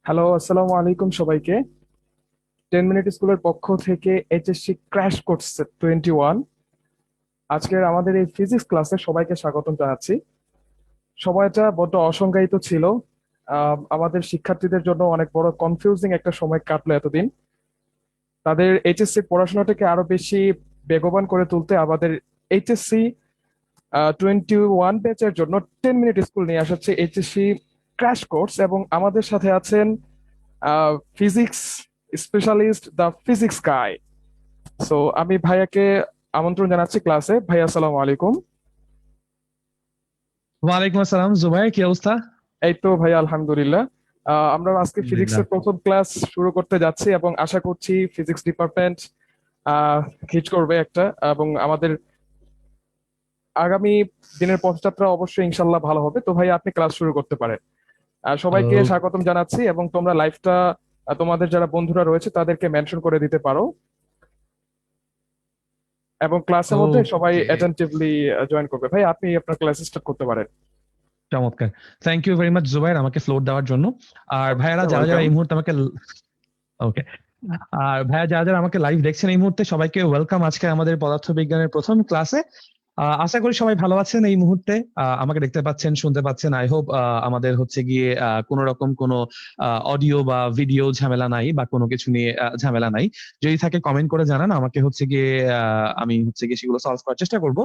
Hello, আসসালামু আলাইকুম সবাইকে। 10 মিনিট স্কুলের পক্ষ থেকে এইচএসসি ক্র্যাশ কোর্স 21 আজকের আমাদের এই ফিজিক্স ক্লাসে সবাইকে স্বাগতম জানাচ্ছি। সময়টা বড্ড অসংজ্ঞায়িত ছিল। আমাদের শিক্ষার্থীদের জন্য অনেক বড় কনফিউজিং একটা সময় কাটলো এতদিন। তাদের এইচএসসি পড়াশোনাটাকে আরো বেশি বেগবান করে তুলতে আমাদের এইচএসসি 21 ব্যাচের জন্য 10 মিনিট স্কুল নিয়ে আসছে এইচএসসি ক্র্যাশ কোর্স, এবং আমাদের সাথে আছেন physics specialist the physics guy. So আমি ভাইয়াকে আমন্ত্রণ জানাচ্ছি ক্লাসে। ভাইয়া, আসসালামু আলাইকুম। ওয়ালাইকুম আসসালাম জুবাই, কি অবস্থা? এই তো ভাইয়া, আলহামদুলিল্লাহ। আমরা আজকে আলহামদুলিল্লাহ। ফিজিক্সের প্রথম ক্লাস শুরু করতে যাচ্ছি এবং আশা করছি ফিজিক্স ডিপার্টমেন্ট হিট করবে একটা, এবং আমাদের আগামী দিনের পথযাত্রা অবশ্যই ইনশাল্লাহ ভালো হবে। তো ভাই, আপনি ক্লাস শুরু করতে পারেন। সবাইকে ও- স্বাগতম জানাচ্ছি, এবং তোমরা লাইভটা তোমাদের যারা বন্ধুরা রয়েছে তাদেরকে মেনশন করে দিতে পারো, এবং ক্লাসের মধ্যে সবাই ওকে, অ্যাটেন্টিভলি জয়েন করবে। ভাই, আপনি আপনার ক্লাস স্টার্ট করতে পারেন। চমৎকার। Thank you very much Zubair আমাকে ফ্লোর দেওয়ার জন্য। আর ভাইয়ারা যারা যারা ওয়েলকাম। এই মুহূর্তে আমাকে ওকে, আর ভাইয়া যারা যারা আমাকে লাইভ দেখছেন এই মুহূর্তে সবাইকে ওয়েলকাম আজকে আমাদের পদার্থবিজ্ঞানের প্রথম ক্লাসে। আশা করি সবাই ভালো আছেন এই মুহূর্তে। আমাকে দেখতে পাচ্ছেন, শুনতে পাচ্ছেন। আই হোপ আমাদের হচ্ছে গিয়ে কোনো রকম কোনো অডিও বা ভিডিও ঝামেলা নাই বা কোনো কিছু নিয়ে ঝামেলা নাই। যদি থাকে কমেন্ট করে জানান আমাকে, হচ্ছে গিয়ে আমি হচ্ছে গিয়ে সেগুলো সলভ করার চেষ্টা করব।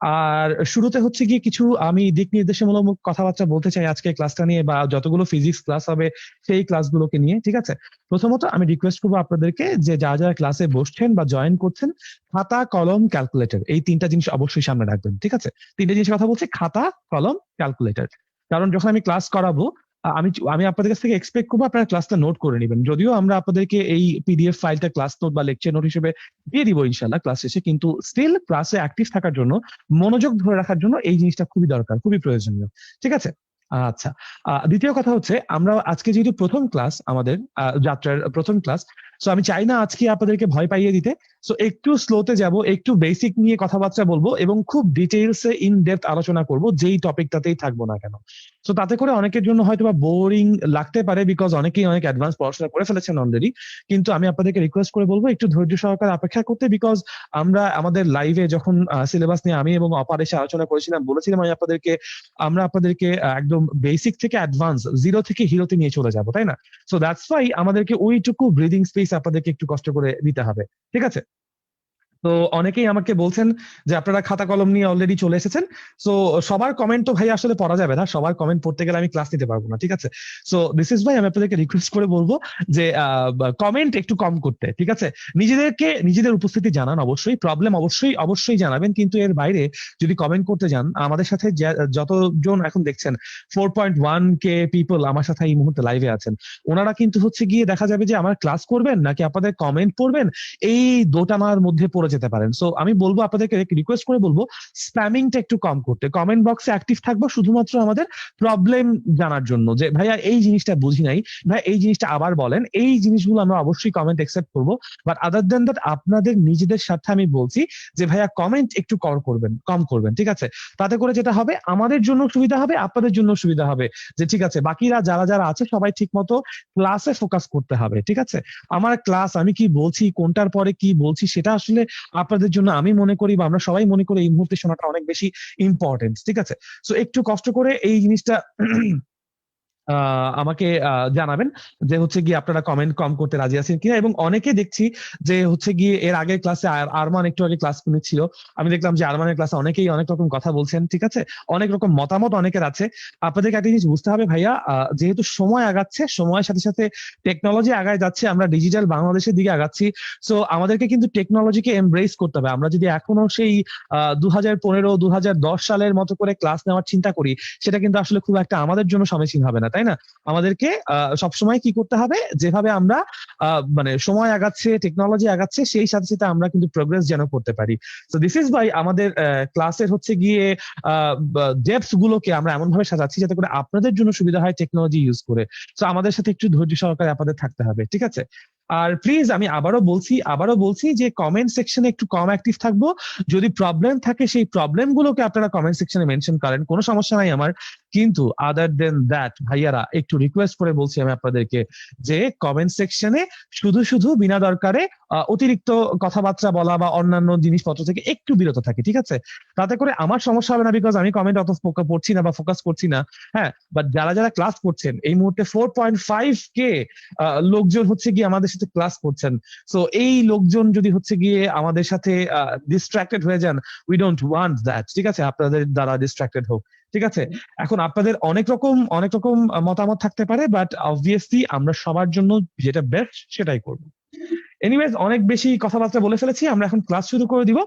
আর শুরুতে হচ্ছে গিয়ে কিছু আমি দিক নির্দেশমূলক কথাবার্তা বলতে চাই আজকে ক্লাসটা নিয়ে, বা যতগুলো ফিজিক্স ক্লাস হবে সেই ক্লাসগুলোকে নিয়ে। ঠিক আছে, প্রথমত আমি রিকোয়েস্ট করবো আপনাদেরকে যে যারা যারা ক্লাসে বসছেন বা জয়েন করছেন, খাতা কলম ক্যালকুলেটর এই তিনটা জিনিস অবশ্যই সামনে রাখবেন। ঠিক আছে, তিনটা জিনিসের কথা বলছি, খাতা কলম ক্যালকুলেটর। কারণ যখন আমি ক্লাস করাবো, আমি আমি আপনাদের কাছ থেকে এক্সপেক্ট করবো আপনারা ক্লাসটা নোট করে নেবেন। যদিও আমরা আপনাদেরকে এই পিডিএফ ফাইলটা ক্লাস নোট বা লেকচার নোট হিসেবে দিয়ে দিব ইনশাল্লাহ ক্লাস শেষে, কিন্তু স্টিল ক্লাসে অ্যাক্টিভ থাকার জন্য, মনোযোগ ধরে রাখার জন্য এই জিনিসটা খুবই দরকার, খুবই প্রয়োজনীয়। ঠিক আছে। আচ্ছা, দ্বিতীয় কথা হচ্ছে, আমরা আজকে যেহেতু প্রথম ক্লাস আমাদের, যাত্রার প্রথম ক্লাস, সো আমি চাই না আজকে আপনাদেরকে ভয় পাইয়ে দিতে। সো একটু স্লোতে যাব, একটু বেসিক নিয়ে কথাবার্তা বলবো এবং খুব ডিটেইলসে ইন ডেপথ আলোচনা করব যেই টপিকটাতেই থাকবো না কেন। সো তাতে করে অনেকের জন্য হয়তো বা বোরিং লাগতে পারে, বিকজ অনেকেই অনেক অ্যাডভান্স পড়াশোনা করে ফেলেছেন অলরেডি। কিন্তু আমি আপনাদেরকে রিকোয়েস্ট করে বলবো একটু ধৈর্য সহকারে অপেক্ষা করতে, বিকজ আমরা আমাদের লাইভে যখন সিলেবাস নিয়ে আমি এবং অপার এসে আলোচনা করেছিলাম, বলেছিলাম আমি আপনাদেরকে, আমরা আপনাদেরকে একদম বেসিক থেকে অ্যাডভান্স, জিরো থেকে হিরোতে নিয়ে চলে যাব, তাই না? সো দ্যাটস ওয়াই আমাদেরকে ওইটুকু ব্রিদিং স্পেস আপনাদেরকে একটু কষ্ট করে দিতে হবে। ঠিক আছে। তো অনেকেই আমাকে বলছেন যে আপনারা খাতা কলম নিয়ে অলরেডি চলে এসেছেন। সো সবার কমেন্ট তো ভাই আসলে পড়া যাবে না, সবার কমেন্ট পড়তে গেলে আমি ক্লাস নিতে পারবো না। ঠিক আছে। সো দিস ইজ ভাই, আমি আপনাদেরকে রিকোয়েস্ট করে বলবো যে কমেন্ট একটু কম করতে। ঠিক আছে, নিজেদেরকে নিজেদের উপস্থিতি জানান, অবশ্যই প্রবলেম অবশ্যই অবশ্যই জানাবেন, কিন্তু এর বাইরে যদি কমেন্ট করতে যান, আমাদের সাথে যতজন এখন দেখছেন, 4.1 কে পিপল আমার সাথে এই মুহূর্তে লাইভে আছেন, ওনারা কিন্তু হচ্ছে গিয়ে দেখা যাবে যে আমার ক্লাস করবেন নাকি আপনাদের কমেন্ট পড়বেন, এই দোটানার মধ্যে পড়ে যেতে পারেন। সো আমি বলবো আপনাদেরকে রিকোয়েস্ট করে বলবো স্প্যামিংটা একটু কম করতে, কমেন্ট বক্সে অ্যাক্টিভ থাকবো শুধুমাত্র আমাদের প্রবলেম জানার জন্য, যে ভাইয়া এই জিনিসটা বুঝি নাই, ভাই এই জিনিসটা আবার বলেন, এই জিনিসগুলো আমরা অবশ্যই কমেন্ট একসেপ্ট করবো। বাট আদার দেন দ্যাট আপনাদের নিজেদের সাথে আমি বলছি যে ভাইয়া কমেন্ট একটু কম করবেন। ঠিক আছে, তাতে করে যেটা হবে আমাদের জন্য সুবিধা হবে, আপনাদের জন্য সুবিধা হবে, যে ঠিক আছে বাকিরা যারা যারা আছে সবাই ঠিক মতো ক্লাসে ফোকাস করতে হবে। ঠিক আছে, আমার ক্লাস আমি কি বলছি, কোনটার পরে কি বলছি, সেটা আসলে আপনাদের জন্য আমি মনে করি বা আমরা সবাই মনে করি এই মুহূর্তে শোনাটা অনেক বেশি ইম্পর্টেন্ট। ঠিক আছে, সো একটু কষ্ট করে এই জিনিসটা আমাকে জানাবেন যে হচ্ছে গিয়ে আপনারা কমেন্ট কম করতে রাজি আছেন কিনা। এবং অনেকে দেখছি যে হচ্ছে গিয়ে এর আগের ক্লাসে আরমান একটু আগে ক্লাস নিচ্ছিল, আমি দেখলাম যে আরমানের ক্লাসে অনেকেই অনেক রকম কথা বলছেন। ঠিক আছে, অনেক রকম মতামত অনেকের আছে। আপনাদেরকে একটা জিনিস বুঝতে হবে ভাইয়া, যেহেতু সময় আগাচ্ছে, সময়ের সাথে সাথে টেকনোলজি আগায় যাচ্ছে, আমরা ডিজিটাল বাংলাদেশের দিকে আগাচ্ছি। সো আমাদেরকে কিন্তু টেকনোলজিকে এমব্রেস করতে হবে। আমরা যদি এখনো সেই 2015 2010 সালের মতো করে ক্লাস নেওয়ার চিন্তা করি, সেটা কিন্তু আসলে খুব একটা আমাদের জন্য সমীচীন হবে না, তাই না? আমাদেরকে সবসময় কি করতে হবে, যেভাবে আমরা মানে সময় আগাচ্ছে, টেকনোলজি আগাচ্ছে, সেই সাথে সাথে আমরা কিন্তু প্রোগ্রেস যেন করতে পারি। তো দিস ইজ ভাই আমাদের ক্লাসের হচ্ছে গিয়ে ডেপথ গুলোকে আমরা এমন ভাবে সাজাচ্ছি যাতে করে আপনাদের জন্য সুবিধা হয় টেকনোলজি ইউজ করে। তো আমাদের সাথে একটু ধৈর্য সহকারে আপনাদের থাকতে হবে। ঠিক আছে, আর প্লিজ আমি আবারও বলছি যে কমেন্ট সেকশনে একটু কম অ্যাক্টিভ থাকবো। যদি প্রবলেম থাকে সেই প্রবলেম গুলোকে আপনারা কমেন্ট সেকশনে মেনশন করেন, কোনো সমস্যা নাই আমার। কিন্তু আদার দেন দ্যাট ভাইয়ারা একটু রিকোয়েস্ট করে বলছি আমি আপনাদেরকে যে কমেন্ট সেকশনে শুধু শুধু বিনা দরকারে অতিরিক্ত কথাবার্তা বলা বা অন্যান্য জিনিসপত্র থেকে একটু বিরত থাকে, ঠিক আছে? তাতে করে আমার সমস্যা হবে না, বিকজ আমি কমেন্ট অত পড়ছি না বা ফোকাস করছি না। হ্যাঁ, বাট যারা যারা ক্লাস করছেন এই মুহূর্তে 4.5K লোকজন হচ্ছে গিয়ে আমাদের সাথে ক্লাস করছেন। সো এই লোকজন যদি হচ্ছে গিয়ে আমাদের সাথে ডিস্ট্রাক্টেড হয়ে যান, উই ডোন্ট ওয়ান্ট দ্যাট, ঠিক আছে? আপনাদের দ্বারা ডিস্ট্রাক্টেড হোক, ঠিক আছে? এখন আপনাদের অনেক রকম মতামত থাকতে পারে, বাট অবভিয়াসলি আমরা সবার জন্য যেটা বেস্ট সেটাই করবো। এনিওয়েজ, অনেক বেশি কথাবার্তা বলে ফেলেছি, আমরা এখন ক্লাস শুরু করে দিব।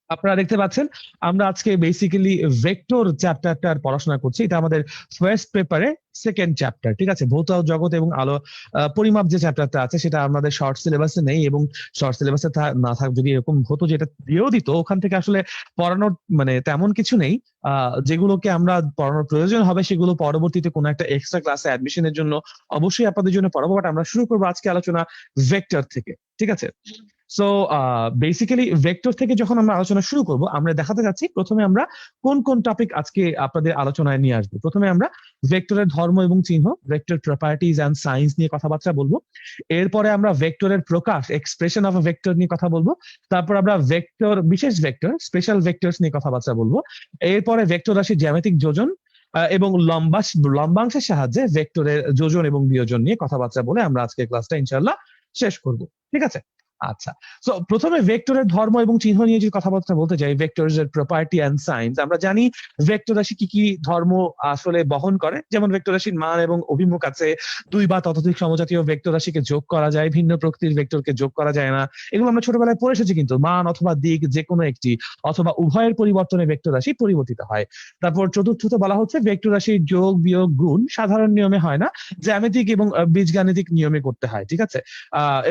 আপনারা দেখতে পাচ্ছেন আমরা আজকে বেসিক্যালি ভেক্টর চ্যাপ্টারটার পড়াশোনা করছি। এটা আমাদের ফার্স্ট পেপারে সেকেন্ড চ্যাপ্টার, ঠিক আছে? ভৌত জগৎ এবং আলো পরিমাপ যে চ্যাপ্টারটা আছে সেটা আমাদের শর্ট সিলেবাসে নেই, এবং শর্ট সিলেবাসে না থাক, যদি এরকম হতো যেটা দিয়েও দিত, ওখান থেকে আসলে পড়ানোর মানে তেমন কিছু নেই। যেগুলোকে আমরা পড়ানোর প্রয়োজন হবে সেগুলো পরবর্তীতে কোনো একটা এক্সট্রা ক্লাসে অ্যাডমিশনের জন্য অবশ্যই আপনাদের জন্য পড়াবো। বাট আমরা শুরু করবো আজকে আলোচনা ভেক্টর থেকে, ঠিক আছে? সো বেসিক্যালি ভেক্টর থেকে যখন আমরা আলোচনা শুরু করব, আমরা দেখাতে যাচ্ছি প্রথমে আমরা কোন কোন টপিক আজকে আপনাদের আলোচনায় নিয়ে আসবো। প্রথমে আমরা ভেক্টরের ধর্ম এবং চিহ্ন, ভেক্টর প্রপার্টিজ এন্ড সায়েন্স নিয়ে কথাবার্তা বলবো। এরপরে আমরা ভেক্টরের প্রকাশ, এক্সপ্রেশন অফ আ ভেক্টর নিয়ে কথা বলবো। তারপর আমরা ভেক্টর, বিশেষ ভেক্টর, স্পেশাল ভেক্টরস নিয়ে কথাবার্তা বলবো। এরপরে ভেক্টর রাশির জ্যামিতিক যোজন এবং লম্বাংশের সাহায্যে ভেক্টরের যোজন এবং বিয়োজন নিয়ে কথাবার্তা বলে আমরা আজকে ক্লাসটা ইনশাআল্লাহ শেষ করব, ঠিক আছে? আচ্ছা, সো প্রথমে ভেক্টরের ধর্ম এবং চিহ্ন নিয়ে যে কথাবার্তা বলতে যাই, ভেক্টরস এর প্রপার্টি এন্ড সাইন্স। আমরা জানি ভেক্টর রাশি কি কি ধর্ম আসলে বহন করে। যেমন ভেক্টর রাশির মান এবং অভিমুখ আছে, দুই বা ততোধিক সমজাতীয় ভেক্টর রাশিকে যোগ করা যায়, ভিন্ন প্রকৃতির ভেক্টরকে যোগ করা যায় না। এগুলো আমরা ছোটবেলায় পড়ে এসেছি, কিন্তু মান অথবা দিক যে কোনো একটি অথবা উভয়ের পরিবর্তনে ভেক্টর রাশি পরিবর্তিত হয়। তারপর চতুর্থত বলা হচ্ছে ভেক্টর রাশির যোগ বিয়োগ গুণ সাধারণ নিয়মে হয় না, জ্যামিতিক এবং বীজগাণিতিক নিয়মে করতে হয়, ঠিক আছে?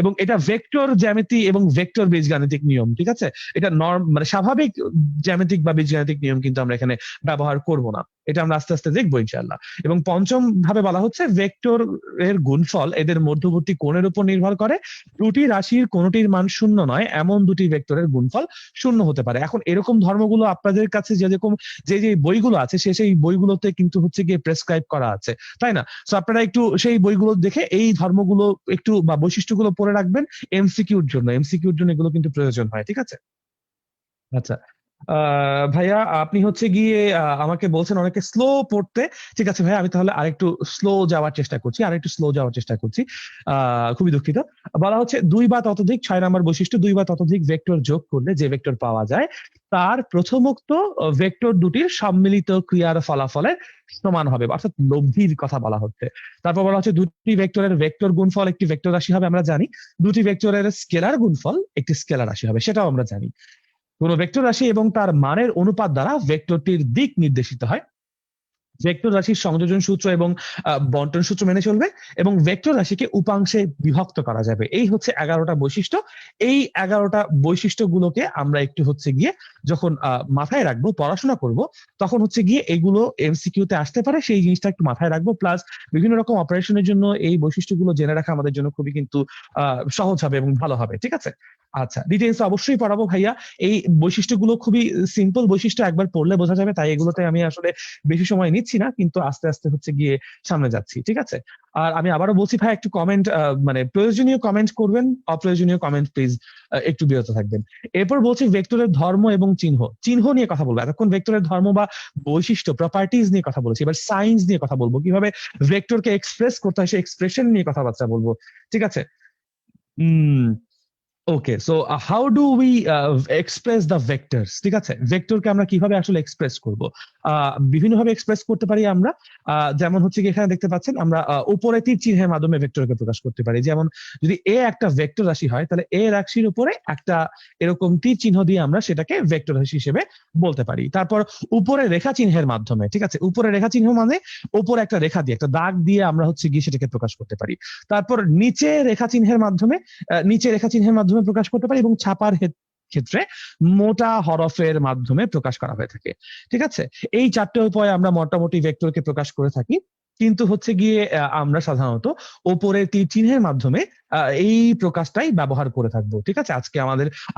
এবং এটা ভেক্টর জ্যামিতি এবং ভেক্টর বীজগাণিতিক নিয়ম, ঠিক আছে? এটা মানে স্বাভাবিক জ্যামিতিক বা বীজগাণিতিক নিয়ম কিন্তু আমরা এখানে ব্যবহার করব না, এটা আমরা আস্তে আস্তে দেখবো ইনশাআল্লাহ। এবং পঞ্চম ভাবে বলা হচ্ছে ভেক্টর এর গুণফল এদের মধ্যবর্তী কোণের উপর নির্ভর করে, দুটি রাশির কোনটির মান শূন্য নয় এমন দুটি ভেক্টরের গুণফল শূন্য হতে পারে। এখন এরকম ধর্মগুলো আপনাদের কাছে যেরকম যে যে বইগুলো আছে সেই বইগুলোতে কিন্তু হচ্ছে গিয়ে প্রেসক্রাইব করা আছে, তাই না? তো আপনারা একটু সেই বইগুলো দেখে এই ধর্মগুলো একটু বা বৈশিষ্ট্যগুলো পড়ে রাখবেন এমসিকিউর জন্য এগুলো কিন্তু প্রয়োজন হয়, ঠিক আছে? আচ্ছা, ভাইয়া আপনি হচ্ছে গিয়ে আমাকে বলছেন অনেকে স্লো পড়তে। ঠিক আছে ভাইয়া, আমি তাহলে আরেকটু স্লো যাওয়ার চেষ্টা করছি। খুবই দুঃখিত। বলা হচ্ছে 2 বা ততোধিক, 6 নম্বর বৈশিষ্ট্য, 2 বা ততোধিক ভেক্টর যোগ করলে যে ভেক্টর পাওয়া যায় তার প্রথমোক্ত ভেক্টর দুটির সম্মিলিত ক্রিয়ার ফলাফলের সমান হবে, অর্থাৎ লব্ধির কথা বলা হচ্ছে। তারপর বলা হচ্ছে দুটি ভেক্টরের ভেক্টর গুণফল একটি ভেক্টর রাশি হবে, আমরা জানি। দুটি ভেক্টরের স্কেলার গুণফল একটি স্কেলার রাশি হবে, সেটাও আমরা জানি। কোন ভেক্টর রাশি এবং তার মানের অনুপাত দ্বারা ভেক্টরটির দিক নির্দেশিত হয়। ভেক্টর রাশির সংযোজন সূত্র এবং বন্টন সূত্র মেনে চলবে, এবং ভেক্টর রাশিকে উপাংশে বিভক্ত করা যাবে। এই হচ্ছে 11টা বৈশিষ্ট্য। এই 11টা বৈশিষ্ট্যগুলোকে আমরা একটু হচ্ছে গিয়ে যখন মাথায় রাখবো, পড়াশোনা করব, তখন হচ্ছে গিয়ে এগুলো এমসিকিউতে আসতে পারে, সেই জিনিসটা একটু মাথায় রাখবো। প্লাস বিভিন্ন রকম অপারেশনের জন্য এই বৈশিষ্ট্যগুলো জেনে রাখা আমাদের জন্য খুবই কিন্তু সহজ হবে এবং ভালো হবে, ঠিক আছে? আচ্ছা, ডিটেইলস অবশ্যই পড়াবো ভাইয়া। এই বৈশিষ্ট্যগুলো খুবই সিম্পল বৈশিষ্ট্য, একবার পড়লে বোঝা যাবে, তাই এগুলোতে আমি আসলে বেশি সময় নিচ্ছি না, কিন্তু আস্তে আস্তে হচ্ছে গিয়ে সামনে যাচ্ছি, ঠিক আছে? আর আমি আবারও বলছি ভাই, একটু কমেন্ট মানে প্রয়োজনীয় কমেন্ট করবেন, অপ্রয়োজনীয় কমেন্ট প্লিজ একটু বিরত থাকবেন। এরপর বলছি ভেক্টরের ধর্ম এবং চিহ্ন নিয়ে কথা বলবো। এতক্ষণ ভেক্টরের ধর্ম বা বৈশিষ্ট্য প্রপার্টিজ নিয়ে কথা বলেছি, এবার সায়েন্স নিয়ে কথা বলবো, কিভাবে ভেক্টরকে এক্সপ্রেস করতে হয় সেই এক্সপ্রেশন নিয়ে কথাবার্তা বলবো, ঠিক আছে? Okay, so how do we express the vectors, ঠিক আছে? ভেক্টরকে আমরা কিভাবে আসলে এক্সপ্রেস করব? বিভিন্ন ভাবে এক্সপ্রেস করতে পারি আমরা। যেমন হচ্ছে কি এখানে দেখতে পাচ্ছেন আমরা উপরে তীর চিহ্নের মাধ্যমে ভেক্টরকে প্রকাশ করতে পারি। যেমন যদি এ একটা ভেক্টর রাশি হয়, তাহলে এ রাশির উপরে একটা এরকম তীর চিহ্ন দিয়ে আমরা সেটাকে ভেক্টর রাশি হিসেবে বলতে পারি। তারপর উপরে রেখা চিহ্নের মাধ্যমে, ঠিক আছে? উপরে রেখা চিহ্ন মানে উপরে একটা রেখা দিয়ে, একটা দাগ দিয়ে আমরা হচ্ছে গিয়ে সেটাকে প্রকাশ করতে পারি। তারপর নিচে রেখা চিহ্নের মাধ্যমে প্রকাশ করতে পারি, এবং ছাপার ক্ষেত্রে মোটা হরফের মাধ্যমে প্রকাশ করা হয়ে থাকে, ঠিক আছে? এই 4টে উপায়ে আমরা মোটামুটি ভেক্টরকে প্রকাশ করে থাকি। কিন্তু হচ্ছে গিয়ে আমরা সাধারণত ওপরের তীর চিহ্নের মাধ্যমে এই প্রকাশটাই ব্যবহার করে থাকবো। ঠিক আছে,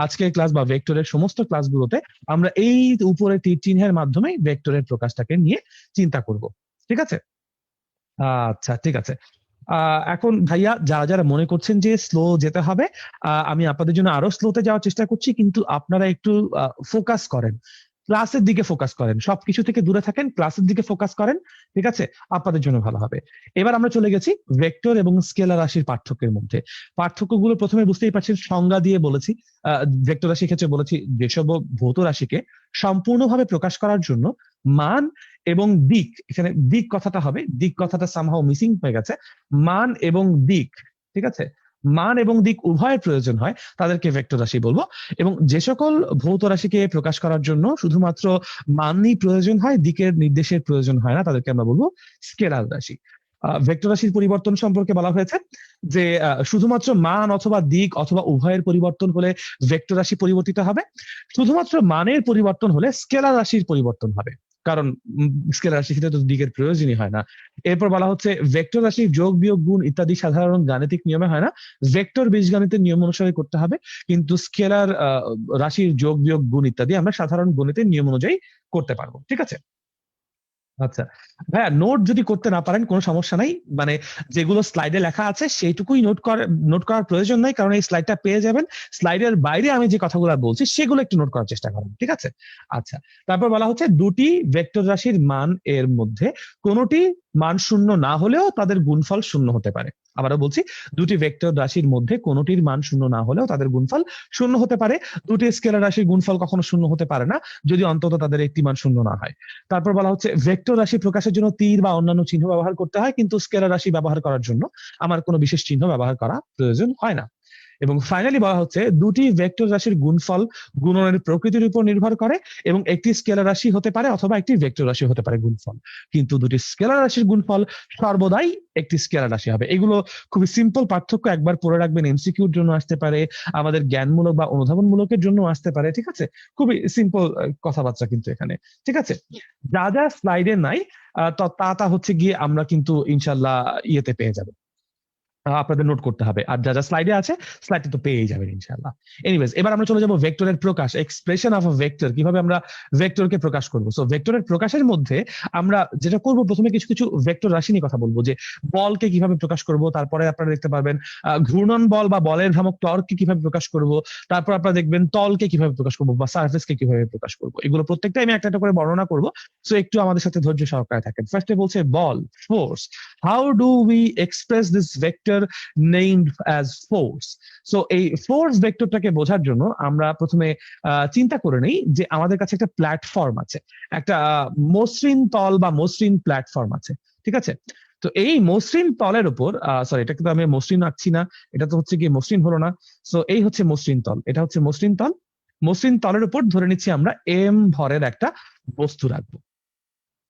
আজকের ক্লাস বা ভেক্টরের সমস্ত ক্লাসগুলোতে আমরা এই উপরের তীর চিহ্নের মাধ্যমে ভেক্টরের প্রকাশটাকে নিয়ে চিন্তা করব। ঠিক আছে, আচ্ছা ঠিক আছে। এখন ভাইয়া যারা যারা মনে করছেন যে স্লো যেতে হবে, আমি আপনাদের জন্য আরো স্লোতে যাওয়ার চেষ্টা করছি, কিন্তু আপনারা একটু ফোকাস করেন, ক্লাসের দিকে ফোকাস করেন, সবকিছু থেকে দূরে থাকেন, ক্লাসের দিকে ফোকাস করেন। ঠিক আছে, আপনাদের জন্য ভালো হবে। এবার আমরা চলে গেছি ভেক্টর এবং স্কেলার রাশির পার্থক্যের মধ্যে। পার্থক্যগুলো প্রথমে বুঝতেই পারছেন, সংজ্ঞা দিয়ে বলেছি। ভেক্টর রাশির ক্ষেত্রে বলেছি যেসব ভৌত রাশিকে সম্পূর্ণভাবে প্রকাশ করার জন্য মান এবং দিক, এখানে দিক কথাটা হবে, দিক কথাটা সামহাও মিসিং হয়ে গেছে, মান এবং দিক। ঠিক আছে, মান এবং দিক উভয়ের প্রয়োজন হয়, তাদেরকে ভেক্টর রাশি বলবো। এবং যে সকল ভৌত রাশিকে প্রকাশ করার জন্য শুধুমাত্র মানই প্রয়োজন হয়, দিকের নির্দেশের প্রয়োজন হয় না, তাদেরকে আমরা বলবো স্কেলার রাশি। ভেক্টর রাশির পরিবর্তন সম্পর্কে বলা হয়েছে যে শুধুমাত্র মান অথবা দিক অথবা উভয়ের পরিবর্তন হলে ভেক্টর রাশি পরিবর্তিত হবে, শুধুমাত্র মানের পরিবর্তন হলে স্কেলার রাশির পরিবর্তন হবে, কারণ স্কেলার রাশির ক্ষেত্রে তো দিকের প্রয়োজনই হয় না। এরপর বলা হচ্ছে ভেক্টর রাশির যোগ বিয়োগ গুণ ইত্যাদি সাধারণ গাণিতিক নিয়মে হয় না, ভেক্টর বীজগণিতের নিয়ম অনুসারে করতে হবে, কিন্তু স্কেলার রাশির যোগ বিয়োগ গুণ ইত্যাদি আমরা সাধারণ গণিতের নিয়ম অনুযায়ী করতে পারবো। ঠিক আছে, আচ্ছা ভাইয়া, নোট যদি করতে না পারেন কোনো সমস্যা নাই, মানে যেগুলো স্লাইডে লেখা আছে সেইটুকুই নোট করার প্রয়োজন নাই, কারণ এই স্লাইডটা পেয়ে যাবেন। স্লাইডের বাইরে আমি যে কথাগুলো বলছি সেগুলো একটু নোট করার চেষ্টা করেন। ঠিক আছে, আচ্ছা। তারপর বলা হচ্ছে দুটি ভেক্টর রাশির মান এর মধ্যে কোনোটি মান শূন্য না হলেও তাদের গুণফল শূন্য হতে পারে। আবারও বলছি, দুটি ভেক্টর রাশির মধ্যে কোনোটির মান শূন্য না হলেও তাদের গুণফল শূন্য হতে পারে। দুটি স্কেলার রাশির গুণফল কখনো শূন্য হতে পারে না যদি অন্তত তাদের একটি মান শূন্য না হয়। তারপর বলা হচ্ছে ভেক্টর রাশি প্রকাশের জন্য তীর বা অন্যান্য চিহ্ন ব্যবহার করতে হয়, কিন্তু স্কেলার রাশি ব্যবহার করার জন্য আমার কোনো বিশেষ চিহ্ন ব্যবহার করা প্রয়োজন হয় না। এবং ফাইনালি বলা হচ্ছে দুটি ভেক্টর রাশির গুণফল গুণনের প্রকৃতির উপর নির্ভর করে, এবং একটি স্কেলার রাশি হতে পারে অথবা একটি ভেক্টর রাশি হতে পারে গুণফল, কিন্তু দুটি স্কেলার রাশির গুণফল সর্বদাই একটি স্কেলার রাশি হবে। এগুলো খুবই সিম্পল পার্থক্য, একবার পড়ে রাখবেন, এমসিকিউর জন্য আসতে পারে, আমাদের জ্ঞানমূলক বা অনুধাবনমূলকের জন্য আসতে পারে। ঠিক আছে, খুবই সিম্পল কথাবার্তা কিন্তু এখানে। ঠিক আছে, যা যা স্লাইডে নাই তা হচ্ছে গিয়ে আমরা কিন্তু ইনশাল্লাহ ইয়েতে পেয়ে যাবো, আপনাদের নোট করতে হবে। আর যা যা স্লাইডে আছে স্লাইডে তো পেয়েই যাবেন ইনশাআল্লাহ। এনিওয়েজ, এবার আমরা চলে যাব ভেক্টরের প্রকাশ, এক্সপ্রেশন অফ আ ভেক্টর, কিভাবে আমরা ভেক্টরকে প্রকাশ করব। সো ভেক্টরের প্রকাশের মধ্যে আমরা যেটা করব, প্রথমে কিছু কিছু ভেক্টর রাশি নিয়ে কথা বলবো, যে বলকে কিভাবে প্রকাশ করব, তারপরে আপনারা দেখতে পারবেন ঘূর্ণন বল বা বলের ভ্রামক টর্ককে কিভাবে প্রকাশ করব, তারপর আপনারা দেখবেন তলকে কিভাবে প্রকাশ করব বা সারফেসকে কিভাবে প্রকাশ করব। এগুলো প্রত্যেকটাই আমি একটা একটা করে বর্ণনা করব, সো একটু আমাদের সাথে ধৈর্য সহকারে থাকেন। ফার্স্টে বলছে বল, force. How do we express this vector named as force? So এই ফোর্স ভেক্টরটাকে বোঝার জন্য আমরা প্রথমে চিন্তা করে নেই যে আমাদের কাছে একটা প্ল্যাটফর্ম আছে, একটা মসৃণ তল বা মসৃণ প্ল্যাটফর্ম আছে। ঠিক আছে, তো এই মসৃণ তলের উপর, সরি এটা কিন্তু আমি মসৃণ আঁকছি না, এটা তো হচ্ছে কি মসৃণ হলো না। সো এই হচ্ছে মসৃণ তল, এটা হচ্ছে মসৃণ তল। মসৃণ তলের উপর ধরে নিচ্ছি আমরা এম ভরের একটা বস্তু রাখবো।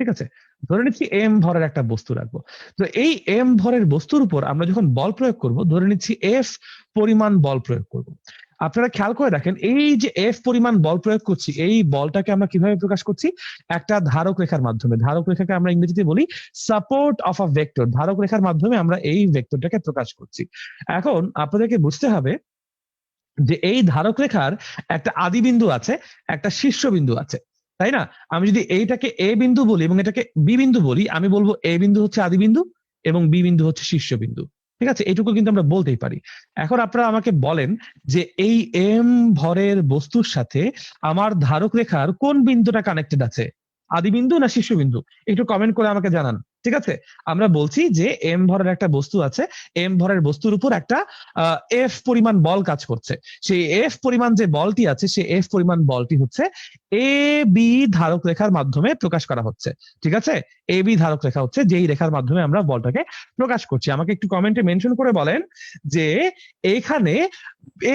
ঠিক আছে, ধরে নিচ্ছি এম ভরের একটা বস্তু রাখবো। তো এই এম ভরের বস্তুর উপর আমরা যখন বল প্রয়োগ করব, ধরে নিচ্ছি এফ পরিমাণ বল প্রয়োগ করব। আপনারা খেয়াল করে দেখেন, এই যে এফ পরিমাণ বল প্রয়োগ করছি, এই বলটাকে আমরা কিভাবে প্রকাশ করছি? একটা ধারক রেখার মাধ্যমে। ধারক রেখাকে আমরা ইংরেজিতে বলি সাপোর্ট অফ আ ভেক্টর। ধারক রেখার মাধ্যমে আমরা এই ভেক্টরটাকে প্রকাশ করছি। এখন আপনাদেরকে বুঝতে হবে যে এই ধারক রেখার একটা আদি বিন্দু আছে, একটা শীর্ষবিন্দু আছে, তাই না? আমি যদি এইটাকে এ বিন্দু বলি এবং এটাকে বি বিন্দু বলি, আমি বলবো এ বিন্দু হচ্ছে আদি বিন্দু এবং বি বিন্দু হচ্ছে শীর্ষবিন্দু। ঠিক আছে, এইটুকু কিন্তু আমরা বলতেই পারি। এখন আপনারা আমাকে বলেন যে এই এম ভরের বস্তুর সাথে আমার ধারক রেখার কোন বিন্দুটা কানেক্টেড আছে, আদি বিন্দু না শীর্ষবিন্দু? একটু কমেন্ট করে আমাকে জানান। ঠিক আছে, আমরা বলছি যে এম ভরের একটা বস্তু আছে, এম ভরের বস্তুর উপর একটা এফ পরিমাণ বল কাজ করছে। সেই এফ পরিমাণ যে বলটি আছে, সেই এফ পরিমাণ বলটি হচ্ছে এ বি ধারক রেখার মাধ্যমে প্রকাশ করা হচ্ছে। ঠিক আছে, এ বি ধারক রেখা হচ্ছে যেই রেখার মাধ্যমে আমরা বলটাকে প্রকাশ করছি। আমাকে একটু কমেন্টে মেনশন করে বলেন যে এখানে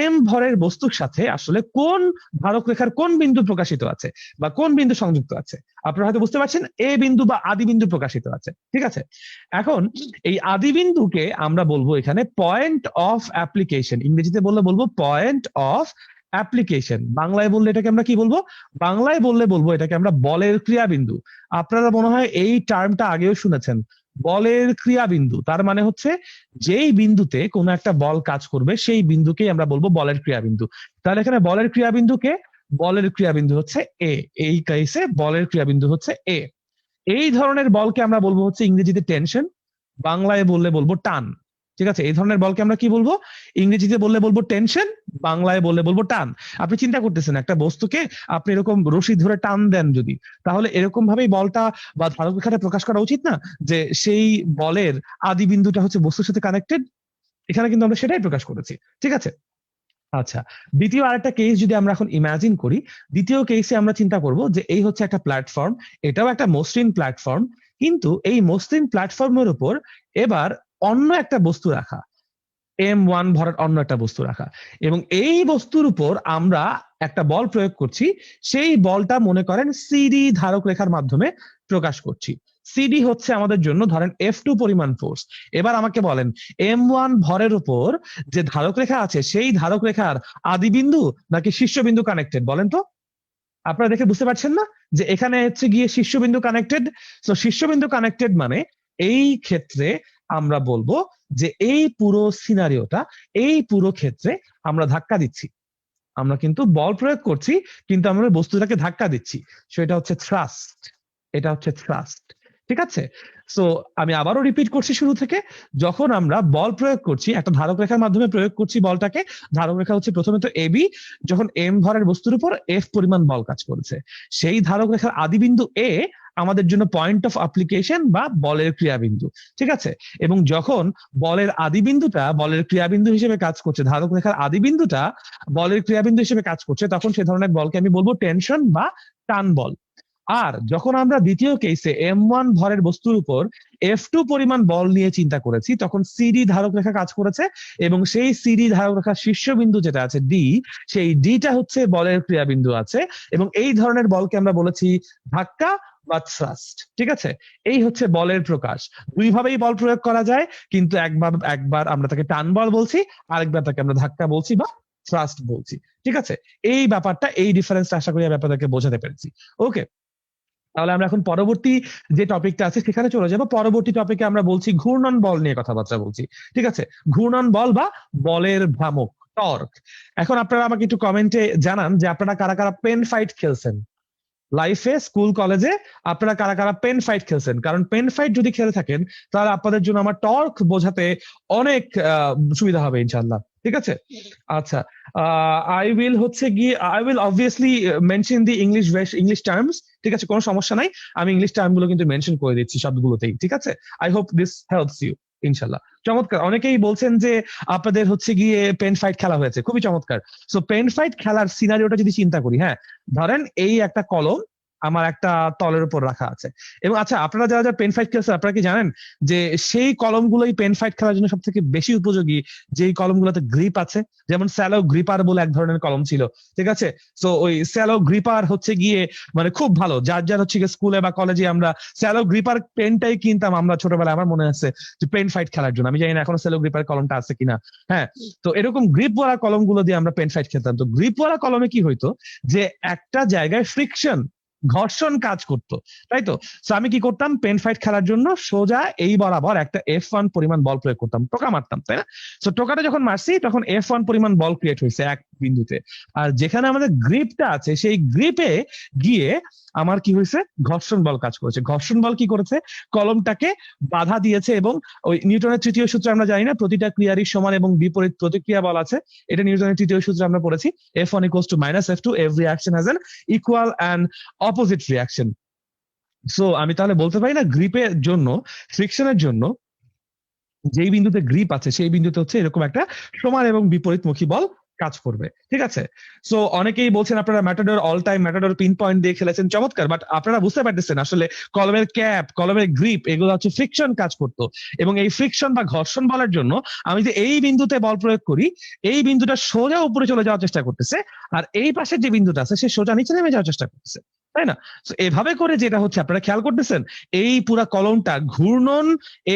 এম ভরের বস্তুর সাথে আসলে কোন ধারক রেখার কোন বিন্দু প্রকাশিত আছে বা কোন বিন্দু সংযুক্ত আছে। আপনারা হয়তো বুঝতে পারছেন, এ বিন্দু বা আদি বিন্দু প্রকাশিত আছে। ঠিক আছে, এখন এই আদি বিন্দুকে আমরা বলবো এখানে পয়েন্ট অফ অ্যাপ্লিকেশন। ইংরেজিতে বলবো পয়েন্ট অফ অ্যাপ্লিকেশন। বাংলায় বললে এটাকে আমরা কি বলবো? বাংলায় বলবো এটাকে আমরা বলের ক্রিয়া বিন্দু। আপনারা মনে হয় এই টার্মটা আগেও শুনেছেন, বলের ক্রিয়াবিন্দু, তার মানে হচ্ছে যেই বিন্দুতে কোনো একটা বল কাজ করবে সেই বিন্দুকেই আমরা বলবো বলের ক্রিয়াবিন্দু। তাহলে এখানে বলের ক্রিয়াবিন্দুকে, বলের ক্রিয়াবিন্দু হচ্ছে এ, এই কেসে বলের ক্রিয়াবিন্দু হচ্ছে এ। এই ধরনের বলকে আমরা বলবো হচ্ছে ইংরেজিতে টেনশন, বাংলায় বললে বলবো টান। ঠিক আছে, এই ধরনের বলকে আমরা কি বলবো? ইংরেজিতে বললে বলবো টেনশন, বাংলায় বললে বলবো টান। আপনি চিন্তা করতেছেন একটা বস্তুকে আপনি এরকম রশি ধরে টান দেন যদি, তাহলে এরকম ভাবেই বলটা বা ধারক রেখাটা প্রকাশ করা উচিত না, যে সেই বলের আদি বিন্দুটা হচ্ছে বস্তুর সাথে কানেক্টেড। এখানে কিন্তু আমরা সেটাই প্রকাশ করেছি। ঠিক আছে, আচ্ছা, দ্বিতীয় আরেকটা কেস যদি আমরা এখন ইমাজিন করি, দ্বিতীয় কেসে আমরা চিন্তা করব যে এই হচ্ছে একটা প্ল্যাটফর্ম, এটাও একটা মসৃণ প্ল্যাটফর্ম, কিন্তু এই মসৃণ প্ল্যাটফর্মের উপর এবার অন্য একটা বস্তু রাখা, M1 ভরের অন্য একটা বস্তু রাখা, এবং এই বস্তুর উপর আমরা একটা বল প্রয়োগ করছি। সেই বলটা মনে করেন সিডি ধারক রেখার মাধ্যমে প্রকাশ করছি। সিডি হচ্ছে আমাদের জন্য ধরেন F2 পরিমাণ ফোর্স। এবার আমাকে বলেন M1 ভরের উপর যে ধারক রেখা আছে সেই ধারক রেখার আদি বিন্দু নাকি শীর্ষবিন্দু কানেক্টেড, বলেন তো? আপনারা দেখে বুঝতে পারছেন না যে এখানে হচ্ছে গিয়ে শীর্ষবিন্দু কানেক্টেড? তো শীর্ষবিন্দু কানেক্টেড মানে এই ক্ষেত্রে আমরা বলবো যে এই পুরো সিনারিওটা, এই পুরো ক্ষেত্রে আমরা ধাক্কা দিচ্ছি, আমরা কিন্তু বল প্রয়োগ করছি কিন্তু আমরা বস্তুটাকে ধাক্কা দিচ্ছি, সেটা হচ্ছে থ্রাস্ট। এটা হচ্ছে থ্রাস্ট। ঠিক আছে, সো আমি আবারও রিপিট করছি শুরু থেকে, যখন আমরা বল প্রয়োগ করছি একটা ধারক রেখার মাধ্যমে প্রয়োগ করছি বলটাকে, ধারক রেখা হচ্ছে প্রথমে তো এবি, যখন এম ভরের বস্তুর উপর এফ পরিমাণ বল কাজ করেছে, সেই ধারক রেখার আদি বিন্দু এ আমাদের জন্য পয়েন্ট অফ অ্যাপ্লিকেশন বা বলের ক্রিয়াবিন্দু। ঠিক আছে, এবং যখন বলের আদি বিন্দুটা বলের ক্রিয়াবিন্দু হিসেবে কাজ করছে, ধারক রেখার আদি বিন্দুটা বলের ক্রিয়াবিন্দু হিসেবে কাজ করছে, তখন সে ধরনের বলকে আমি বলবো টেনশন বা টান বল। আর যখন আমরা দ্বিতীয় কেসে M1 ভরের বস্তুর উপর F2 পরিমাণ বল নিয়ে চিন্তা করেছি, তখন সিডি ধারক রেখা কাজ করেছে, এবং সেই সিডি ধারক রেখার শীর্ষবিন্দু যেটা আছে ডি, সেই ডিটা হচ্ছে বলের ক্রিয়াবিন্দু আছে, এবং এই ধরনের বলকে আমরা বলেছি ধাক্কা বা থ্রাস্ট। ঠিক আছে, এই হচ্ছে বলের প্রকাশ। দুই ভাবেই বল প্রয়োগ করা যায়, কিন্তু একবার একবার আমরা তাকে টান বল বলছি, আরেকবার তাকে আমরা ধাক্কা বলছি বা থ্রাস্ট বলছি। ঠিক আছে, এই ব্যাপারটা, এই ডিফারেন্সটা আশা করি ব্যাপারটাকে বোঝাতে পেরেছি। ওকে, তাহলে আমরা এখন পরবর্তী যে টপিকটা আছে সেখানে চলে যাবো। পরবর্তী টপিকে আমরা বলছি ঘূর্ণন বল নিয়ে কথাবার্তা বলছি। ঠিক আছে, ঘূর্ণন বল বা বলের ভ্রামক, টর্ক। এখন আপনারা আমাকে একটু কমেন্টে জানান যে আপনারা কারা কারা পেন ফাইট খেলছেন লাইফে, স্কুল কলেজে, আপনারা কারা কারা পেন ফাইট খেলছেন? কারণ পেন ফাইট যদি খেলে থাকেন তাহলে আপনাদের জন্য আমার টর্ক বোঝাতে অনেক সুবিধা হবে ইনশাল্লাহ। ঠিক আছে, আচ্ছা, আই উইল হচ্ছে গিয়ে I will obviously mention the English terms. ঠিক আছে, কোনো সমস্যা নাই, আমি ইংলিশ টার্ম গুলো কিন্তু মেনশন করে দিচ্ছি সবগুলোতেই। ঠিক আছে, I hope this helps you ইনশাল্লাহ। চমৎকার, অনেকেই বলছেন যে আপনাদের হচ্ছে গিয়ে পেন ফাইট খেলা হয়েছে, খুবই চমৎকার। সো পেন ফাইট খেলার সিনারিওটা যদি চিন্তা করি, হ্যাঁ, ধরেন এই একটা কলম আমার একটা তলের উপর রাখা আছে, এবং আচ্ছা, আপনারা যারা যারা পেন ফাইট খেলছেন আপনারা কি জানেন যে সেই কলমগুলোই পেন ফাইট খেলার জন্য সব থেকে বেশি উপযোগী, যেই কলমগুলোতে গ্রিপ আছে? যেমন স্যালো গ্রিপার বলে এক ধরনের কলম ছিল। ঠিক আছে, তো ওই স্যালো গ্রিপার হচ্ছে গিয়ে মানে খুব ভালো, যার যার হচ্ছে গিয়ে স্কুলে বা কলেজে আমরা স্যালো গ্রিপার পেনটাই কিনতাম আমরা ছোটবেলায়, আমার মনে আছে, যে পেন ফাইট খেলার জন্য। আমি জানি না এখনো স্যালো গ্রিপার কলমটা আছে কিনা। হ্যাঁ, তো এরকম গ্রিপ ওয়ালা কলমগুলো দিয়ে আমরা পেন ফাইট খেলতাম। তো গ্রিপ ওয়ালা কলমে কি হইতো যে একটা জায়গায় ফ্রিকশন, ঘর্ষণ কাজ করতো, তাই তো? তো আমি কি করতাম, পেন ফাইট খেলার জন্য সোজা এই বরাবর একটা F1 পরিমাণ বল প্রয়োগ করতাম, টোকা মারতাম, তাই না? তো টোকাটা যখন মারছি তখন F1 পরিমাণ বল ক্রিয়েট হয়েছে এক বিন্দুতে, আর যেখানে আমাদের গ্রিপটা আছে সেই গ্রিপে গিয়ে আমার কি হয়েছে, ঘর্ষণ বল কাজ করেছে। ঘর্ষণ বল কি করেছে, কলমটাকে বাধা দিয়েছে, এবং ওই নিউটনের তৃতীয় সূত্র আমরা জানি না, প্রতিটা ক্রিয়ারই সমান এবং বিপরীত প্রতিক্রিয়া বল আছে, এটা নিউটনের তৃতীয় সূত্র আমরা পড়েছি, F1 equals to minus F2, every action has an equal and opposite reaction. So আমি তাহলে বলতে পারি না গ্রিপের জন্য, ফ্রিকশনের জন্য যেই বিন্দুতে গ্রিপ আছে সেই বিন্দুতে হচ্ছে এরকম একটা সমান এবং বিপরীতমুখী বল কাজ করবে। ঠিক আছে, সো অনেকেই বলছেন আপনারা matador all time matador pin point দিয়ে খেলেছেন, চমৎকার, বাট আপনারা বুঝতে পারতেছেন আসলে কলমের ক্যাপ, কলমের গ্রিপ, এগুলো হচ্ছে ফ্রিকশন কাজ করতো, এবং এই ফ্রিকশন বা ঘর্ষণ বলের জন্য আমি যে এই বিন্দুতে বল প্রয়োগ করি, এই বিন্দুটা সোজা উপরে চলে যাওয়ার চেষ্টা করতেছে, আর এই পাশে যে বিন্দুটা আছে সে সোজা নিচে নেমে যাওয়ার চেষ্টা করতেছে, তাই না? তো এভাবে করে যেটা হচ্ছে আপনারা খেয়াল করতেছেন, এই পুরা কলমটা ঘূর্ণন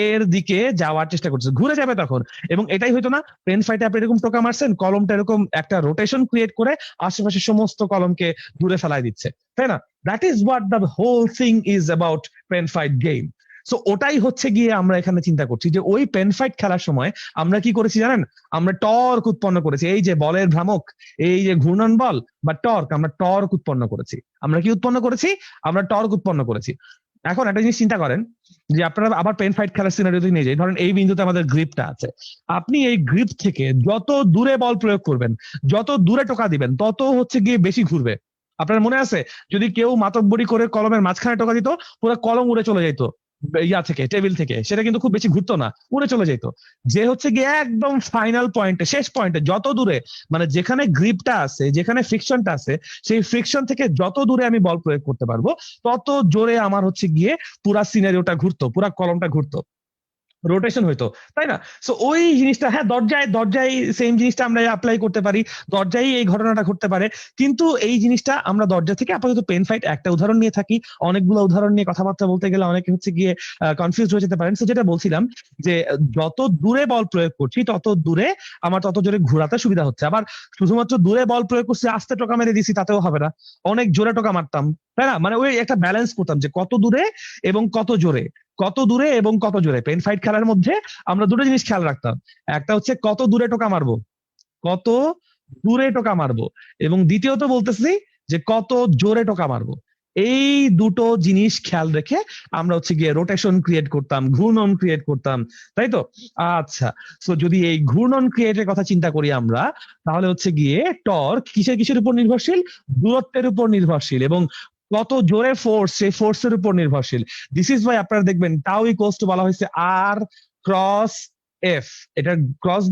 এর দিকে যাওয়ার চেষ্টা করতেছে, ঘুরে যাবে তখন। এবং এটাই হয়তো না, পেন ফাইটে আপনি এরকম টোকা মারছেন, কলমটা এরকম একটা রোটেশন ক্রিয়েট করে আশেপাশে সমস্ত কলমকে দূরে ফেলাই দিচ্ছে, তাই না? That is what the whole thing is about pen fight game. So ওটাই হচ্ছে গিয়ে আমরা এখানে চিন্তা করছি যে ওই পেন ফাইট খেলার সময় আমরা কি করেছি জানেন, আমরা টর্ক উৎপন্ন করেছি। এই যে বলের ভ্রামক, এই যে ঘূর্ণন বল বা টর্ক, আমরা টর্ক উৎপন্ন করেছি। আমরা কি উৎপন্ন করেছি? আমরা টর্ক উৎপন্ন করেছি। এখন একটা জিনিস চিন্তা করেন যে আপনারা আবার পেন ফাইট খেলার সিনারিওতে নিয়ে যাই, ধরেন এই বিন্দুতে আমাদের গ্রিপটা আছে। আপনি এই গ্রিপ থেকে যত দূরে বল প্রয়োগ করবেন, যত দূরে টোকা দিবেন, তত হচ্ছে গিয়ে বেশি ঘুরবে। আপনার মনে আছে যদি কেউ মাতব্বরি করে কলমের মাঝখানে টোকা দিত, পুরো কলম উড়ে চলে যেত ইয়া থেকে, টেবিল থেকে, সেটা কিন্তু খুব বেশি ঘুরতো না, উড়ে চলে যেত। যে হচ্ছে গিয়ে একদম ফাইনাল পয়েন্টে, শেষ পয়েন্টে, যত দূরে, মানে যেখানে গ্রিপটা আছে, যেখানে ফ্রিকশনটা আছে, সেই ফ্রিকশন থেকে যত দূরে আমি বল প্রয়োগ করতে পারবো, তত জোরে আমার হচ্ছে গিয়ে পুরা সিনারিওটা ঘুরতো, পুরা কলমটা ঘুরতো, রোটেশন হইতো, তাই না? সো ওই জিনিসটা, হ্যাঁ, দরজায় দরজায় সেম জিনিসটা আমরা অ্যাপ্লাই করতে পারি, দরজায় এই ঘটনাটা ঘটতে পারে। কিন্তু এই জিনিসটা আমরা দরজা থেকে আপাতত পেন ফাইট একটা উদাহরণ নিয়ে থাকি, অনেকগুলো উদাহরণ নিয়ে কথাবার্তা বলতে গেলে অনেকে হচ্ছে গিয়ে কনফিউজ হয়ে যেতে পারেন। তো যেটা বলছিলাম যে যত দূরে বল প্রয়োগ করছি তত দূরে আমার তত জোরে ঘোরাতে সুবিধা হচ্ছে। আবার শুধুমাত্র দূরে বল প্রয়োগ করছি, আস্তে টোকা মেরে দিছি, তাতেও হবে না, অনেক জোরে টোকা মারতাম, তাই না? মানে ওই একটা ব্যালেন্স করতাম যে কত দূরে এবং কত জোরে, কত দূরে এবং কত জোরে। পেন ফাইট খেলার মধ্যে আমরা দুটো জিনিস খেয়াল রাখতাম, একটা হচ্ছে কত দূরে টোকা মারবো, কত দূরে টোকা মারবো, এবং দ্বিতীয়ত বলতেছি যে কত জোরে টোকা মারবো। এই দুটো জিনিস খেয়াল রেখে আমরা হচ্ছে গিয়ে রোটেশন ক্রিয়েট করতাম, ঘূর্ণন ক্রিয়েট করতাম, তাই তো? আচ্ছা, তো যদি এই ঘূর্ণন ক্রিয়েটের কথা চিন্তা করি আমরা, তাহলে হচ্ছে গিয়ে টর্ক কিসের কিসের উপর নির্ভরশীল? দূরত্বের উপর নির্ভরশীল, এবং কত জোরে ফোর্স, সেই ফোর্সের উপর নির্ভরশীল। দিস ইজ ওয়াই আপনারা দেখবেন টাউ ইকুয়ালস টু বলা হয়েছে আর ক্রস এফ। এটা ক্রস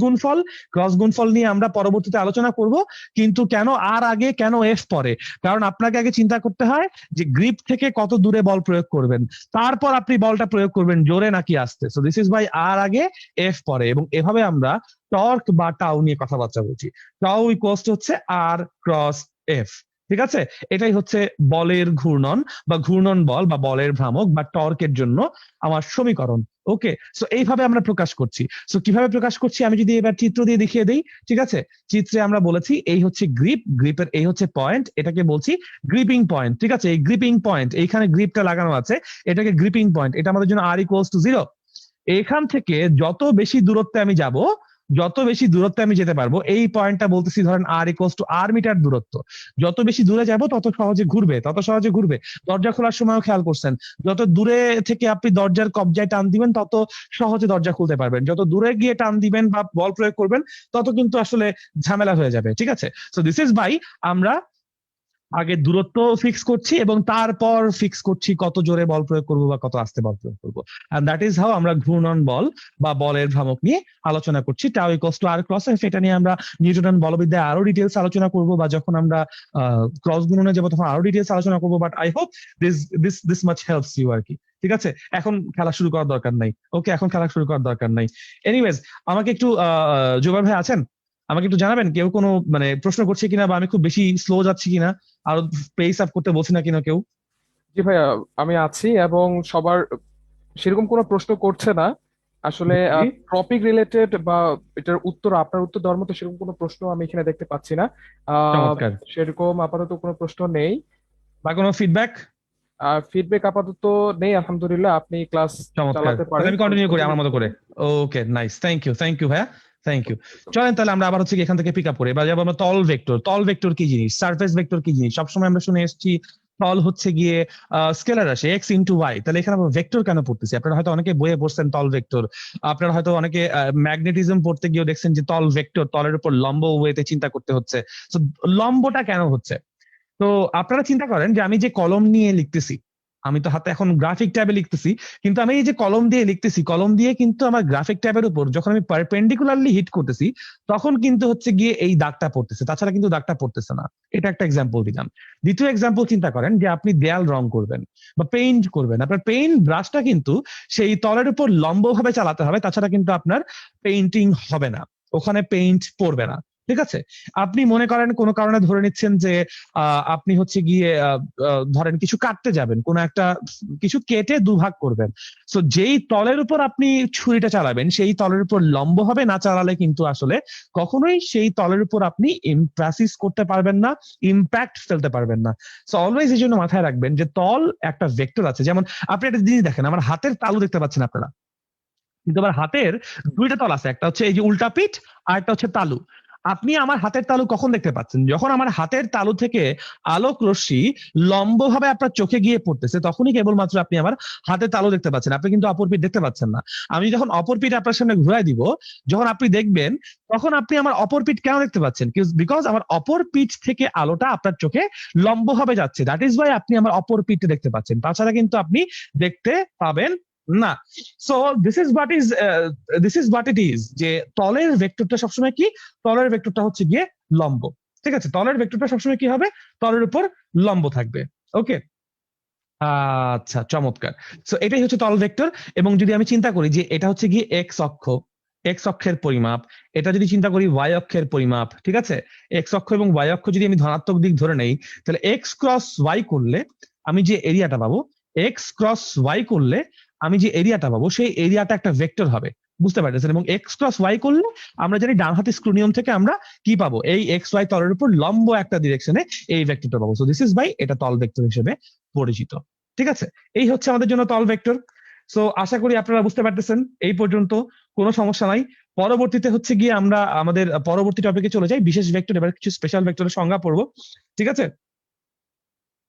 গুণফল নিয়ে আমরা পরবর্তীতে আলোচনা করব, কিন্তু কেন আর আগে, কেন এফ পরে? কারণ আপনাকে আগে চিন্তা করতে হয় যে গ্রিপ থেকে কত দূরে বল প্রয়োগ করবেন, তারপর আপনি বলটা প্রয়োগ করবেন জোরে নাকি আস্তে। সো দিস ইজ বাই আর আগে এফ পরে, এবং এভাবে আমরা টর্ক বা টাউ নিয়ে কথাবার্তা বলছি। টাউ ইকুয়ালস টু হচ্ছে আর ক্রস এফ, ঠিক আছে? এটাই হচ্ছে বলের ঘূর্ণন বা ঘূর্ণন বল বা বলের ভ্রামক বা টর্কের জন্য আমার সমীকরণ। ওকে, সো এইভাবে আমরা প্রকাশ করছি। সো কিভাবে প্রকাশ করছি আমি যদি এবার চিত্র দিয়ে দেখিয়ে দিই, ঠিক আছে? চিত্রে আমরা বলেছি এই হচ্ছে গ্রিপ, গ্রিপের এই হচ্ছে পয়েন্ট, এটাকে বলছি গ্রিপিং পয়েন্ট, ঠিক আছে? এই গ্রিপিং পয়েন্ট, এইখানে গ্রিপটা লাগানো আছে, এটাকে গ্রিপিং পয়েন্ট, এটা আমাদের জন্য আর ইকুয়ালস টু 0। এখান থেকে যত বেশি দূরত্বে আমি যাব, যত বেশি দূরত্বে আমি যেতে পারবো, এই পয়েন্টটা বলতেছি ধরেন আর ইকুয়ালস টু আর মিটার দূরত্ব। যত বেশি দূরে যাব তত সহজে ঘুরবে, তত সহজে ঘুরবে। দরজা খোলার সময়ও খেয়াল করছেন, যত দূরে থেকে আপনি দরজার কবজায় টান দিবেন তত সহজে দরজা খুলতে পারবেন, যত দূরে গিয়ে টান দিবেন বা বল প্রয়োগ করবেন তত কিন্তু আসলে ঝামেলা হয়ে যাবে, ঠিক আছে? সো দিস ইজ বাই আমরা আগে দূরত্ব ফিক্স করছি এবং তারপর ফিক্স করছি কত জোরে বল প্রয়োগ করবো বা কত আস্তে বল প্রয়োগ করবো। এন্ড দ্যাট ইজ হাউ আমরা ঘূর্ণন বল বা বলের ভ্রামক নিয়ে আলোচনা করছি। Tau equals to r cross F, এটা নিয়ে আমরা নিউটন বলবিদ্যায় আরো ডিটেলস আলোচনা করব, বা যখন আমরা ক্রস গুণনে যাবো তখন আরো ডিটেলস আলোচনা করবো। But I hope this much helps you আর কি, ঠিক আছে? এখন খেলা শুরু করার দরকার নাই, ওকে, এখন খেলা শুরু করার দরকার নাই। এনিওয়েজ, আমাকে একটু জোবার ভাই আছেন, আমাকে একটু জানাবেন কেউ কোনো মানে প্রশ্ন করছে কিনা, বা আমি খুব বেশি স্লো যাচ্ছি কিনা, আরো পেস আপ করতে বলছি না কিনা কেউ? জি ভাইয়া, আমি আছি এবং সবার সেরকম কোনো প্রশ্ন করছে না আসলে। জি, টপিক রিলেটেড বা এটার উত্তর, আপনার উত্তর দেওয়ার মতো সেরকম কোনো প্রশ্ন আমি এখানে দেখতে পাচ্ছি না। চমৎকার। সেরকম আপাতত কোনো প্রশ্ন নেই। বা কোনো ফিডব্যাক? ফিডব্যাক আপাতত নেই, আলহামদুলিল্লাহ। আপনি ক্লাস চমৎকার, চালাতে তাহলে পারেন, আমি কন্টিনিউ করি আমার কন্টিনিউ মতো করে। করুন। ওকে, নাইস, থ্যাংক ইউ ভাইয়া, থ্যাংক ইউ। চলেন তাহলে আমরা আবার হচ্ছে কি এখান থেকে পিক আপ করি। এবার যাবো আমরা তল ভেক্টর। তল ভেক্টর কি জিনিস, সারফেস ভেক্টর কি জিনিস? সবসময় আমরা শুনে এসেছি তল হচ্ছে গিয়ে স্কেলার আসে এক্স ইন্টু ওয়াই, তাহলে এখানে আমরা ভেক্টর কেন পড়তেছি? আপনারা হয়তো অনেকে বইয়ে পড়ছেন তল ভেক্টর, আপনারা হয়তো অনেকে ম্যাগনেটিজম পড়তে গিয়েও দেখছেন যে তল ভেক্টর, তলের উপর লম্ব ওয়েতে চিন্তা করতে হচ্ছে। তো লম্বটা কেন হচ্ছে? তো আপনারা চিন্তা করেন যে আমি যে কলম নিয়ে লিখতেছি, আমি তো হাতে এখন গ্রাফিক ট্যাবে লিখতেছি, কিন্তু আমি এই যে কলম দিয়ে লিখতেছি, কলম দিয়ে কিন্তু আমার গ্রাফিক ট্যাবের উপর যখন আমি পারপেন্ডিকুলারলি হিট করতেছি তখন কিন্তু হচ্ছে গিয়ে এই দাগটা পড়তেছে, তাছাড়া কিন্তু দাগটা পড়তেছে না। এটা একটা এক্সাম্পল দিলাম। দ্বিতীয় এক্সাম্পল চিন্তা করেন যে আপনি দেয়াল রং করবেন বা পেইন্ট করবেন, আপনার পেইন্ট ব্রাশটা কিন্তু সেই তলের উপর লম্বভাবে চালাতে হবে, তাছাড়া কিন্তু আপনার পেইন্টিং হবে না, ওখানে পেইন্ট পড়বে না। ঠিক আছে? আপনি মনে করেন কোনো কারণে ধরে নিচ্ছেন যে আপনি হচ্ছে গিয়ে ধরেন কিছু কাটতে যাবেন, কোনো একটা কিছু কেটে দুভাগ করবেন। সো যেই তলের উপর আপনি ছুরিটা চালাবেন সেই তলের উপর লম্ব হবে না চালালে কিন্তু আসলে কখনোই সেই তলের উপর আপনি ইমপ্রেসিস করতে পারবেন না, ইম্প্যাক্ট ফেলতে পারবেন না। সো অলওয়েজ এই জন্য মাথায় রাখবেন যে তল একটা ভেক্টর আছে। যেমন আপনি একটা জিনিস দেখেন, আমার হাতের তালু দেখতে পাচ্ছেন আপনারা, কিন্তু আমার হাতের দুইটা তল আছে, একটা হচ্ছে এই যে উল্টা পিঠ আর একটা হচ্ছে তালু। আপনি আমার হাতের তালু কখন দেখতে পাচ্ছেন? যখন আমার হাতের তালু থেকে আলোক রশ্মি লম্বভাবে আপনার চোখে গিয়ে পড়তেছে, তখনই কেবলমাত্র আপনি আমার হাতের তালু দেখতে পাচ্ছেন, আপনি কিন্তু অপর পিঠ দেখতে পাচ্ছেন না। আমি যখন অপর পিঠ আপনার সামনে ঘুরাই দিব, যখন আপনি দেখবেন, তখন আপনি আমার অপর পিঠ কেন দেখতে পাচ্ছেন? বিকজ আমার অপর পিঠ থেকে আলোটা আপনার চোখে লম্বভাবে যাচ্ছে, দ্যাট ইজ ওয়াই আপনি আমার অপর পিঠে দেখতে পাচ্ছেন, তাছাড়া কিন্তু আপনি দেখতে পাবেন না। So this is what it is, যে তলের ভেক্টরটা সবসময় কি? তলের ভেক্টরটা হচ্ছে গিয়ে লম্ব। ঠিক আছে, তলের ভেক্টরটা সবসময় কি হবে? তলের উপর লম্ব থাকবে। ওকে, আচ্ছা, চমৎকার। সো এটাই হচ্ছে তল ভেক্টর। এবং যদি আমি চিন্তা করি যে এটা হচ্ছে গিয়ে এক্স অক্ষ, এক্স অক্ষের পরিমাপ, এটা যদি চিন্তা করি ওয়াই অক্ষের পরিমাপ, ঠিক আছে, এক্স অক্ষ এবং ওয়াই অক্ষ যদি আমি ধনাত্মক দিক ধরে নেই, তাহলে এক্স ক্রস ওয়াই করলে আমি যে এরিয়াটা পাবো, এক্স ক্রস ওয়াই করলে আমি যে এরিয়াটা পাবো, সেই এরিয়াটা একটা ভেক্টর হবে। বুঝতে পারতেছেন? এবং এক্স ক্রস ওয়াই করলে আমরা জানি ডান হাতে স্ক্রু নিয়ম থেকে আমরা কি পাবো, এই এক্স ওয়াই তলের উপর লম্ব একটা ডিরেকশনে এই ভেক্টরটা পাবো। সো দিস ইজ বাই এটা তল ভেক্টর হিসেবে পরিচিত। ঠিক আছে, এই হচ্ছে আমাদের জন্য তল ভেক্টর। সো আশা করি আপনারা বুঝতে পারতেছেন এই পর্যন্ত, কোনো সমস্যা নাই। পরবর্তীতে হচ্ছে গিয়ে আমরা আমাদের পরবর্তী টপিকে চলে যাই, বিশেষ ভেক্টর, এবার কিছু স্পেশাল ভেক্টরের সংজ্ঞা পড়বো। ঠিক আছে,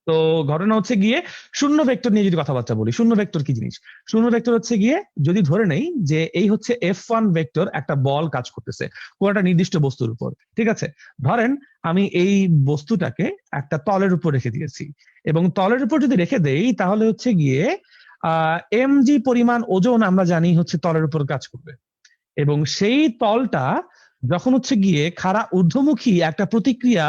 তো ঘটনা হচ্ছে গিয়ে শূন্য ভেক্টর নিয়ে যদি কথাবার্তা বলি, শূন্য ভেক্টর কি জিনিস? শূন্য ভেক্টর হচ্ছে গিয়ে, যদি ধরে নেই যে এই হচ্ছে F1 ভেক্টর, একটা বল কাজ করতেছে কোন একটা নির্দিষ্ট বস্তুর উপর। ঠিক আছে, ধরেন আমি এই বস্তুটাকে একটা তলের উপর রেখে দিয়েছি, এবং তলের উপর যদি রেখে দেই তাহলে হচ্ছে গিয়ে mg পরিমাণ ওজন আমরা জানি হচ্ছে তলের উপর কাজ করবে। এবং সেই তলটা যখন হচ্ছে গিয়ে খাড়া ঊর্ধ্বমুখী একটা প্রতিক্রিয়া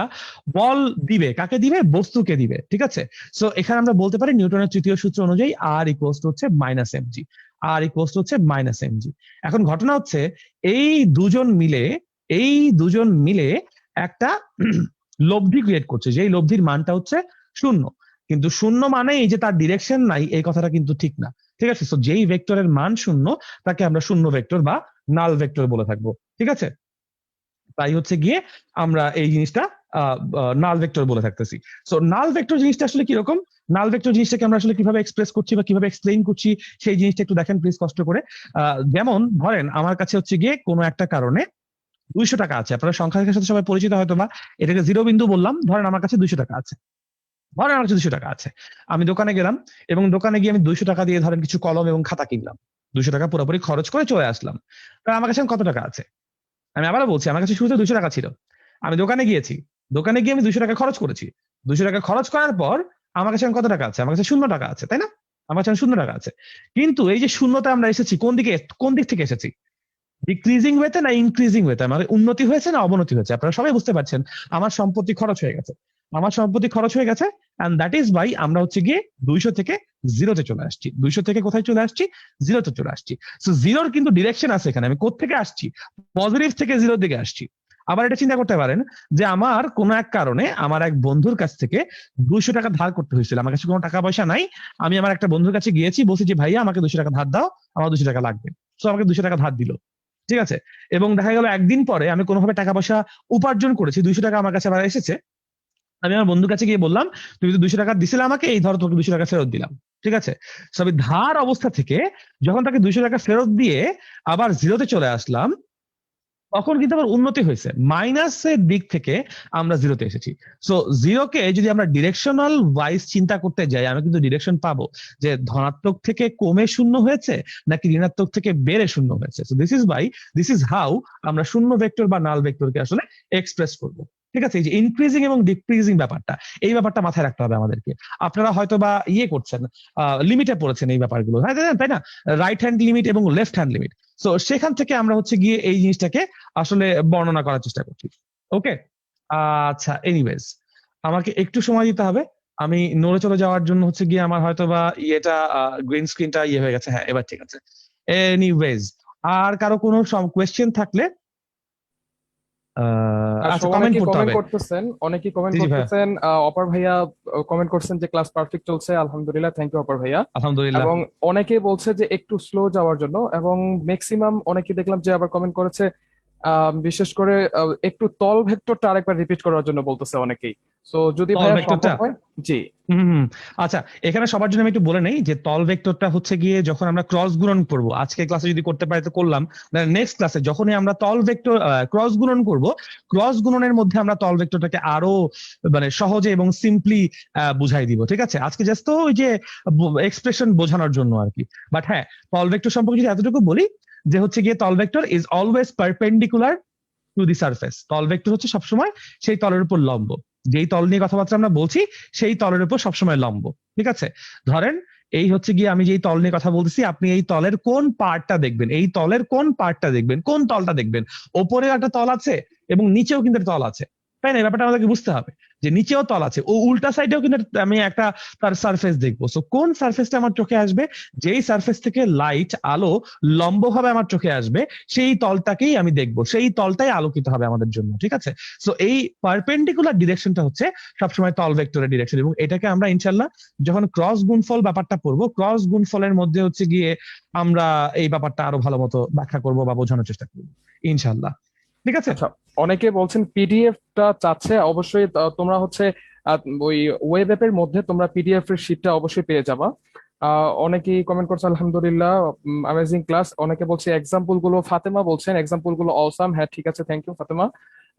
বল দিবে, কাকে দিবে? বস্তুকে দিবে। ঠিক আছে, সো এখানে আমরা বলতে পারি নিউটনের তৃতীয় সূত্র অনুযায়ী আর ইকুয়ালস টু হচ্ছে minus mg, R equals to হচ্ছে মাইনাস এমজি। এখন ঘটনা হচ্ছে এই দুজন মিলে, এই দুজন মিলে একটা লব্ধি ক্রিয়েট করছে, যেই লব্ধির মানটা হচ্ছে শূন্য। কিন্তু শূন্য মানে এই যে তার ডিরেকশন নাই, এই কথাটা কিন্তু ঠিক না। ঠিক আছে, সো যেই ভেক্টরের মান শূন্য তাকে আমরা শূন্য ভেক্টর বা নাল ভেক্টর বলে থাকবো। ঠিক আছে, তাই হচ্ছে গিয়ে আমরা এই জিনিসটা নাল ভেক্টর বলে থাকতেছি। সো নাল ভেক্টর জিনিসটা আসলে কিরকম? নাল ভেক্টর জিনিসটাকে আমরা আসলে কিভাবে এক্সপ্রেস করছি বা কিভাবে এক্সপ্লেইন করছি, সেই জিনিসটা একটু দেখেন প্লিজ কষ্ট করে। যেমন ধরেন আমার কাছে হচ্ছে গিয়ে কোনো একটা কারণে 200 টাকা আছে, আপনারা সংখ্যার সাথে সবাই পরিচিত হয়তো, বা এটাকে জিরো বিন্দু বললাম। ধরেন আমার কাছে 200 টাকা আছে, ধরেন আমার কাছে 200 টাকা আছে, আমি দোকানে গেলাম, এবং দোকানে গিয়ে আমি 200 টাকা দিয়ে ধরেন কিছু কলম এবং খাতা কিনলাম, 200 টাকা পুরোপুরি খরচ করে চলে আসলাম। তাহলে আমার কাছে কত টাকা আছে? আমি আবারও বলছি, আমার কাছে শুরুতে 200 টাকা ছিল, আমি দোকানে গিয়েছি, দোকানে গিয়ে আমি 200 টাকা খরচ করেছি, 200 টাকা খরচ করার পর আমার কাছে এখন কত টাকা আছে? আমার কাছে শূন্য টাকা আছে, তাই না? আমার কাছে শূন্য টাকা আছে। কিন্তু এই যে শূন্যতে আমরা এসেছি কোন দিকে, কোন দিক থেকে এসেছি? ডিক্রিজিং ওয়েতে না ইনক্রিজিং ওয়েতে? আমাদের উন্নতি হয়েছে না অবনতি হয়েছে? আপনারা সবাই বুঝতে পারছেন, আমার সম্পত্তি খরচ হয়ে গেছে, আমার সম্পত্তি খরচ হয়ে গেছে, এন্ড দ্যাট ইজ বাই আমরা হচ্ছে গিয়ে 200 থেকে জিরোতে চলে আসছি। 200 থেকে কোথায় চলে আসছি? জিরোতে চলে আসছি। সো জিরোর কিন্তু ডিরেকশন আছে এখানে, আমি কোত্থেকে আসছি? পজিটিভ থেকে জিরোর দিকে আসছি। আবার এটা চিন্তা করতে পারেন যে আমার কোনো এক কারণে আমার এক বন্ধুর কাছ থেকে 200 টাকা ধার করতে হয়েছিল, আমার কাছে কোনো টাকা পয়সা নাই, আমি আমার একটা বন্ধুর কাছে গিয়েছি, বলছি যে ভাইয়া আমাকে 200 টাকা ধার দাও, আমার 200 টাকা লাগবে। সো আমাকে 200 টাকা ধার দিল। ঠিক আছে, এবং দেখা গেল একদিন পরে আমি কোনোভাবে টাকা পয়সা উপার্জন করেছি, 200 টাকা আমার কাছে আবার এসেছে, আমি আমার বন্ধুর কাছে গিয়ে বললাম তুমি তো 200 টাকা দিছিলে আমাকে, এই ধরো তোমাকে 200 টাকা ফেরত দিলাম। ঠিক আছে, So, আমি ধার অবস্থা থেকে যখন তাকে 200 টাকা ফেরত দিয়ে আবার জিরোতে চলে আসলাম, তখন কিন্তু আবার উন্নতি হয়েছে, মাইনাসের দিক থেকে আমরা জিরোতে এসেছি। সো জিরোকে যদি আমরা ডিরেকশনাল ওয়াইজ চিন্তা করতে যাই, আমি কিন্তু ডিরেকশন পাবো যে ধনাত্মক থেকে কমে শূন্য হয়েছে নাকি ঋণাত্মক থেকে বেড়ে শূন্য হয়েছে। সো দিস ইজ হাউ আমরা শূন্য ভেক্টর বা নাল ভেক্টরকে আসলে এক্সপ্রেস করবো। ঠিক আছে, এই যে ইনক্রিজিং এবং ডিক্রিজিং ব্যাপারটা, এই ব্যাপারটা মাথায় রাখতে হবে আমাদেরকে। আপনারা হয়তো বা ইয়ে করছেন, লিমিটে পড়েছেন এই ব্যাপারগুলো, হ্যাঁ তাই না? রাইট হ্যান্ড লিমিট এবং লেফট হ্যান্ড লিমিট। সো সেখান থেকে আমরা হচ্ছে গিয়ে এই জিনিসটাকে আসলে বর্ণনা করার চেষ্টা করছি। ওকে, আচ্ছা, এনিওয়েজ আমাকে একটু সময় দিতে হবে, আমি নড়ে চলে যাওয়ার জন্য হচ্ছে গিয়ে আমার হয়তো বা ইয়েটা গ্রিন স্ক্রিনটা ইয়ে হয়ে গেছে। হ্যাঁ, এবার ঠিক আছে। এনিওয়েজ, আর কারো কোনো কোয়েশ্চেন থাকলে আচ্ছা, কমেন্ট অনেকেই পড়তে কমেন্ট হবে। করতেছেন, অনেকেই কমেন্ট জি জি ভাইয়া, করতেছেন। অপর ভাইয়া কমেন্ট করছেন যে ক্লাস পারফেক্ট চলছে, আলহামদুলিল্লাহ, থ্যাংক ইউ অপর ভাইয়া। আলহামদুলিল্লাহ। এবং অনেকেই বলছে যে একটু স্লো যাওয়ার জন্য, এবং ম্যাক্সিমাম অনেকে দেখলাম যে আবার কমেন্ট করেছে বিশেষ করে একটু তল ভেক্টরটা আরেকবার রিপিট করার জন্য বলতেছে অনেকেই। সো যদি তল ভাইয়া সম্ভব ভেক্টরটা, হয়। জি। হম হম। আচ্ছা, এখানে সবার জন্য আমি একটু বলে নেই যে তল ভেক্টরটা হচ্ছে গিয়ে যখন আমরা ক্রস গুণন করব, আজকে ক্লাসে যদি করতে পারি তো করলাম, নেক্সট ক্লাসে যখনই আমরা তল ভেক্টর ক্রস গুণন করব, ক্রস গুণনের মধ্যে আমরা তল ভেক্টরটাকে আরো মানে সহজে এবং সিম্পলি বুঝাই দিব। ঠিক আছে, আজকে জাস্ট তো ওই যে এক্সপ্রেশন বোঝানোর জন্য আর কি। বাট হ্যাঁ, তল ভেক্টর সম্পর্কে যদি এতটুকু বলি যে হচ্ছে গিয়ে তল vector is always perpendicular to the surface. তল ভেক্টর হচ্ছে সবসময় সেই তলের উপর লম্ব। যেই তল নিয়ে কথাবার্তা আমরা বলছি সেই তলের উপর সবসময় লম্ব। ঠিক আছে, ধরেন এই হচ্ছে গিয়ে আমি যেই তল নিয়ে কথা বলতেছি, আপনি এই তলের কোন পার্টটা দেখবেন, এই তলের কোন পার্টটা দেখবেন, কোন তলটা দেখবেন। ওপরে একটা তল আছে এবং নিচেও কিন্তু একটা তল আছে, তাই না? এই ব্যাপারটা আমাদেরকে বুঝতে হবে যে নিচেও তল আছে, ও উল্টা সাইডেও কিন্তু আমি একটা তার সারফেস দেখবো। সো কোন সারফেসটা আমার চোখে আসবে, যেই সারফেস থেকে লাইট আলো লম্বভাবে আমার চোখে আসবে, সেই তলটাকেই আমি দেখবো, সেই তলটাই আলোকিত হবে আমাদের জন্য। ঠিক আছে, সো এই পারপেন্ডিকুলার ডিরেকশনটা হচ্ছে সবসময় তল ভেক্টরের ডিরেকশন, এবং এটাকে আমরা ইনশাল্লাহ যখন ক্রস গুণফল ব্যাপারটা পড়বো, ক্রস গুণফলের মধ্যে হচ্ছে গিয়ে আমরা এই ব্যাপারটা আরো ভালো মতো ব্যাখ্যা করবো বা বোঝানোর চেষ্টা করবো ইনশাল্লাহ। ঠিক আছে। আচ্ছা, অনেকে বলছেন পিডিএফটা চাচ্ছে। অবশ্যই তোমরা হচ্ছে ওই ওয়েব অ্যাপের মধ্যে তোমরা পিডিএফ এর শিটটা অবশ্যই পেয়ে যাবা। অনেকেই কমেন্ট করছে আলহামদুলিল্লাহ, অ্যামেজিং ক্লাস। অনেকে বলছে এক্সাম্পল গুলো, ফাতেমা বলছেন এক্সাম্পল গুলো অসাম। হ্যাঁ ঠিক আছে, থ্যাংক ইউ ফাতেমা।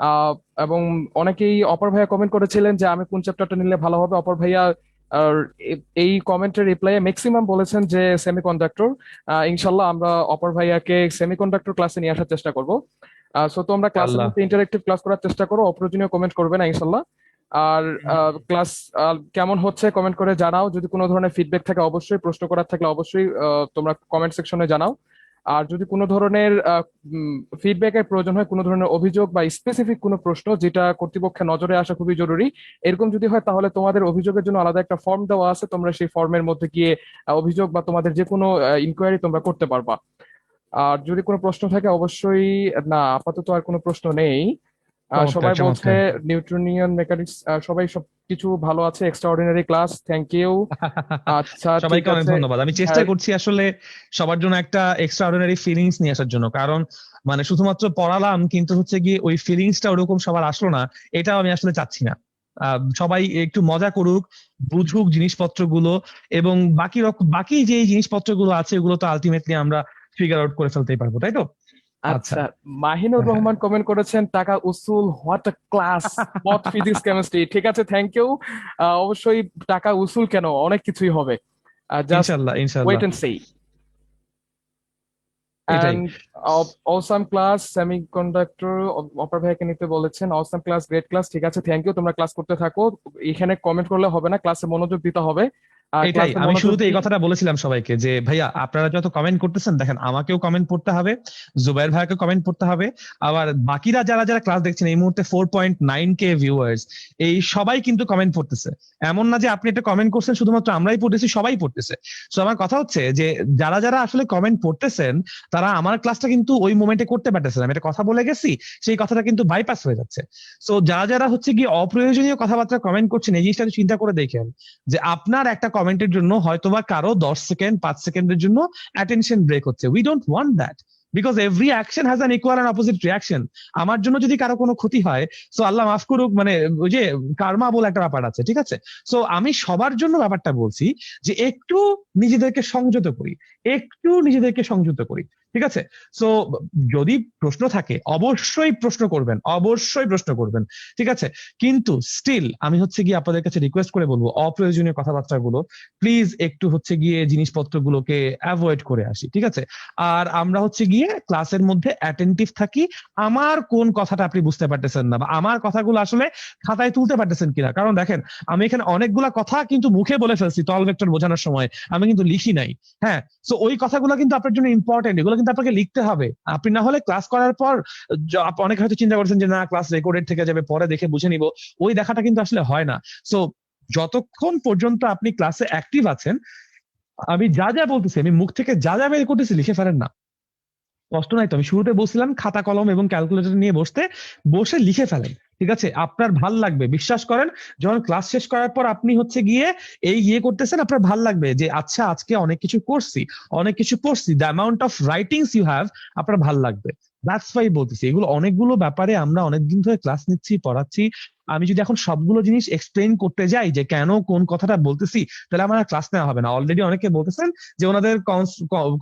আহ, এবং অনেকেই অপর ভাইয়া কমেন্ট করেছিলেন যে আমি কোন চ্যাপ্টারটা নিলে ভালো হবে। অপর ভাইয়া আর এই কমেন্টের রিপ্লাইয়ে ম্যাক্সিমাম বলেছেন যে সেমিকন্ডাক্টর। ইনশাল্লাহ আমরা অপর ভাইয়াকে সেমিকন্ডাক্টর ক্লাসে নিয়ে আসার চেষ্টা করব। সো তোমরা ক্লাসের আল্লাহ। মধ্যে ইন্টারেক্টিভ ক্লাস করার চেষ্টা করো, অপ্রয়োজনীয় কমেন্ট করবে না ইনশাল্লাহ। আর ক্লাস কেমন হচ্ছে কমেন্ট করে জানাও। যদি কোনো ধরনের ফিডব্যাক থাকে অবশ্যই, প্রশ্ন করার থাকলে অবশ্যই তোমরা কমেন্ট সেকশনে জানাও। আর যদি কোনো ধরনের ফিডব্যাকের প্রয়োজন হয়, কোনো ধরনের অভিযোগ বা স্পেসিফিক কোনো প্রশ্ন যেটা কর্তৃপক্ষের নজরে আসা খুবই জরুরি, এরকম যদি হয় তাহলে তোমাদের অভিযোগের জন্য আলাদা একটা ফর্ম দেওয়া আছে, তোমরা সেই ফর্মের মধ্যে গিয়ে অভিযোগ বা তোমাদের যে কোনো ইনকোয়ারি তোমরা করতে পারবা। আর যদি কোনো প্রশ্ন থাকে অবশ্যই। না, আপাতত আর কোনো প্রশ্ন নেই। চমৎকার সবাই বলছে চমৎকার। নিউট্রনিয়ান মেকানিক্স, সবাই সবকিছু ভালো আছে, এক্সট্রাঅর্ডিনারি ক্লাস, থ্যাংক ইউ। আচ্ছা ঠিক সবাইকে অনেক আছে। ধন্যবাদ। আমি চেষ্টা হ্যাঁ। করছি আসলে সবার জন্য একটা এক্সট্রা অর্ডিনারি ফিলিংস নিয়ে আসার জন্য, কারণ মানে শুধুমাত্র পড়ালাম কিন্তু হচ্ছে গিয়ে ওই ফিলিংসটা ওরকম সবার আসলো না, এটাও আমি আসলে চাচ্ছি না। সবাই একটু মজা করুক, বুঝুক জিনিসপত্রগুলো, এবং বাকি যে জিনিসপত্রগুলো আছে ওগুলো তো আলটিমেটলি আমরা ফিগার আউট করে ফেলতেই পারবো, তাই তো? আচ্ছা। আচ্ছা, মাহিনুর হ্যাঁ হ্যাঁ। রহমান কমেন্ট করেছেন টাকা উসুল, what a class, both physics chemistry. ঠিক আছে, থ্যাংক ইউ। অবশ্যই টাকা উসুল কেন, অনেক কিছুই হবে। জাস্ট ইনশাল্লাহ ওয়েট ইনশাল্লাহ। এন্ড সি। এটাই। অ্যান্ড অসাম ক্লাস সেমিকন্ডাক্টর অপর ভাইয়াকে নিতে বলেছেন। Awesome class, great class. ঠিক আছে, থ্যাংক ইউ। তোমরা ক্লাস করতে থাকো, এখানে কমেন্ট করলে হবে না, ক্লাসে মনোযোগ দিতে হবে। এটাই ক্লাসে আমি মনোযোগ শুরুতে এই দিয়ে। কথাটা বলেছিলাম সবাইকে যে ভাইয়া আপনারা যত কমেন্ট করতেছেন, দেখেন আমাকেও কমেন্ট পড়তে হবে, জুবাইর ভাইয়াকে কমেন্ট পড়তে হবে, আবার বাকিরা যারা যারা ক্লাস দেখছেন এই মুহূর্তে 4.9K ভিউয়ার্স, এই সবাই কিন্তু কমেন্ট পড়তেছে। এমন না যে আপনি একটা কমেন্ট করছেন শুধুমাত্র আমরাই পড়তেছি, সবাই পড়তেছে। তো আমার কথা হচ্ছে যে যারা যারা আসলে কমেন্ট পড়তেছেন তারা আমার ক্লাসটা কিন্তু ওই মোমেন্টে করতে পারতেছে না। আমি একটা কথা বলে গেছি, সেই কথাটা কিন্তু বাইপাস হয়ে যাচ্ছে। সো যারা যারা হচ্ছে গিয়ে অপ্রয়োজনীয় কথাবার্তা কমেন্ট করছেন, এই জিনিসটা একটু চিন্তা করে দেখেন যে আপনার একটা কমেন্টের জন্য হয়তোবা কারো 10 সেকেন্ড 5 সেকেন্ডের জন্য অ্যাটেনশন ব্রেক হচ্ছে। We don't want that, because every action has an equal and opposite reaction. আমার জন্য যদি কারো কোনো ক্ষতি হয়, সো আল্লাহ মাফ করুক, মানে ওই যে কার্মা বলে একটা ব্যাপার আছে, ঠিক আছে? সো আমি সবার জন্য ব্যাপারটা বলছি যে একটু নিজেদেরকে সংযত করি, একটু নিজেদেরকে সংযত করি। ঠিক আছে, সো যদি প্রশ্ন থাকে অবশ্যই প্রশ্ন করবেন, অবশ্যই প্রশ্ন করবেন। ঠিক আছে, কিন্তু স্টিল আমি হচ্ছে গিয়ে আপনাদের কাছে রিকোয়েস্ট করে বলবো অপ্রয়োজনীয় কথাবার্তা গুলো প্লিজ একটু হচ্ছে গিয়ে জিনিসপত্রগুলোকে অ্যাভয়েড করে আসি। ঠিক আছে, আর আমরা হচ্ছে গিয়ে ক্লাসের মধ্যে অ্যাটেন্টিভ থাকি। আমার কোন কথাটা আপনি বুঝতে পারতেছেন না বা আমার কথাগুলো আসলে খাতায় তুলতে পারতেছেন কিনা, কারণ দেখেন আমি এখানে অনেকগুলা কথা কিন্তু মুখে বলে ফেলছি তল ভেক্টর বোঝানোর সময়, আমি কিন্তু লিখি নাই। হ্যাঁ, সো ওই কথাগুলো কিন্তু আপনার জন্য ইম্পর্টেন্ট, এগুলো কিন্তু আপনাকে লিখতে হবে। আপনি না হলে ক্লাস করার পর অনেকে হয়তো চিন্তা করছেন যে না ক্লাস রেকর্ডেড থেকে যাবে, পরে দেখে বুঝে নিব, ওই দেখাটা কিন্তু আসলে হয় না। সো যতক্ষণ পর্যন্ত আপনি ক্লাসে অ্যাক্টিভ আছেন, আমি যা যা বলতেছি, আমি মুখ থেকে যা যা বের করতেছি লিখে ফেলেন না। কষ্ট নাই তো, আমি শুরুতে বলছিলাম খাতা কলম এবং ক্যালকুলেটর নিয়ে বসে লিখে ফেলেন। ঠিক আছে, আপনার ভাল লাগবে, বিশ্বাস করেন। যখন ক্লাস শেষ করার পর আপনি হচ্ছে গিয়ে এই করতেছেন, আপনার ভাল লাগবে যে আচ্ছা আজকে অনেক কিছু করছি, অনেক কিছু পড়ছি, the amount of writings you have, আপনার ভাল লাগবে। দ্যাটস ওয়াই বলতেছি, এগুলো অনেকগুলো ব্যাপারে আমরা অনেকদিন ধরে ক্লাস নিচ্ছি, পড়াচ্ছি। আমি যদি এখন সবগুলো জিনিস এক্সপ্লেন করতে যাই যে কেন কোন কথাটা বলতেছি, তাহলে আমার ক্লাস নেওয়া হবে না। অলরেডি অনেকে বলতেছেন যে ওনাদের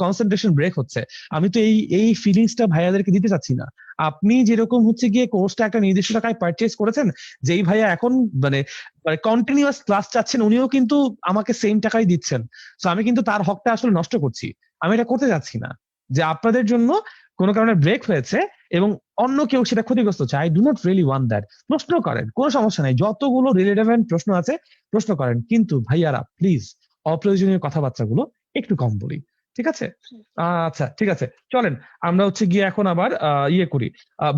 কনসেন্ট্রেশন ব্রেক হচ্ছে। আমি তো এই ফিলিংসটা ভাইয়াদেরকে দিতে চাচ্ছি না। আপনি যেরকম হচ্ছে গিয়ে কোর্সটা একটা নির্দিষ্ট টাকায় পারচেজ করেছেন, যেই ভাইয়া এখন মানে কন্টিনিউয়াস ক্লাস চাচ্ছেন, উনিও কিন্তু আমাকে সেম টাকাই দিচ্ছেন। তো আমি কিন্তু তার হকটা আসলে নষ্ট করছি। আমি এটা করতে যাচ্ছি না, যে আপনাদের জন্য কোনো কারণে ব্রেক হয়েছে এবং অন্য কেউ সেটা ক্ষতিগ্রস্ত হচ্ছে। I do not really want that. প্রশ্ন করেন, কোনো সমস্যা নাই, যতগুলো রিলেভেন্ট প্রশ্ন আছে প্রশ্ন করেন, কিন্তু ভাইয়ারা প্লিজ অপ্রয়োজনীয় কথাবার্তাগুলো একটু কম বলি। ঠিক আছে? আচ্ছা ঠিক আছে, চলেন আমরা হচ্ছে গিয়ে এখন আবার করি।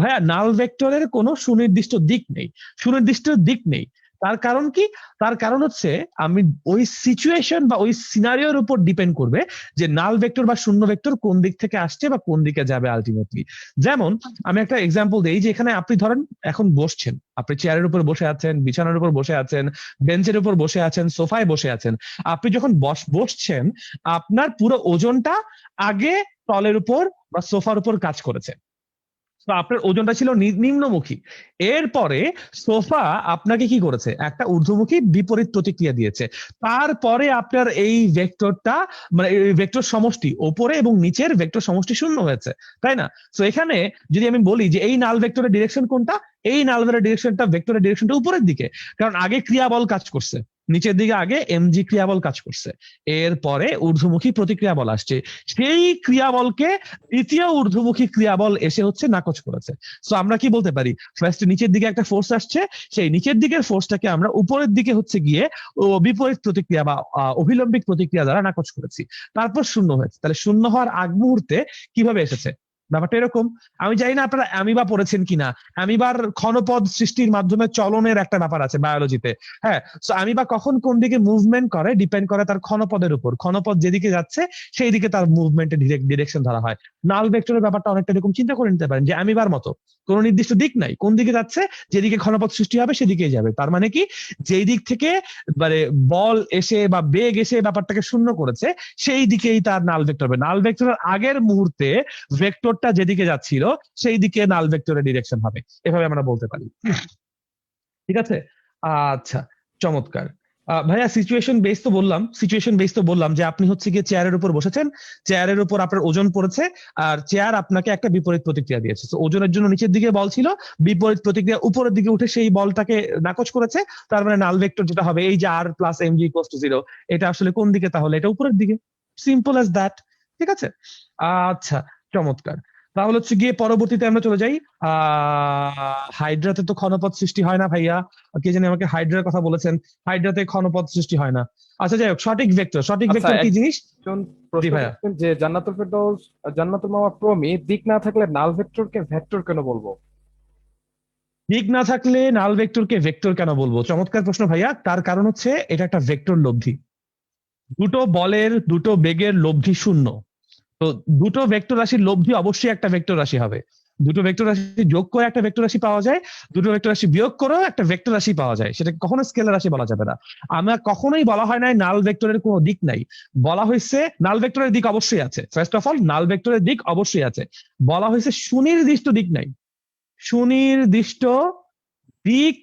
ভাইয়া, নাল ভেক্টরের কোনো সুনির্দিষ্ট দিক নেই, সুনির্দিষ্ট দিক নেই। তার কারণ কি? তার কারণ হচ্ছে আমি ওই সিচুয়েশন বা ওই সিনারিওর উপর ডিপেন্ড করবে যে নাল ভেক্টর বা শূন্য ভেক্টর কোন দিক থেকে আসছে বা কোন দিকে যাবে আলটিমেটলি। যেমন আমি একটা এক্সাম্পল দিই, যে এখানে আপনি ধরেন এখন বসছেন, আপনি চেয়ারের উপর বসে আছেন, বিছানার উপর বসে আছেন, বেঞ্চের উপর বসে আছেন, সোফায় বসে আছেন। আপনি যখন বসছেন, আপনার পুরো ওজনটা আগে তলের উপর বা সোফার উপর কাজ করেছে। তো আপনার ওজনটা ছিল নিম্নমুখী। এরপরে সোফা আপনাকে কি করেছে? একটা ঊর্ধ্বমুখী বিপরীত প্রতিক্রিয়া দিয়েছে। তারপরে আপনার এই ভেক্টরটা, মানে এই ভেক্টর সমষ্টি ওপরে এবং নিচের ভেক্টর সমষ্টি শূন্য হয়েছে, তাই না? তো এখানে যদি আমি বলি যে এই নাল ভেক্টরের ডিরেকশন কোনটা, এই নাল ভেক্টরের ডিরেকশনটা উপরের দিকে, কারণ আগে ক্রিয়াবল কাজ করছে, নিচের দিকে আগে এমজি ক্রিয়াবল কাজ করছে, এরপরে ঊর্ধ্বমুখী প্রতিক্রিয়া বল আসছে, সেই ক্রিয়াবলকে দ্বিতীয় ঊর্ধ্বমুখী ক্রিয়াবল এসে হচ্ছে নাকচ করেছে। তো আমরা কি বলতে পারি, ফার্স্ট নিচের দিকে একটা ফোর্স আসছে, সেই নিচের দিকের ফোর্সটাকে আমরা উপরের দিকে হচ্ছে গিয়ে বিপরীত প্রতিক্রিয়া বা অভিলম্বিক প্রতিক্রিয়া দ্বারা নাকচ করেছি, তারপর শূন্য হয়েছে। তাহলে শূন্য হওয়ার আগ মুহূর্তে কিভাবে এসেছে? ব্যাপারটা এরকম। আমি জানি না আপনারা অ্যামিবা পড়েছেন কিনা। অ্যামিবার ক্ষণপদ সৃষ্টির মাধ্যমে চলনের একটা ব্যাপার আছে বায়োলজিতে। হ্যাঁ, তো অ্যামিবা কখন কোন দিকে মুভমেন্ট করে ডিপেন্ড করে তার ক্ষণপদের উপর। ক্ষণপদ যেদিকে যাচ্ছে সেই দিকে তার মুভমেন্টের ডিরেকশন ধরা হয়। নাল ভেক্টরের ব্যাপারটা অনেকটা এরকম চিন্তা করে নিতে পারেন, যে অ্যামিবার মতো কোনো নির্দিষ্ট দিক নাই, কোন দিকে যাচ্ছে, যেদিকে ঘনপথ সৃষ্টি হবে সেদিকেই যাবে। তার মানে কি, যেই দিক থেকে মানে বল এসে বা বেগ এসে ব্যাপারটাকে শূন্য করেছে, সেই দিকেই তার নাল ভেক্টর হবে। নাল ভেক্টরের আগের মুহূর্তে ভেক্টরটা যেদিকে যাচ্ছিল সেই দিকে নাল ভেক্টরের ডিরেকশন হবে, এভাবে আমরা বলতে পারি। ঠিক আছে? আচ্ছা, চমৎকার। ভাইয়া, সিচুয়েশন বেস তো বললাম যে আপনি হচ্ছে গিয়ে চেয়ারের উপর বসেছেন, চেয়ারের উপর আপনার ওজন পড়েছে, আর চেয়ার আপনাকে একটা বিপরীত প্রতিক্রিয়া দিয়েছে। তো ওজনের জন্য নিচের দিকে বল ছিল, বিপরীত প্রতিক্রিয়া উপরের দিকে উঠে সেই বলটাকে নাকচ করেছে। তার মানে নাল ভেক্টর যেটা হবে, এই যে R plus M G equals to 0, এটা আসলে কোন দিকে? তাহলে এটা উপরের দিকে। Simple as that. ঠিক আছে? আচ্ছা, চমৎকার। তাহলে হচ্ছে গিয়ে পরবর্তীতে আমরা চলে যাই। হাইড্রাতে তো ক্ষণপথ সৃষ্টি হয় না ভাইয়া। কে জানি আমাকে হাইড্রার কথা বলেছেন, হাইড্রাতে ক্ষণপথ সৃষ্টি হয় না। আচ্ছা যাই হোক, সঠিক আচ্ছা, ভেক্টর কি জিনিস? একজন জি প্রশ্ন ভাইয়া। করছেন যে জান্নাতুল ফেরদৌস, জান্নাতুল মামা প্রমি দিক না থাকলে নাল ভেক্টরকে ভেক্টর কেন বলবো? দিক না থাকলে নাল ভেক্টরকে ভেক্টর কেন বলবো? চমৎকার প্রশ্ন ভাইয়া। তার কারণ হচ্ছে এটা একটা ভেক্টর লব্ধি। দুটো বলের, দুটো বেগের লব্ধি শূন্য। তো দুটো ভেক্টর রাশির লব্ধি অবশ্যই একটা ভেক্টর রাশি হবে। দুটো ভেক্টর রাশি যোগ করে একটা ভেক্টর রাশি পাওয়া যায়, দুটো ভেক্টর রাশি বিয়োগ করেও একটা ভেক্টর রাশি পাওয়া যায়। সেটা কখনো স্কেলার রাশি বলা যাবে না। আমরা কখনোই বলা হয় নাই নাল ভেক্টরের কোনো দিক নাই। বলা হয়েছে নাল ভেক্টরের দিক অবশ্যই আছে। ফার্স্ট অফ অল, নাল ভেক্টরের দিক অবশ্যই আছে। বলা হয়েছে সুনির্দিষ্ট দিক নাই, সুনির্দিষ্ট দিক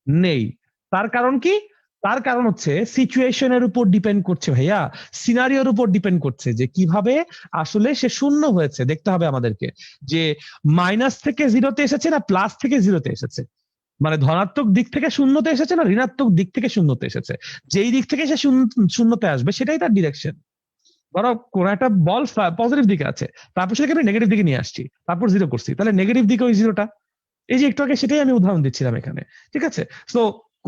নেই। তার কারণ কি? তার কারণ হচ্ছে সিচুয়েশনের উপর ডিপেন্ড করছে ভাইয়া, সিনারিওর উপর ডিপেন্ড করছে যে কিভাবে আসলে সে শূন্য হয়েছে। দেখতে হবে আমাদেরকে যে মাইনাস থেকে জিরোতে এসেছে না প্লাস থেকে জিরোতে এসেছে, মানে ধনাত্মক দিক থেকে শূন্যতে এসেছে না ঋণাত্মক দিক থেকে শূন্যতে এসেছে। যেই দিক থেকে সে শূন্যতে আসবে সেটাই তার ডিরেকশন। ধরো কোন একটা বল পজিটিভ দিকে আছে, তারপর সেটাকে আমি নেগেটিভ দিকে নিয়ে আসছি, তারপর জিরো করছি, তাহলে নেগেটিভ দিকে ওই জিরোটা। এই যে একটু আগে সেটাই আমি উদাহরণ দিচ্ছিলাম এখানে। ঠিক আছে? তো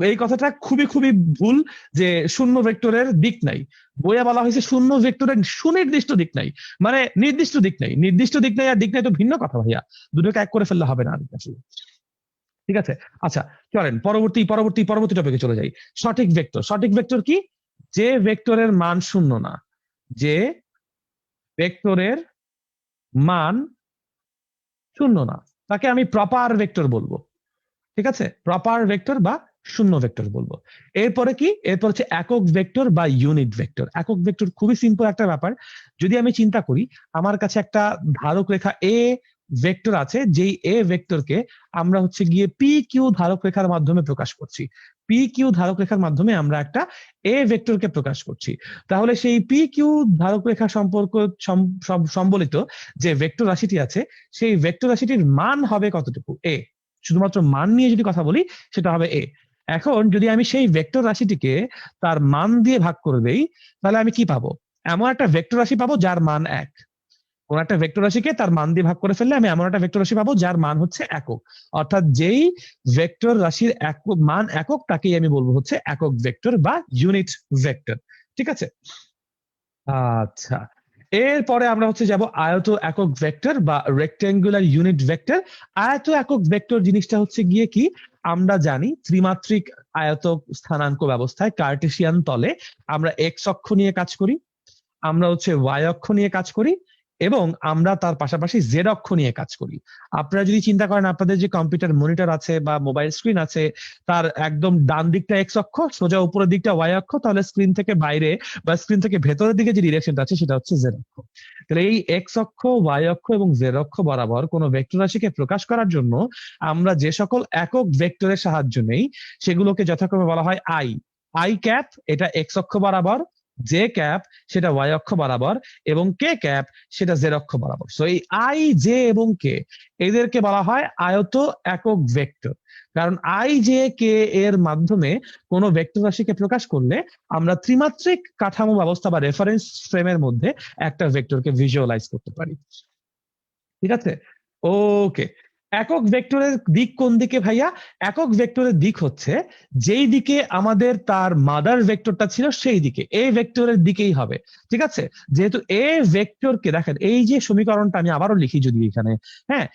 এই কথাটা খুবই খুবই ভুল যে শূন্য ভেক্টরের দিক নাই। বইয়ে বলা হয়েছে শূন্য ভেক্টরের সুনির্দিষ্ট দিক নাই, মানে নির্দিষ্ট দিক নাই। নির্দিষ্ট দিক নাই আর দিক নাই তো ভিন্ন কথা ভাইয়া, দুটোকে এক করে ফেললে হবে না আসলে। ঠিক আছে? আচ্ছা, চলেন পরবর্তী পরবর্তী পরবর্তী টপিকে চলে যাই। সঠিক ভেক্টর, সঠিক ভেক্টর কি? যে ভেক্টরের মান শূন্য না, যে ভেক্টরের মান শূন্য না, তাকে আমি প্রপার ভেক্টর বলবো। ঠিক আছে, প্রপার ভেক্টর বা শূন্য ভেক্টর বলবো। এরপরে কি, এরপর হচ্ছে একক ভেক্টর বা ইউনিট ভেক্টর। একক ভেক্টর খুবই সিম্পল একটা ব্যাপার। যদি আমি চিন্তা করি, আমার কাছে একটা ধারক রেখা এ ভেক্টর আছে, যেই এ ভেক্টরকে আমরা হচ্ছে গিয়ে পি কিউ ধারক রেখার মাধ্যমে প্রকাশ করছি। পি কিউ ধারক রেখার মাধ্যমে আমরা একটা এ ভেক্টরকে প্রকাশ করছি। তাহলে সেই পি কিউ ধারক রেখা সম্পর্ক সম্বলিত যে ভেক্টর রাশিটি আছে, সেই ভেক্টর রাশিটির মান হবে কতটুকু? এ। শুধুমাত্র মান নিয়ে যদি কথা বলি, সেটা হবে এ। এখন যদি আমি সেই ভেক্টর রাশিটিকে তার মান দিয়ে ভাগ করে দেই, তাহলে আমি কি পাবো? এমন একটা ভেক্টর রাশি পাবো যার মান এক। কোন একটা ভেক্টর রাশিকে তার মান দিয়ে ভাগ করে ফেললে আমি এমন একটা ভেক্টর রাশি পাবো যার মান হচ্ছে একক। অর্থাৎ যেই ভেক্টর রাশির মান একক, তাকেই আমি বলবো হচ্ছে একক ভেক্টর বা ইউনিট ভেক্টর। ঠিক আছে, আচ্ছা। এরপরে আমরা হচ্ছে যাব আয়ত একক ভেক্টর বা রেক্টেঙ্গুলার ইউনিট ভেক্টর। আয়ত একক ভেক্টর জিনিসটা হচ্ছে গিয়ে কি, আমরা জানি ত্রিমাত্রিক আয়ত স্থানাঙ্ক ব্যবস্থায় কার্টেসিয়ান তলে আমরা এক্স অক্ষ নিয়ে কাজ করি, আমরা হচ্ছে ওয়াই অক্ষ নিয়ে কাজ করি, এবং আমরা তার পাশাপাশি জেড অক্ষ নিয়ে কাজ করি। আপনারা যদি চিন্তা করেন, আপনাদের যে কম্পিউটার মনিটর আছে বা মোবাইল স্ক্রিন আছে, তার একদম ডান দিকটা এক্স অক্ষ, সোজা উপরের দিকটা ওয়াই অক্ষ, তাহলে স্ক্রিন থেকে বাইরে বা স্ক্রিন থেকে ভেতরের দিকে যে ডিরেকশনটা আছে সেটা হচ্ছে জেড অক্ষ। তাহলে এই এক্স অক্ষ, ওয়াই অক্ষ এবং জেড অক্ষ বরাবর কোনো ভেক্টর রাশিকে প্রকাশ করার জন্য আমরা যে সকল একক ভেক্টরের সাহায্য নেই, সেগুলোকে যথাক্রমে বলা হয় আই। আই ক্যাপ এটা এক্স অক্ষ বরাবর, জে ক্যাপ সেটা ওয়াই অক্ষ বরাবর, এবং কে ক্যাপ সেটা জেড অক্ষ বরাবর। সো এই আই, জে এবং কে, এদেরকে বলা হয় আয়ত একক ভেক্টর। কারণ আই, জে, কে এর মাধ্যমে কোন ভেক্টর রাশিকে প্রকাশ করলে আমরা ত্রিমাত্রিক কাঠামো ব্যবস্থা বা রেফারেন্স ফ্রেমের মধ্যে একটা ভেক্টরকে ভিজুয়ালাইজ করতে পারি। ঠিক আছে, ওকে। একক ভেক্টরের দিক কোন দিকে ভাইয়া? একক ভেক্টরের দিক হচ্ছে যেই দিকে আমাদের তার মাদার ভেক্টরটা ছিল সেই দিকে, এ ভেক্টরের দিকেই হবে। ঠিক আছে, যেহেতু এ ভেক্টরকে দেখেন, এই যে সমীকরণটা আমি আবারও লিখি যদি এখানে, হ্যাঁ,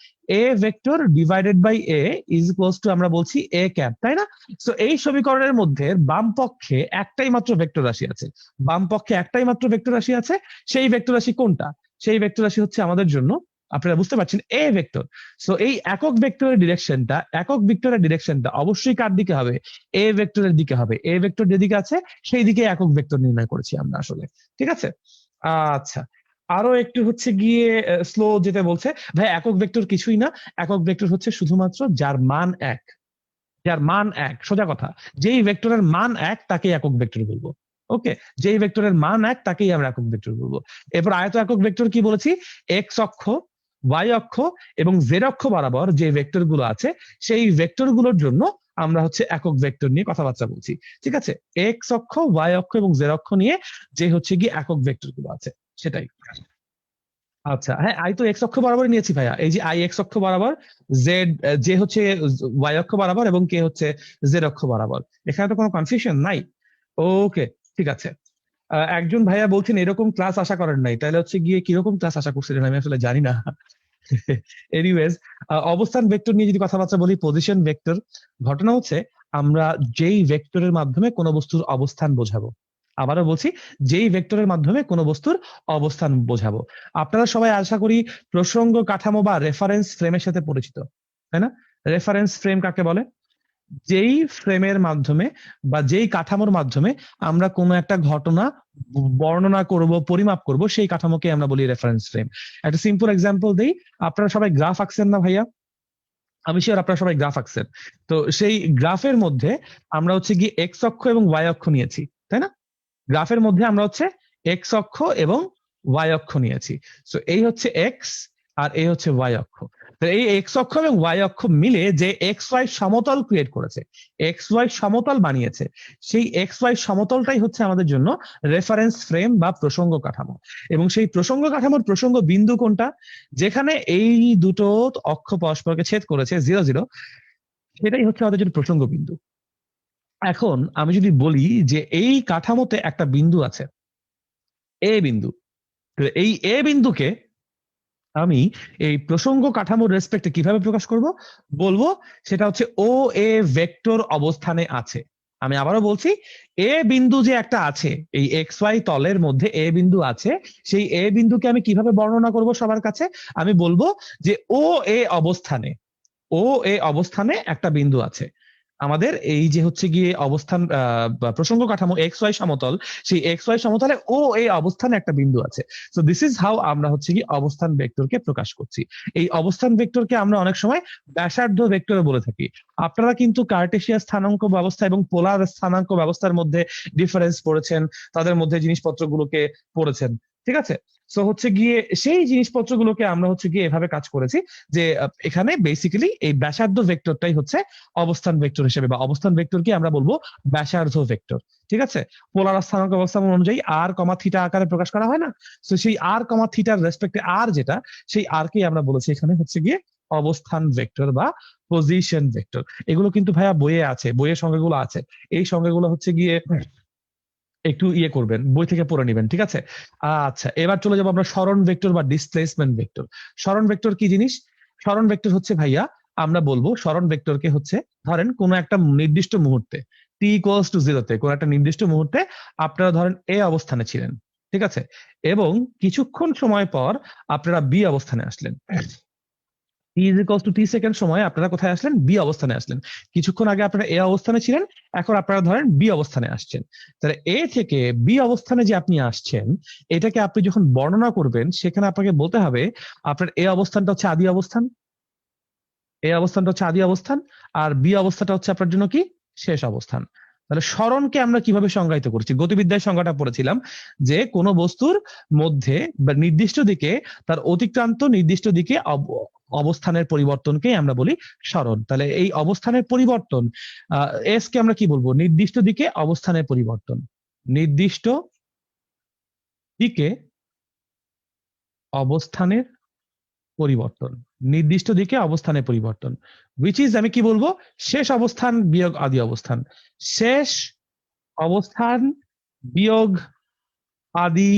a vector divided by a is equals to আমরা বলছি এ ক্যাপ, তাই না? তো এই সমীকরণের মধ্যে বাম পক্ষে একটাই মাত্র ভেক্টর রাশি আছে, বাম পক্ষে একটাই মাত্র ভেক্টর রাশি আছে। সেই ভেক্টর রাশি কোনটা? সেই ভেক্টর রাশি হচ্ছে আমাদের জন্য, আপনারা বুঝতে পারছেন, এ ভেক্টর। সো এই একক ভেক্টরের ডিরেকশনটা, একক ভেক্টরের ডিরেকশনটা অবশ্যই কার দিকে হবে? এ ভেক্টরের দিকে হবে। এ ভেক্টর যেদিকে আছে সেই দিকে একক ভেক্টর নির্ণয় করেছি আমরা আসলে। ঠিক আছে, আচ্ছা। আরো একটু হচ্ছে গিয়ে স্লো যেতে বলছে, ভাই একক ভেক্টর কিছুই না, একক ভেক্টর হচ্ছে শুধুমাত্র যার মান এক। যার মান এক, সোজা কথা, যেই ভেক্টরের মান এক তাকে একক ভেক্টর বলবো। ওকে, যেই ভেক্টরের মান এক তাকেই আমরা একক ভেক্টর বলবো। এরপর আয়ত একক ভেক্টর কি বলেছি? এক্স অক্ষ, ওয়াই অক্ষ এবং জেড অক্ষ বরাবর যে ভেক্টর গুলো আছে, সেই ভেক্টর গুলোর জন্য আমরা হচ্ছে একক ভেক্টর নিয়ে কথাবার্তা বলছি। ঠিক আছে, এক্স অক্ষ, ওয়াই অক্ষ এবং জেড অক্ষ নিয়ে যে হচ্ছে কি একক ভেক্টর গুলো আছে, সেটাই। আচ্ছা, হ্যাঁ, আই তো এক্স অক্ষ বরাবর নিয়েছি ভাইয়া। এই যে আই এক্স অক্ষ বরাবর, জেড যে হচ্ছে ওয়াই অক্ষ বরাবর, এবং কে হচ্ছে জেড অক্ষ বরাবর। এখানে তো কোনো কনফিউশন নাই। ওকে, ঠিক আছে। একজন ভাইয়া বলছেন এরকম ক্লাস আশা করেন নাই, তাহলে হচ্ছে গিয়ে কিরকম ক্লাস আশা করছিলেন আমি আসলে জানি না। এনিওয়েজ, অবস্থান ভেক্টর নিয়ে যদি কথাবার্তা বলি, পজিশন ভেক্টর, ঘটনা হচ্ছে আমরা যেই ভেক্টরের মাধ্যমে কোনো বস্তুর অবস্থান বোঝাবো, আবারও বলছি, যেই ভেক্টরের মাধ্যমে কোনো বস্তুর অবস্থান বোঝাবো। আপনারা সবাই আশা করি প্রসঙ্গ কাঠামো বা রেফারেন্স ফ্রেমের সাথে পরিচিত, তাই না? রেফারেন্স ফ্রেম কাকে বলে? যেই ফ্রেমের মাধ্যমে বা যেই কাঠামোর মাধ্যমে আমরা কোনো একটা ঘটনা বর্ণনা করব, পরিমাপ করব, সেই কাঠামোকে আমরা বলি রেফারেন্স ফ্রেম। একটা সিম্পল এক্সাম্পল দেই, আপনারা সবাই গ্রাফ আঁকছেন না ভাইয়া? আমি শিওর আপনারা সবাই গ্রাফ আঁকছেন। তো সেই গ্রাফের মধ্যে আমরা হচ্ছে কি এক্স অক্ষ এবং ওয়াই অক্ষ নিয়েছি, তাই না? গ্রাফের মধ্যে আমরা হচ্ছে এক্স অক্ষ এবং ওয়াই অক্ষ নিয়েছি। সো এই হচ্ছে এক্স আর এই হচ্ছে ওয়াই অক্ষ। তো এই এক্স অক্ষ এবং ওয়াই অক্ষ মিলে যে এক্স ওয়াই সমতল ক্রিয়েট করেছে, এক্স ওয়াই সমতল বানিয়েছে, সেই এক্স ওয়াই সমতলটাই হচ্ছে আমাদের জন্য রেফারেন্স ফ্রেম বা প্রসঙ্গ কাঠামো। এবং সেই প্রসঙ্গ কাঠামোর প্রসঙ্গ বিন্দু কোনটা? যেখানে এই দুটো অক্ষ পরস্পরকে ছেদ করেছে, 0 0, সেটাই হচ্ছে আমাদের জন্য প্রসঙ্গ বিন্দু। এখন আমি যদি বলি যে এই কাঠামোতে একটা বিন্দু আছে, এ বিন্দু, তো এই এ বিন্দুকে আমি এই প্রসঙ্গ কাঠামোর রেসপেক্টে কিভাবে প্রকাশ করব? বলবো সেটা হচ্ছে ও এ ভেক্টর অবস্থানে আছে। আমি আবারও বলছি, এ বিন্দু যে একটা আছে, এই এক্স ওয়াই তলের মধ্যে এ বিন্দু আছে, সেই এ বিন্দুকে আমি কিভাবে বর্ণনা করব সবার কাছে? আমি বলবো যে ও এ অবস্থানে, ও এ অবস্থানে একটা বিন্দু আছে। আমাদের এই যে হচ্ছে গিয়ে অবস্থান বা প্রসঙ্গ কাঠামো এক্স ওয়াই সমতল, সেই এক্স ওয়াই সমতলে ও এই অবস্থানে একটা বিন্দু আছে। সো দিস ইজ হাউ আমরা হচ্ছে কি অবস্থান ভেক্টরকে প্রকাশ করছি। এই অবস্থান ভেক্টরকে আমরা অনেক সময় ব্যাসার্ধ ভেক্টর বলে থাকি। আপনারা কিন্তু কার্টেশিয়ান স্থানাঙ্ক ব্যবস্থা এবং পোলার স্থানাঙ্ক ব্যবস্থার মধ্যে ডিফারেন্স পড়েছেন, তাদের মধ্যে জিনিসপত্রগুলোকে পড়েছেন, ঠিক আছে? সো হচ্ছে গিয়ে সেই জিনিসপত্রগুলোকে আমরা হচ্ছে গিয়ে এভাবে কাজ করেছি যে এখানে বেসিক্যালি এই ব্যাসার্ধ ভেক্টরটাই হচ্ছে অবস্থান ভেক্টর হিসেবে, বা অবস্থান ভেক্টরকে আমরা বলবো ব্যাসার্ধ ভেক্টর, ঠিক আছে? পোলার স্থানাঙ্ক ব্যবস্থা অনুযায়ী আর কমা থিটা আকারে প্রকাশ করা হয় না? তো সেই আর কমা থিটার রেসপেক্টে আর যেটা, সেই আর কে আমরা বলেছি এখানে হচ্ছে গিয়ে অবস্থান ভেক্টর বা পজিশন ভেক্টর। এগুলো কিন্তু ভাইয়া বইয়ে আছে, বইয়ের সংজ্ঞাগুলো আছে। এই সংজ্ঞাগুলো হচ্ছে গিয়ে একটু ইয়ে করবেন, বই থেকে পড়ে নিবেন, ঠিক আছে? আচ্ছা, এবার চলে যাবো আমরা সরণ ভেক্টর বা ডিসপ্লেসমেন্ট ভেক্টর। সরণ ভেক্টর কি জিনিস? সরণ ভেক্টর হচ্ছে ভাইয়া, আমরা বলবো সরণ ভেক্টরকে হচ্ছে, ধরেন কোন একটা নির্দিষ্ট মুহূর্তে টি ইকুয়ালস টু জিরোতে, কোন একটা নির্দিষ্ট মুহূর্তে আপনারা ধরেন এ অবস্থানে ছিলেন, ঠিক আছে? এবং কিছুক্ষণ সময় পর আপনারা বি অবস্থানে আসলেন। T is equals to T second সময় আপনারা কোথায় আসলেন? বি অবস্থানে আসলেন। কিছুক্ষণ আগে আপনারা এ অবস্থানে ছিলেন, এখন আপনারা ধরেন বি অবস্থানে আসছেন। তাহলে এ থেকে বি অবস্থানে যে আপনি আসছেন, এটাকে আপনি যখন বর্ণনা করবেন, সেখানে আপনাকে বলতে হবে আপনার এ অবস্থানটা হচ্ছে আদি অবস্থান, এ অবস্থানটা হচ্ছে আদি অবস্থান, আর বি অবস্থাটা হচ্ছে আপনার জন্য কি? শেষ অবস্থান। তাহলে সরণকে আমরা কিভাবে সংজ্ঞায়িত করছি? গতিবিদ্যায় সংজ্ঞাটা পড়েছিলাম যে কোন বস্তুর মধ্যে বা নির্দিষ্ট দিকে তার অতিক্রান্ত নির্দিষ্ট দিকে অবস্থানের পরিবর্তনকে আমরা বলি সরণ। তাহলে এই অবস্থানের পরিবর্তন, এস কে আমরা কি বলবো? নির্দিষ্ট দিকে অবস্থানের পরিবর্তন, নির্দিষ্ট দিকে অবস্থানের পরিবর্তন, নির্দিষ্ট দিকে অবস্থানের পরিবর্তন, উইচ ইজ আমি কি বলবো? শেষ অবস্থান বিয়োগ আদি অবস্থান, শেষ অবস্থান বিয়োগ আদি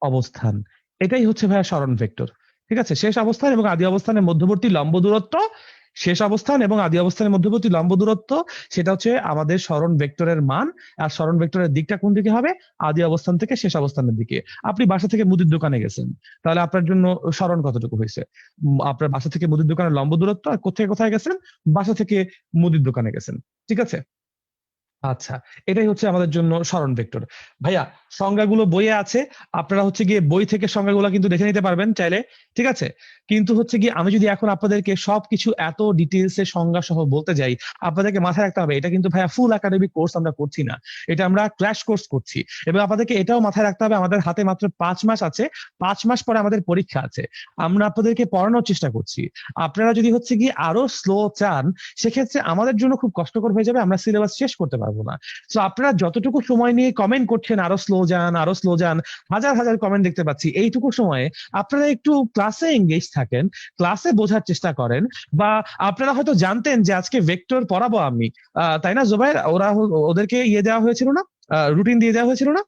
অবস্থান। এটাই হচ্ছে ভাইয়া সরণ ভেক্টর, ঠিক আছে? শেষ অবস্থান এবং আদি অবস্থানের মধ্যবর্তী লম্ব দূরত্ব, শেষ অবস্থান এবং আদি অবস্থানের মধ্যবর্তী লম্ব দূরত্ব, সেটা হচ্ছে আমাদের সরণ ভেক্টরের মান। আর সরণ ভেক্টরের দিকটা কোন দিকে হবে? আদি অবস্থান থেকে শেষ অবস্থানের দিকে। আপনি বাসা থেকে মুদির দোকানে গেছেন, তাহলে আপনার জন্য সরণ কতটুকু হয়েছে? আপনার বাসা থেকে মুদির দোকানের লম্ব দূরত্ব, আর কোথায় কোথায় গেছেন? বাসা থেকে মুদির দোকানে গেছেন, ঠিক আছে? আচ্ছা, এটাই হচ্ছে আমাদের জন্য সরণ ভেক্টর। ভাইয়া, সংজ্ঞাগুলো বইয়ে আছে, আপনারা হচ্ছে গিয়ে বই থেকে সংজ্ঞাগুলো কিন্তু দেখে নিতে পারবেন চাইলে, ঠিক আছে? কিন্তু হচ্ছে গিয়ে আমি যদি এখন আপনাদেরকে সবকিছু এত ডিটেলস এর সংজ্ঞা সহ বলতে যাই, আপনাদেরকে মাথায় রাখতে হবে এটা কিন্তু ভাইয়া ফুল একাডেমিক কোর্স আমরা করছি না, এটা আমরা ক্র্যাশ কোর্স করছি। এবং আপনাদেরকে এটাও মাথায় রাখতে হবে আমাদের হাতে মাত্র 5 মাস আছে, 5 মাস পরে আমাদের পরীক্ষা আছে। আমরা আপনাদেরকে পড়ানোর চেষ্টা করছি। আপনারা যদি হচ্ছে গিয়ে আরো স্লো চান, সেক্ষেত্রে আমাদের জন্য খুব কষ্টকর হয়ে যাবে, আমরা সিলেবাস শেষ করতে পারবো না। তো আপনারা যতটুকু সময় নিয়ে কমেন্ট করছেন আরো স্লো যান, আরো স্লো যান, হাজার হাজার কমেন্ট দেখতে পাচ্ছি, এইটুকু সময়ে আপনারা একটু ক্লাসে এঙ্গেজ থাকেন, ক্লাসে বোঝার চেষ্টা করেন। বা আপনারা হয়তো জানতেন যে আজকে ভেক্টর পড়াবো আমি, তাই না জোবাইর? ওদেরকে ইয়ে দেওয়া হয়েছিল না, রুটিন দিয়ে দেওয়া হয়েছিল না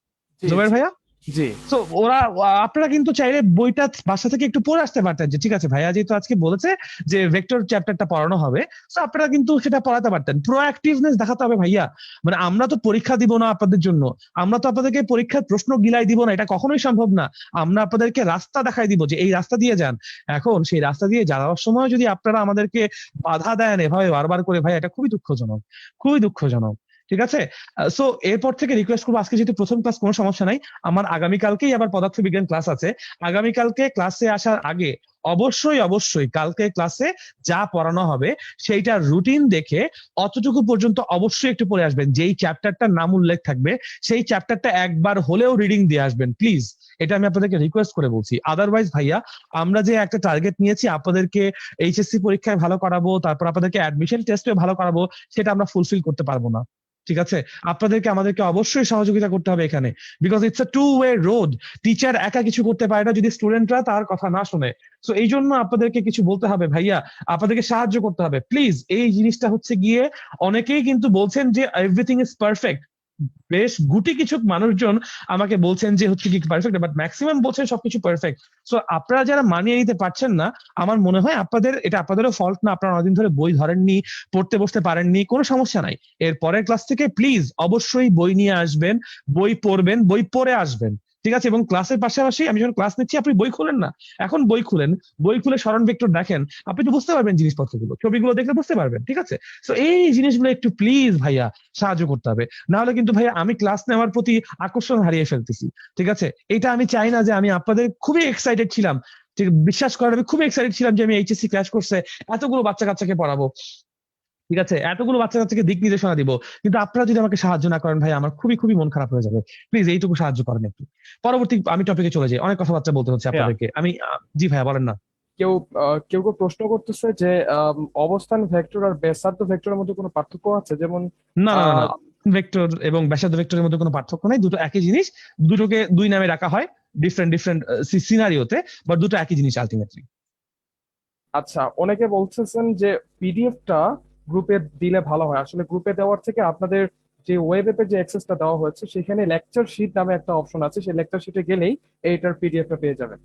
জি জোবাইর ভাইয়া? জি তো ওরা, আপনারা কিন্তু চাইলে বইটা বাসা থেকে একটু পড়ে আসতে পারতেন, যে ঠিক আছে ভাইয়া যেহেতু আজকে বলেছে যে ভেক্টর চ্যাপ্টারটা পড়ানো হবে, তো আপনারা কিন্তু সেটা পড়াতে পারতেন। প্রোঅ্যাক্টিভনেস দেখাতে হবে ভাইয়া। মানে আমরা তো পরীক্ষা দিব না আপনাদের জন্য, আমরা তো আপনাদেরকে পরীক্ষার প্রশ্ন গিলাই দিব না, এটা কখনোই সম্ভব না। আমরা আপনাদেরকে রাস্তা দেখাই দিব যে এই রাস্তা দিয়ে যান। এখন সেই রাস্তা দিয়ে যাওয়ার সময় যদি আপনারা আমাদেরকে বাধা দেন এভাবে বারবার করে, ভাই এটা খুবই দুঃখজনক, খুবই দুঃখজনক, ঠিক আছে? সো এরপর থেকে রিকোয়েস্ট করবো, আজকে যেহেতু প্রথম ক্লাস, কোনো সমস্যা নাই, আমার আগামীকালকেই আবার পদার্থবিজ্ঞান ক্লাস আছে। আগামীকালকে ক্লাসে আসার আগে অবশ্যই অবশ্যই কালকে ক্লাসে যা পড়ানো হবে সেইটা রুটিন দেখে অতটুকু পর্যন্ত অবশ্যই একটু পড়ে আসবেন। যেই চ্যাপ্টারটার নাম উল্লেখ থাকবে সেই চ্যাপ্টারটা একবার হলেও রিডিং দিয়ে আসবেন প্লিজ, এটা আমি আপনাদেরকে রিকোয়েস্ট করে বলছি। আদারওয়াইজ ভাইয়া, আমরা যে একটা টার্গেট নিয়েছি আপনাদেরকে এইচএসসি পরীক্ষায় ভালো করাবো, তারপর আপনাদেরকে অ্যাডমিশন টেস্টে ভালো করাবো, সেটা আমরা ফুলফিল করতে পারবো না, ঠিক আছে? আপনাদেরকে আমাদেরকে অবশ্যই সহযোগিতা করতে হবে এখানে, because it's a two way road. Teacher একা কিছু করতে পারে না যদি স্টুডেন্টরা তার কথা না শুনে। তো এই জন্য আপনাদেরকে কিছু বলতে হবে ভাইয়া, আপনাদেরকে সাহায্য করতে হবে প্লিজ। এই জিনিসটা হচ্ছে গিয়ে, অনেকেই কিন্তু বলছেন যে এভরিথিং ইজ পারফেক্ট, বেশ গুটি কিছু মানুষজন আমাকে বলছেন যে হচ্ছে কি পারফেক্ট, বাট ম্যাক্সিমাম বলছেন সবকিছু পারফেক্ট। সো আপনারা যারা মানিয়ে নিতে পারছেন না, আমার মনে হয় এটা আপনাদেরও ফল্ট না, আপনারা অনেকদিন ধরে বই ধরেননি, পড়তে বসতে পারেননি, কোনো সমস্যা নাই। এর পরের ক্লাস থেকে প্লিজ অবশ্যই বই নিয়ে আসবেন, বই পড়বেন, বই পড়ে আসবেন, ঠিক আছে? এবং ক্লাসের পাশাপাশি আমি যখন ক্লাস নিচ্ছি আপনি বই খুলেন না, এখন বই খুলেন, বই খুলে স্মরণ ভেক্টর দেখেন, আপনি তো বুঝতে পারবেন জিনিসপত্রগুলো, ছবিগুলো দেখলে বুঝতে পারবেন, ঠিক আছে? তো এই জিনিসগুলো একটু প্লিজ ভাইয়া সাহায্য করতে হবে, না হলে কিন্তু ভাইয়া আমি ক্লাস নেওয়ার প্রতি আকর্ষণ হারিয়ে ফেলতেছি, ঠিক আছে? এটা আমি চাই না। যে আমি আপনাদের খুবই এক্সাইটেড ছিলাম, ঠিক বিশ্বাস করেন, আমি খুবই এক্সাইটেড ছিলাম যে আমি এইচএসসি ক্র্যাশ কোর্সে এতগুলো বাচ্চা কাচ্চাকে পড়াবো, ঠিক আছে, এতগুলো বাচ্চা কাচ্চাকে দিক নির্দেশনা দিব, কিন্তু আপনারা যদি আমাকে সাহায্য না করেন ভাই, আমার খুবই খুবই মন খারাপ হয়ে যাবে। প্লিজ এইটুকু সাহায্য করেন একটু। পরবর্তী আমি টপিকে চলে যাই, অনেক কথাবার্তা বলতে হচ্ছে হ্যাঁ, আপনাদেরকে আমি। জি ভাইয়া বলেন না। কেউ কেউ কেউ প্রশ্ন করতেছে যে অবস্থান ভেক্টর আর ব্যাসার্ধ ভেক্টরের মধ্যে কোনো পার্থক্য আছে, যেমন না না না আহ, না, ভেক্টর এবং ব্যাসার্ধ ভেক্টরের মধ্যে কোনো পার্থক্য নাই, দুটো একই জিনিস, দুটোকে দুই নামে রাখা হয় ডিফারেন্ট ডিফারেন্ট সিনারিওতে, বাট দুটো একই জিনিস আলটিমেটলি। আচ্ছা, অনেকে বলতেছেন যে পিডিএফটা গ্রুপে দিলে ভালো হয়। আসলে গ্রুপে দেওয়ার থেকে আপনাদের যে ওয়েব অ্যাপে যে অ্যাক্সেসটা দেওয়া হয়েছে সেখানে লেকচার শিট নামে একটা অপশন আছে, সেই লেকচার শিটে গেলেই এইটার পিডিএফটা পেয়ে যাবেন।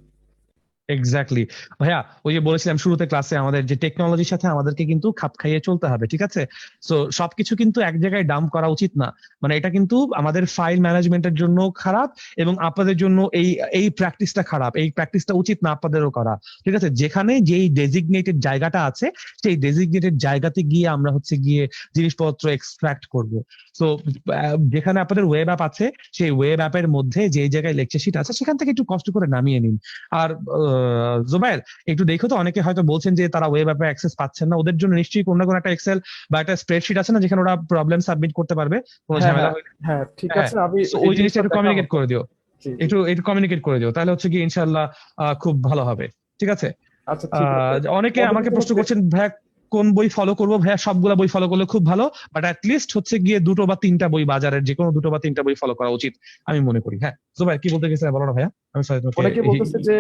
এক্স্যাক্টলি ভাইয়া, ওই যে বলেছিলাম শুরুতে ক্লাসে, আমাদের যে টেকনোলজির সাথে আমাদেরকে কিন্তু খাপ খাইয়ে চলতে হবে, ঠিক আছে? সো সবকিছু কিন্তু এক জায়গায় ডাম্প করা উচিত না, মানে এটা কিন্তু আমাদের ফাইল ম্যানেজমেন্টের জন্য খারাপ, এবং আপনাদের জন্য এই এই প্র্যাকটিসটা খারাপ, এই প্র্যাকটিসটা উচিত না আপনাদেরও করা, ঠিক আছে? যেখানে যেই ডেজিগনেটেড জায়গাটা আছে, সেই ডেজিগনেটেড জায়গাতে গিয়ে আমরা হচ্ছে গিয়ে জিনিসপত্র এক্সট্রাক্ট করব। তো যেখানে আপনাদের ওয়েব অ্যাপ আছে, সেই ওয়েব অ্যাপের মধ্যে যে জায়গায় লেকচার শিট আছে সেখান থেকে একটু কষ্ট করে নামিয়ে নিন। আর জুবাইর, একটু দেখো তো, অনেকে হয়তো বলছেন যে তারা ওয়েব অ্যাপে অ্যাক্সেস পাচ্ছেন না, ওদের জন্য নিশ্চয়ই কোনো না কোনো একটা এক্সেল বা একটা স্প্রেডশিট আছে না, যেখানে ওরা প্রবলেম সাবমিট করতে পারবে কোনো হ্যাঁ, ঝামেলা হ্যাঁ, হলে। হ্যাঁ, ঠিক হ্যাঁ, আছে, আমি so এই ওই জিনিসটা জিনিসটা একটু দেখা কমিউনিকেট হতো। করে দিও, জি, জি। একটু একটু কমিউনিকেট করে দিও, তাহলে হচ্ছে কি ইনশাল্লাহ খুব ভালো হবে, ঠিক আছে? আচ্ছা, ঠিক আছে। অনেকে আমাকে পরবর্তীতে প্রশ্ন হচ্ছে করছেন ভাইয়া কোন বই ফলো করবো, ভাইয়া সবগুলা বই ফলো করলে খুব ভালো, বাট লিস্ট হচ্ছে গিয়ে দুটো বা তিনটা বই, বাজারের যে কোনো দুটো বা তিনটা বই ফলো করা উচিত আমি মনে করি। হ্যাঁ জুবাইর, কি বলতে গেছিলে বলো না ভাইয়া, আমি সরি তোমাকে অনেকে বলতেছে যে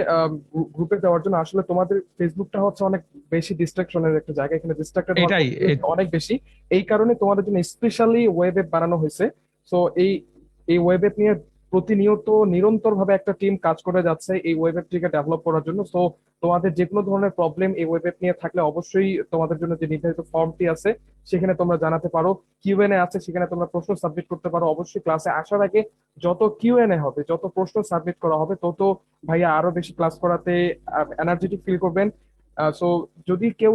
গ্রুপে দেওয়ার জন্য আসলে তোমাদের ফেসবুকটা হচ্ছে অনেক বেশি ডিস্ট্রাকশনের একটা জায়গা, এখানে ডিস্ট্রাক্টেড হওয়ার এটাই পসিবিলিটি অনেক বেশি। এই কারণে তোমাদের জন্য স্পেশালি ওয়েব অ্যাপ বানানো হয়েছে। সো এই ওয়েব অ্যাপ নিয়ে প্রতিনিয়ত নিরন্তর ভাবে একটা টিম কাজ করে যাচ্ছে এই ওয়েব অ্যাপটিকে ডেভেলপ করার জন্য। সো তোমাদের যে কোনো ধরনের প্রবলেম এই ওয়েব অ্যাপ নিয়ে থাকলে অবশ্যই তোমাদের জন্য যে নির্ধারিত ফর্মটি আছে সেখানে তোমরা জানাতে পারো। কিউএনএ আছে, সেখানে তোমরা প্রশ্ন সাবমিট করতে পারো। অবশ্যই ক্লাসে আসার আগে যত কিউএনএ হবে, যত প্রশ্ন সাবমিট করা হবে, তত ভাইয়া আরো বেশি ক্লাস করাতে এনার্জেটিক ফিল করবেন। সো যদি কেউ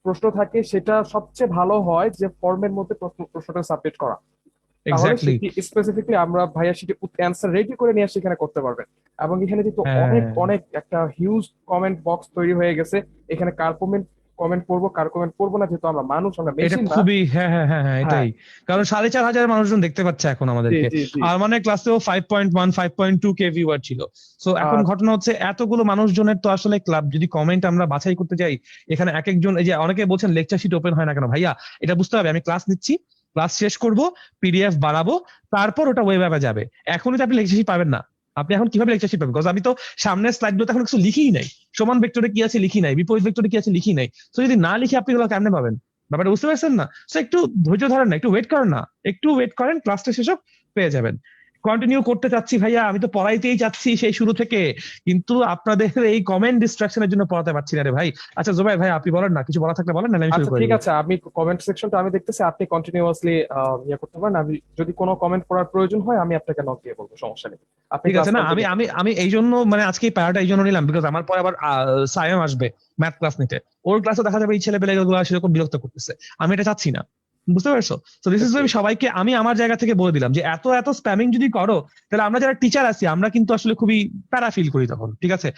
প্রশ্ন থাকে, সেটা সবচেয়ে ভালো হয় যে ফর্মের মধ্যে প্রশ্নটা সাবমিট করা, তাহলে এক্স্যাক্টলি। সেটি স্পেসিফিকলি আমরা ভাইয়া সেটি অ্যান্সার রেডি করে নিয়ে সেখানে করতে পারবেন। এবং এখানে কিন্তু অনেক হ্যাঁ, অনেক একটা হিউজ কমেন্ট বক্স তৈরি হয়ে গেছে। এখানে কার কমেন্ট কমেন্ট পড়বো, কার কমেন্ট পড়বো না, যেহেতু আমরা মানুষ, আমরা এটা মেশিন না। খুবই, হ্যাঁ হ্যাঁ হ্যাঁ হ্যাঁ, হ্যাঁ, এটাই, কারণ 4,500 মানুষজন দেখতে পাচ্ছে এখন জি, আমাদেরকে। জি, জি। আর মানে ক্লাসেও 5.1 5.2 কে ভিউয়ার ছিল। সো এখন ঘটনা হচ্ছে এতগুলো মানুষজনের তো আসলে ক্লাব যদি কমেন্ট আমরা বাছাই করতে যাই, এখানে এক একজন, এই যে অনেকে বলছেন লেকচার শিট ওপেন হয় না কেন, ভাইয়া এটা বুঝতে হবে, আমি ক্লাস নিচ্ছি, ক্লাস শেষ করব, পিডিএফ বাড়াবো, তারপর ওটা ওয়েব অ্যাপে যাবে। এখনই তো আপনি লেকচার শিট পাবেন না, আপনি এখন কিভাবে লেকচার শিট পাবেন? বিকজ আমি তো সামনের স্লাইড গুলোতে এখন কিছু লিখিই নাই, সমান ভেক্টরে কি আছে লিখি নাই, বিপরীত ভেক্টরে কি আছে লিখি নাই। তো যদি না লিখে আপনি এগুলো কেমনে পাবেন? ব্যাপারটা বুঝতে পারছেন না? তো একটু ধৈর্য ধরেন না, একটু ওয়েট করেন না, একটু ওয়েট করেন, ক্লাসটা শেষ হোক, পেয়ে যাবেন। কন্টিনিউ করতে চাচ্ছি ভাইয়া, আমি তো পড়াইতেই চাচ্ছি সেই শুরু থেকে, কিন্তু আপনাদের এই কমেন্ট ডিস্ট্রাকশনের জন্য পড়াতে পারছি না রে ভাই। আচ্ছা জুবাই ভাই, আপনি বলেন না, কিছু বলা থাকলে বলেন, না আমি শুরু আচ্ছা, করে ঠিক দিব। আছে, আমি কমেন্ট সেকশনটা আমি দেখতেছি, আপনি কন্টিনিউয়াসলি ইয়ে করতে পারেন। আমি যদি কোনো কমেন্ট করার প্রয়োজন হয় আমি আপনাকে নক দিয়ে বলবো, সমস্যা নেই। আপনি ঠিক ক্লাস আছে, না আমি কন্টিনিউ আমি করতে পারেন। আমি এই জন্য মানে আজকে এই প্যারাটা এই জন্য নিলাম, বিকজ আমার পরে আবার সায়ম আসবে ম্যাথ ক্লাস নিতে, ওর ক্লাসে দেখা যাবে এই ছেলে পেলে গুলো সেরকম বিরক্ত করতেছে, আমি এটা চাচ্ছি না, বুঝতে পারছো? তো দিস ইজ জি, আমি সবাইকে, আমি আমার জায়গা থেকে বলে দিলাম যে এত এত স্প্যামিং যদি করো, তাহলে আমরা যারা টিচার আছি আমরা কিন্তু আসলে খুবই প্যারা ফিল করি তখন, ঠিক আছে?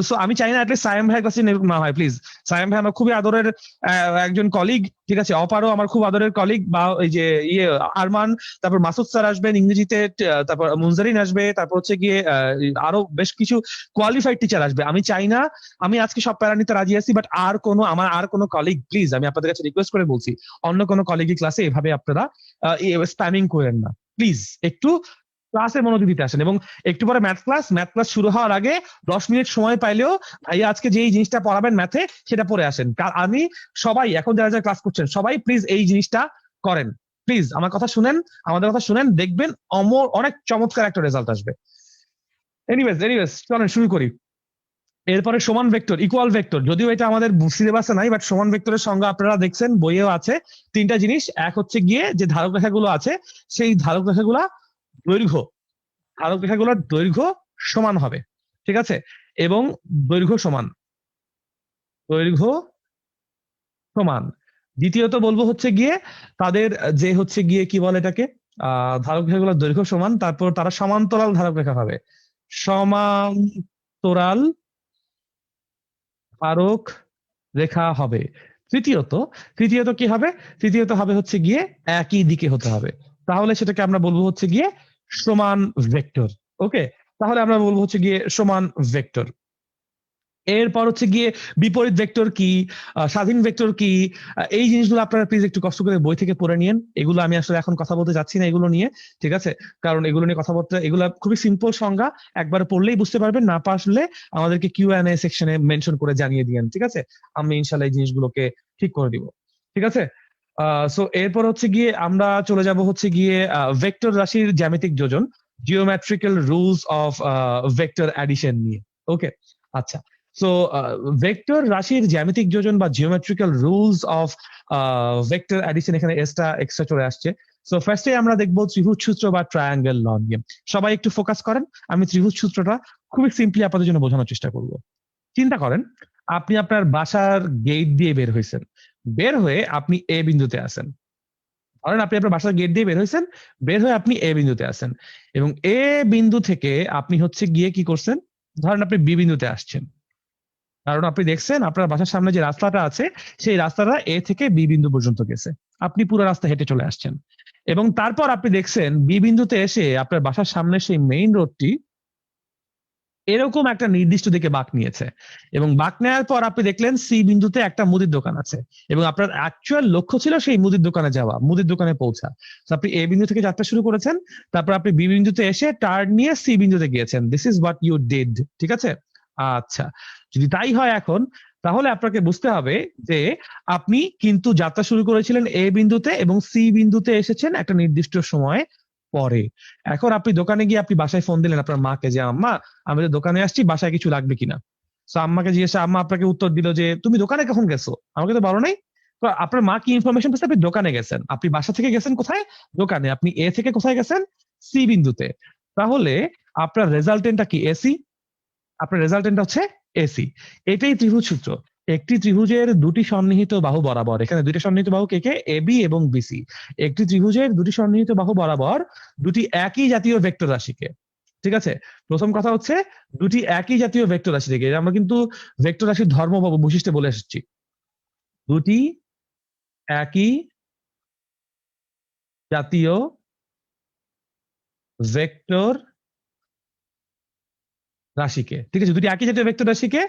সো আমি চাই না অ্যাটলিস্ট সায়েম ভাইয়ের কাছে না হয়, প্লিজ। সায়েম ভাই আমার খুবই আদরের একজন কলিগ, ঠিক আছে? অপারও আমার খুব আদরের কলিগ, বা ওই যে ইয়ে আরমান, তারপর মাসুদ স্যার আসবেন ইংরেজিতে, তারপর মুনজারিন আসবে, তারপর হচ্ছে গিয়ে আরো বেশ কিছু কোয়ালিফাইড টিচার আসবে। আমি চাই না, আমি আজকে সব প্যারা নিতে রাজি আছি, বাট আমার আর কোনো কলিগ, প্লিজ আমি আপনাদের কাছে রিকোয়েস্ট করে বলছি, অন্য কোনো কলিগি ক্লাসে এভাবে আপনারা স্প্যামিং করেন না, প্লিজ। একটু ক্লাসে মনোযোগ দিতে আসেন, এবং একটু পরে ম্যাথ ক্লাস শুরু হওয়ার আগে 10 মিনিট সময় পাইলেও ভাইয়া আজকে যেই জিনিসটা পড়াবেন ম্যাথে সেটা পড়ে আসেন। আমি সবাই এখন যারা যারা ক্লাস করছেন সবাই প্লিজ এই জিনিসটা করেন, প্লিজ আমার কথা শুনেন, আমাদের কথা শুনেন, দেখবেন অনেক চমৎকার একটা রেজাল্ট আসবে। এনিওয়েজ চলেন শুরু করি। এরপরে সমান ভেক্টর, ইকুয়াল ভেক্টর, যদিও এটা আমাদের সিলেবাসে নাই, বাট সমান ভেক্টরের সংজ্ঞা আপনারা দেখছেন, বইয়েও আছে। তিনটা জিনিস, এক হচ্ছে গিয়ে যে ধারক রেখাগুলো আছে সেই ধারক রেখাগুলা ধারক রেখাগুলোর দৈর্ঘ্য সমান হবে, ঠিক আছে, এবং দৈর্ঘ্য সমান, দৈর্ঘ্য সমান। দ্বিতীয়ত বলবো হচ্ছে গিয়ে তাদের যে হচ্ছে গিয়ে কি বলে এটাকে, ধারক রেখাগুলোর দৈর্ঘ্য সমান, তারপর তারা সমান্তরাল ধারক রেখা হবে, সমান্তরাল ধারক রেখা হবে। তৃতীয়ত তৃতীয়ত কি হবে? তৃতীয়ত হবে হচ্ছে গিয়ে একই দিকে হতে হবে, তাহলে সেটাকে আমরা বলবো হচ্ছে গিয়ে সমান ভেক্টর। ওকে, তাহলে আমরা বলবো হচ্ছে গিয়ে সমান ভেক্টর। এরপর হচ্ছে গিয়ে বিপরীত ভেক্টর কি, স্বাধীন ভেক্টর কি, এই জিনিসগুলো আপনারা প্লিজ একটু কষ্ট করে বই থেকে পড়ে নিন। এগুলো আমি আসলে এখন কথা বলতে যাচ্ছি না এগুলো নিয়ে, ঠিক আছে, কারণ এগুলো নিয়ে কথা বলতে, এগুলো খুবই সিম্পল সংজ্ঞা, একবার পড়লেই বুঝতে পারবেন, না পারলে আমাদেরকে কিউ&এ সেকশনে মেনশন করে জানিয়ে দিয়েন, ঠিক আছে, আমি ইনশাল্লাহ এই জিনিসগুলোকে ঠিক করে দিব, ঠিক আছে। সো এরপর হচ্ছে গিয়ে আমরা চলে যাব হচ্ছে গিয়ে ভেক্টর রাশির জ্যামিতিক যোজন, geometrical rules of vector addition নিয়ে। ওকে, আচ্ছা, সো ভেক্টর রাশির জ্যামিতিক যোজন বা geometrical rules of vector addition, এখানে এসটা এক্সট্রা চলে আসছে। সো ফার্স্টে আমরা দেখবো ত্রিভুজ সূত্র বা ট্রায়াঙ্গেল ল নিয়ে। সবাই একটু ফোকাস করেন, আমি ত্রিভুজ সূত্রটা খুবই সিম্পলি আপনাদের জন্য বোঝানোর চেষ্টা করব। চিন্তা করেন, আপনি আপনার বাসার গেট দিয়ে বের হয়েছেন, বের হয়ে আপনি এ বিন্দুতে আছেন। ধরেন আপনি আপনার বাসার গেট দিয়ে বের হয়েছেন, বের হয়ে আপনি এ বিন্দুতে আছেন, এবং এ বিন্দু থেকে আপনি হচ্ছে গিয়ে কি করছেন, ধরেন আপনি বি বিন্দুতে আসছেন, কারণ আপনি দেখছেন আপনার বাসার সামনে যে রাস্তাটা আছে সেই রাস্তাটা এ থেকে বি বিন্দু পর্যন্ত গেছে, আপনি পুরো রাস্তা হেঁটে চলে আসছেন, এবং তারপর আপনি দেখছেন বি বিন্দুতে এসে আপনার বাসার সামনে সেই মেইন রোডটি এরকম একটা নির্দিষ্ট দিকে বাঁক নিয়েছে, এবং বাঁক নেওয়ার পর আপনি দেখলেন সি বিন্দুতে একটা মুদির দোকান আছে, এবং আপনার অ্যাকচুয়াল লক্ষ্য ছিল সেই মুদির দোকানে যাওয়া, মুদির দোকানে পৌঁছা। তো আপনি এ বিন্দু থেকে যাত্রা শুরু করেছেন, তারপর আপনি বি বিন্দুতে এসে টার্ন নিয়ে সি বিন্দুতে গিয়েছেন, this is what you did, ঠিক আছে। আচ্ছা, যদি তাই হয় এখন, তাহলে আপনাকে বুঝতে হবে যে আপনি কিন্তু যাত্রা শুরু করেছিলেন এ বিন্দুতে এবং সি বিন্দুতে এসেছেন একটা নির্দিষ্ট সময় পরে। এখন আপনি দোকানে গিয়ে আপনি বাসায় ফোন দিলেন আপনার মাকে যে আম্মা আমি তো দোকানে আসছি, বাসায় কিছু লাগবে কিনা। তো আম্মাকে জিজ্ঞাসা, আম্মা আপনাকে উত্তর দিল যে তুমি দোকানে কখন গেছো, আমাকে তো বলো নাই। তো আপনার মা কি ইনফরমেশন পেয়েছে, আপনি দোকানে গেছেন, আপনি বাসা থেকে গেছেন কোথায়, দোকানে, আপনি এ থেকে কোথায় গেছেন, সি বিন্দুতে। তাহলে আপনার রেজাল্টেন্টটা কি, এসি, আপনার রেজাল্টেন্টটা হচ্ছে এসি। এটাই ত্রিভুজ সূত্র। একটি ত্রিভুজের দুটি সন্নিহিত বাহু বরাবর, এখানে দুটি সন্নিহিত বাহু কে কে, এ বি এবং বিসি। একটি ত্রিভুজের দুটি সন্নিহিত বাহু বরাবর দুটি একই জাতীয় ভেক্টর রাশিকে, ঠিক আছে, প্রথম কথা হচ্ছে দুটি একই জাতীয় ভেক্টর রাশি থেকে, আমরা কিন্তু ভেক্টর রাশির ধর্ম বা বৈশিষ্ট্য বলে এসেছি, দুটি একই জাতীয় ভেক্টর রাশিকে, ঠিক আছে, দুটি একই জাতীয় ভেক্টর রাশিকে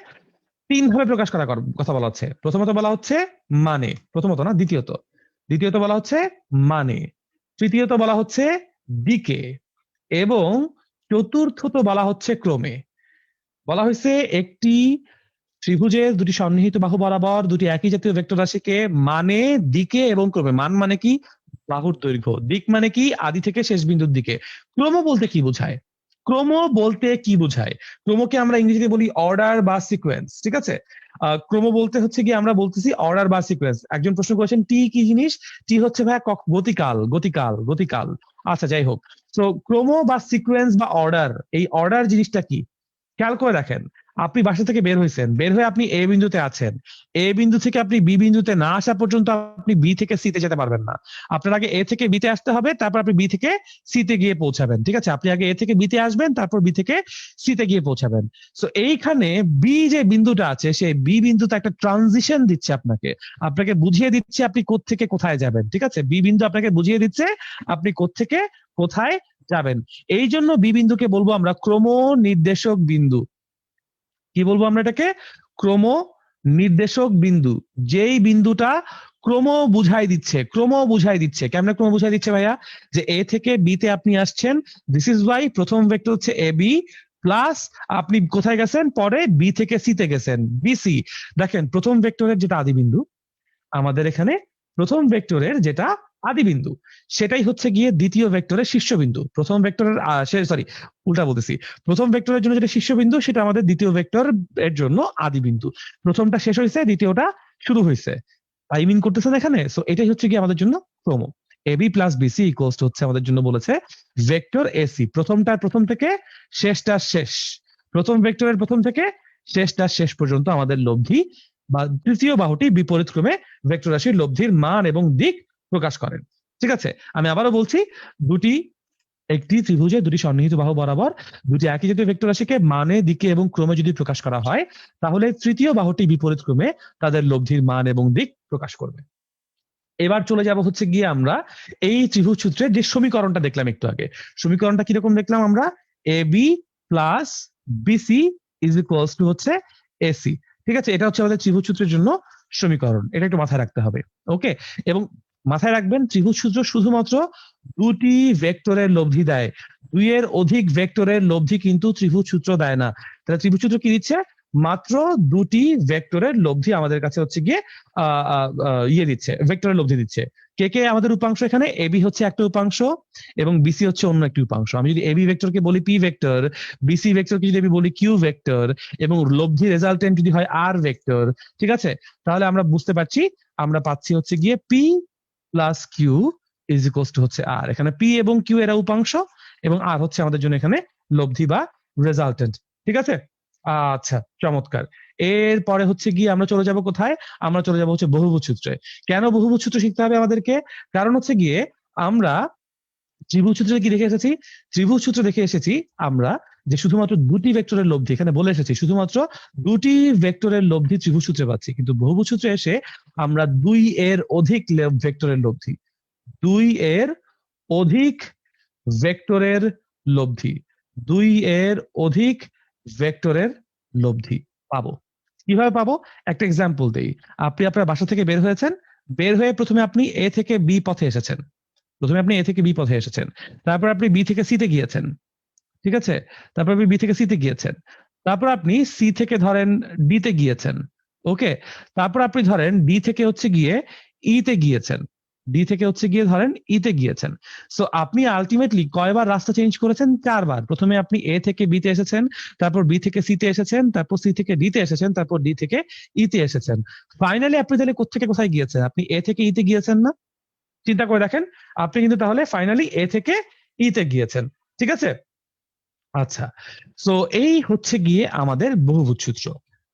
তিন ভাবে প্রকাশ করার কথা বলা হচ্ছে। প্রথমত বলা হচ্ছে মানে, প্রথমত না, দ্বিতীয়ত, দ্বিতীয়ত বলা হচ্ছে মানে, তৃতীয়ত বলা হচ্ছে দিকে, এবং চতুর্থত বলা হচ্ছে ক্রমে। বলা হয়েছে একটি ত্রিভুজের দুটি সন্নিহিত বাহু বরাবর দুটি একই জাতীয় ভেক্টর রাশিকে মানে, দিকে এবং ক্রমে। মান মানে কি, বাহুর দৈর্ঘ্য, দিক মানে কি, আদি থেকে শেষ বিন্দুর দিকে। ক্রম বলতে কি বোঝায়, ক্রম বলতে কি বোঝায়, ক্রমকে আমরা ইংরেজিতে বলি অর্ডার বা সিকোয়েন্স, ঠিক আছে। ক্রম বলতে হচ্ছে কি, আমরা বলতেছি অর্ডার বা সিকোয়েন্স। একজন প্রশ্ন করেছেন টি কি জিনিস, টি হচ্ছে ভাই গতিকাল, গতিকাল, গতিকাল। আচ্ছা যাই হোক, তো ক্রম বা সিকোয়েন্স বা অর্ডার, এই অর্ডার জিনিসটা কি, খেয়াল করে দেখেন। আপনি বাসা থেকে বের হয়েছেন, বের হয়ে আপনি এ বিন্দুতে আছেন, এ বিন্দু থেকে আপনি বি বিন্দুতে না আসা পর্যন্ত আপনি বি থেকে সি তে যেতে পারবেন না। আপনার আগে এ থেকে বি তে আসতে হবে, তারপর আপনি বি থেকে সি তে গিয়ে পৌঁছাবেন, ঠিক আছে, আপনি আগে এ থেকে বি তে আসবেন, তারপর বি থেকে সি তে গিয়ে পৌঁছাবেন। সো এইখানে বি যে বিন্দুটা আছে সেই বি বিন্দুতে একটা ট্রানজিশন দিচ্ছে আপনাকে, আপনাকে বুঝিয়ে দিচ্ছে আপনি কোত্থেকে কোথায় যাবেন, ঠিক আছে, বি বিন্দু আপনাকে বুঝিয়ে দিচ্ছে আপনি কোত্থেকে কোথায় যাবেন। এই জন্য বি বিন্দুকে বলবো আমরা ক্রম নির্দেশক বিন্দু। কি বলবো আমরা এটাকে, ক্রম নির্দেশক বিন্দু। যেই বিন্দুটা ক্রম বুঝাই দিচ্ছে, ক্রম বুঝাই দিচ্ছে, কেমনে ক্রম বুঝাই দিচ্ছে ভাইয়া, যে এ থেকে বি তে আপনি আসছেন, দিস ইজ ওয়াই প্রথম ভেক্টর হচ্ছে এ বি, প্লাস আপনি কোথায় গেছেন, পরে বি থেকে সি তে গেছেন, বিসি। দেখেন প্রথম ভেক্টরের যেটা আদি বিন্দু, আমাদের এখানে প্রথম ভেক্টরের যেটা আদি বিন্দু, সেটাই হচ্ছে গিয়ে দ্বিতীয় ভেক্টরের শীর্ষবিন্দু। প্রথম ভেক্টরের সরি, উল্টা বলতেছি, প্রথম ভেক্টরের জন্য যেটা শীর্ষবিন্দু সেটা আমাদের দ্বিতীয় ভেক্টর এর জন্য আদি বিন্দু। প্রথমটা শেষ হয়েছে, দ্বিতীয়টা শুরু হয়েছে, তাই মিন করতেছেন এখানে। সো এটাই হচ্ছে গিয়ে আমাদের জন্য ক্রম। AB plus BC equals to হচ্ছে আমাদের জন্য বলেছে ভেক্টর এসি, প্রথমটার প্রথম থেকে শেষটার শেষ, প্রথম ভেক্টরের প্রথম থেকে শেষটার শেষ পর্যন্ত আমাদের লব্ধি বা তৃতীয় বাহুটি বিপরীত ক্রমে ভেক্টর রাশির লব্ধির মান এবং দিক প্রকাশ করেন। ঠিক আছে, আমি আবারও বলছি, একটি ত্রিভুজে দুটি সন্নিহিত বাহু বরাবর দুটি একই জাতীয় ভেক্টর রাশিকে মানে, দিকে এবং ক্রমে যদি প্রকাশ করা হয়, তাহলে তৃতীয় বাহুটি বিপরীত ক্রমে তাদের লব্ধির মান এবং দিক প্রকাশ করবে। এবার চলে যাব হচ্ছে গিয়ে আমরা এই ত্রিভুজ সূত্রের যে সমীকরণটা দেখলাম একটু আগে। সমীকরণটা কিরকম দেখলাম আমরা? A B plus BC is equals to হচ্ছে এসি। ঠিক আছে, এটা হচ্ছে আমাদের ত্রিভুজ সূত্রের জন্য সমীকরণ, এটা একটু মাথায় রাখতে হবে। ওকে, এবং মাথায় রাখবেন ত্রিভুজ সূত্র শুধুমাত্র দুটি ভেক্টরের লব্ধি দেয়, দুইয়ের অধিক ভেক্টরের লব্ধি কিন্তু ত্রিভুজ সূত্র দেয় না। তাহলে ত্রিভুজ সূত্র কি দিচ্ছে? মাত্র দুটি ভেক্টরের লব্ধি আমাদের কাছে হচ্ছে গিয়ে ইয়ে দিচ্ছে, ভেক্টরের লব্ধি দিচ্ছে। কে কে আমাদের উপাংশ? এখানে এবি হচ্ছে একটা উপাংশ এবং বিসি হচ্ছে অন্য একটি উপাংশ। আমি যদি এবি ভেক্টরকে বলি পি ভেক্টর, বিসি ভেক্টরকে যদি আমি বলি কিউ ভেক্টর, এবং লব্ধি রেজাল্টেন্ট যদি হয় আর ভেক্টর, ঠিক আছে, তাহলে আমরা বুঝতে পারছি, আমরা পাচ্ছি হচ্ছে গিয়ে p plus Q is equals to হচ্ছে আর। এখানে পি এবং কিউ এরা উপাংশ এবং আর হচ্ছে আমাদের জন্য এখানে লব্ধি বা রেজাল্টেন্ট। ঠিক আছে, আচ্ছা, চমৎকার। এরপরে হচ্ছে গিয়ে আমরা চলে যাব কোথায়? আমরা চলে যাব হচ্ছে বহুভুজ সূত্রে। কেন বহুভুজ সূত্র শিখতে হবে আমাদেরকে? কারণ হচ্ছে গিয়ে আমরা ত্রিভুজ সূত্রে কি দেখে এসেছি? ত্রিভুজ সূত্র দেখে এসেছি আমরা যে শুধুমাত্র দুটি ভেক্টরের লব্ধি, এখানে বলে এসেছি শুধুমাত্র দুটি ভেক্টরের লব্ধি ত্রিভুজ সূত্রে পাচ্ছি, কিন্তু বহুভুজ সূত্রে এসে আমরা দুই এর অধিক ভেক্টরের লব্ধি, দুই এর অধিক ভেক্টরের লব্ধি, দুই এর অধিক ভেক্টরের লব্ধি পাবো। কিভাবে পাবো? একটা এক্সাম্পল দেই। আপনি আপনার বাসা থেকে বের হয়েছেন, বের হয়ে প্রথমে আপনি এ থেকে বি পথে এসেছেন, প্রথমে আপনি এ থেকে বি পথে এসেছেন, তারপর আপনি বি থেকে সিতে গিয়েছেন, ঠিক আছে, তারপর আপনি বি থেকে সিতে গিয়েছেন, তারপর আপনি সি থেকে ধরেন ডিতে গিয়েছেন, ওকে, তারপর আপনি ধরেন ডি থেকে হচ্ছে গিয়ে ইতে গিয়েছেন, ডি থেকে হচ্ছে গিয়ে ধরেন ইতে গিয়েছেন। সো আপনি আলটিমেটলি কয়বার রাস্তা চেঞ্জ করেছেন? 4 বার। প্রথমে আপনি এ থেকে বিতে এসেছেন, তারপর বি থেকে সিতে এসেছেন, তারপর সি থেকে ডিতে এসেছেন, তারপর ডি থেকে ইতে এসেছেন। ফাইনালি আপনি তাহলে কোথেকে কোথায় গিয়েছেন? আপনি এ থেকে ইতে গিয়েছেন না? চিন্তা করে দেখেন, আপনি কিন্তু তাহলে ফাইনালি এ থেকে ইতে গিয়েছেন। ঠিক আছে, আচ্ছা, সো এই হচ্ছে গিয়ে আমাদের বহুভুজ সূত্র,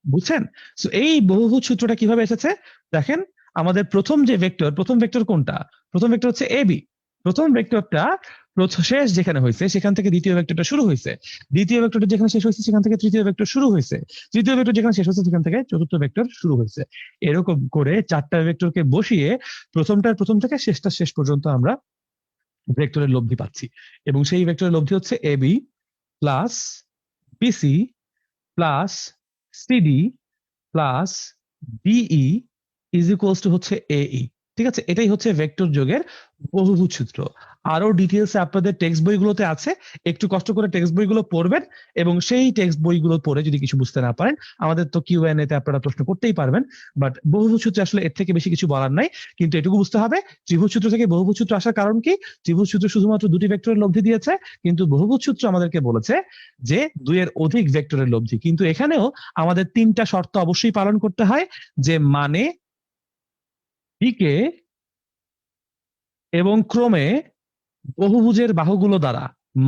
বুঝছেন? সো এই বহুভুজ সূত্রটা কিভাবে এসেছে দেখেন। আমাদের প্রথম যে ভেক্টর, প্রথম ভেক্টর কোনটা? প্রথম ভেক্টর হচ্ছে এবি। প্রথম ভেক্টরটা শেষ যেখানে হয়েছে সেখান থেকে দ্বিতীয় ভেক্টরটা শুরু হয়েছে, দ্বিতীয় ভেক্টরটা যেখানে শেষ হয়েছে সেখান থেকে তৃতীয় ভেক্টর শুরু হয়েছে, তৃতীয় ভেক্টর যেখানে শেষ হয়েছে সেখান থেকে চতুর্থ ভেক্টর শুরু হয়েছে। এরকম করে চারটা ভেক্টরকে বসিয়ে প্রথমটার প্রথম থেকে শেষটার শেষ পর্যন্ত আমরা ভেক্টরের লব্ধি পাচ্ছি, এবং সেই ভেক্টরের লব্ধি হচ্ছে AB plus BC plus CD plus DE is equals to হচ্ছে এই। ঠিক আছে, এটাই হচ্ছে ভেক্টর যোগের বহুভুজ সূত্র। আরো ডিটেলসে আপনাদের টেক্সট বইগুলোতে আছে, একটু কষ্ট করে টেক্সট বইগুলো পড়বেন, এবং সেই টেক্সট বইগুলো পড়ে যদি কিছু বুঝতে না পারেন, আমাদের তো কিউএনএ তে আপনারা প্রশ্ন করতেই পারবেন। বাট বহুভুজ সূত্রে আসলে এর থেকে বেশি কিছু বলার নাই, কিন্তু এটুকু বুঝতে হবে ত্রিভুজ সূত্র থেকে বহুভুজ সূত্র আসার কারণ কি? ত্রিভুজ সূত্র শুধুমাত্র দুটি ভেক্টরের লব্ধি দিয়েছে, কিন্তু বহুভুজ সূত্র আমাদেরকে বলেছে যে দুইয়ের অধিক ভেক্টরের লব্ধি। কিন্তু এখানেও আমাদের তিনটা শর্ত অবশ্যই পালন করতে হয়, যে মানে, দিকে এবং ক্রমে বহুভুজের বাহুগুলো দ্বারা,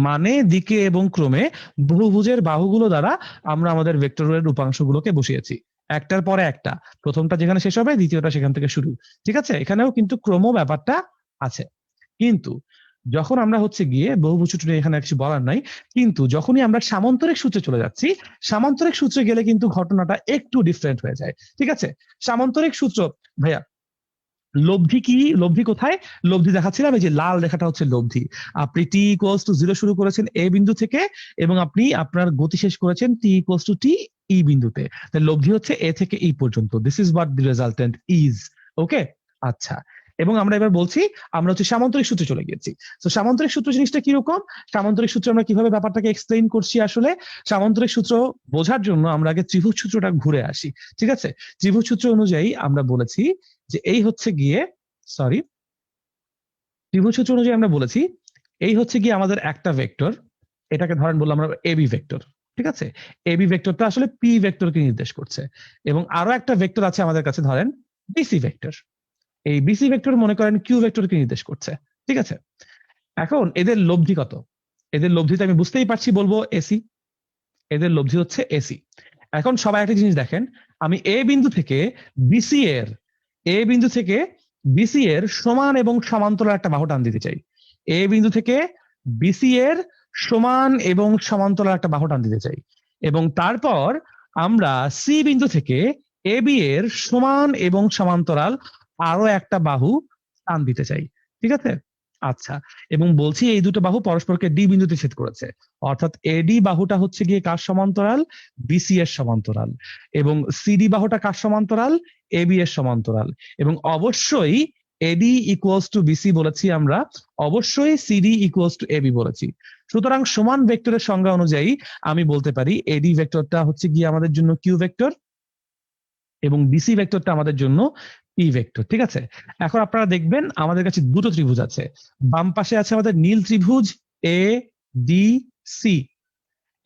মানে, দিকে এবং ক্রমে বহুভুজের বাহুগুলো দ্বারা আমরা আমাদের ভেক্টরের উপাংশগুলোকে বসিয়েছি, একটার পরে একটা, প্রথমটা যেখানে শেষ হবে দ্বিতীয়টা সেখান থেকে শুরু। ঠিক আছে, এখানেও কিন্তু ক্রম ব্যাপারটা আছে। কিন্তু যখন আমরা হচ্ছে গিয়ে বহুভুজ সূত্র নিয়ে এখানে কিছু বলার নাই, কিন্তু যখনই আমরা সামান্তরিক সূত্রে চলে যাচ্ছি, সামান্তরিক সূত্রে গেলে কিন্তু ঘটনাটা একটু ডিফারেন্ট হয়ে যায়। ঠিক আছে, সামান্তরিক সূত্র, ভাইয়া লব্ধি কি? লব্ধি কোথায়? লব্ধি দেখাচ্ছিলাম, এই যে লাল রেখাটা হচ্ছে লব্ধি। আপনি টি ইকুয়ালস টু 0 শুরু করেছেন এ বিন্দু থেকে, এবং আপনি আপনার গতি শেষ করেছেন টি ইকুয়ালস টু টি ই বিন্দুতে। তাহলে লব্ধি হচ্ছে এ থেকে ই পর্যন্ত। This is what the resultant is. Okay, আচ্ছা, এবং আমরা এবার বলছি আমরা হচ্ছে সামান্তরিক সূত্রে চলে গেছি। তো সামান্তরিক সূত্র জিনিসটা কিরকম? সামান্তরিক সূত্রে আমরা কিভাবে ব্যাপারটাকে এক্সপ্লেইন করছি? আসলে সামান্তরিক সূত্র বোঝার জন্য আমরা আগে ত্রিভুজ সূত্রটা ঘুরে আসি। ঠিক আছে, ত্রিভুজ সূত্র অনুযায়ী আমরা বলেছি যে এই হচ্ছে গিয়ে, সরি, ত্রিভুজ সূত্র অনুযায়ী আমরা বলেছি এই হচ্ছে কি আমাদের একটা ভেক্টর, এটাকে ধরেন বললাম আমরা এবি ভেক্টর। ঠিক আছে, এবি ভেক্টরটা আসলে পি ভেক্টরকে নির্দেশ করছে, এবং আরো একটা ভেক্টর আছে আমাদের কাছে ধরেন বিসি ভেক্টর। এই বিসি ভেক্টর মনে করেন কিউ ভেক্টরকে নির্দেশ করছে। ঠিক আছে, এখন এদের লব্ধি কত? এদের লব্ধিতে আমি বুঝতেই পারছি বলবো এসি, এদের লব্ধি হচ্ছে এসি। এখন সবাই একটা জিনিস দেখেন, আমি এ বিন্দু থেকে বিসি এর এ বিন্দু থেকে বিসি এর সমান এবং সমান্তরাল একটা বাহু টান দিতে চাই। এ বিন্দু থেকে বিসি এর সমান এবং সমান্তরাল একটা বাহু টান দিতে চাই, এবং তারপর আমরা সি বিন্দু থেকে এ বি এর সমান এবং সমান্তরাল আরো একটা বাহু টান দিতে চাই। ঠিক আছে, আচ্ছা, এবং বলছি এই দুটো বাহু পরস্পরকে ডি বিন্দুতে ছেদ করেছে, অর্থাৎ এডি বাহুটা হচ্ছে গিয়ে কার সমান্তরাল? বিসি এর সমান্তরাল, এবং সিডি বাহুটা কার সমান্তরাল? এবি এর সমান্তরাল, এবং অবশ্যই এডি ইকুয়ালস টু বিসি বলেছি আমরা, অবশ্যই সিডি ইকুয়ালস টু এবি বলেছি। সুতরাং সমান ভেক্টরের সংজ্ঞা অনুযায়ী আমি বলতে পারি এডি ভেক্টরটা হচ্ছে গিয়ে আমাদের জন্য কিউ ভেক্টর, এবং বিসি ভেক্টরটা আমাদের জন্য পি ভেক্টর। ঠিক আছে, এখন আপনারা দেখবেন আমাদের কাছে দুটো ত্রিভুজ আছে। বাম পাশে আছে আমাদের নীল ত্রিভুজ এ ডি সি,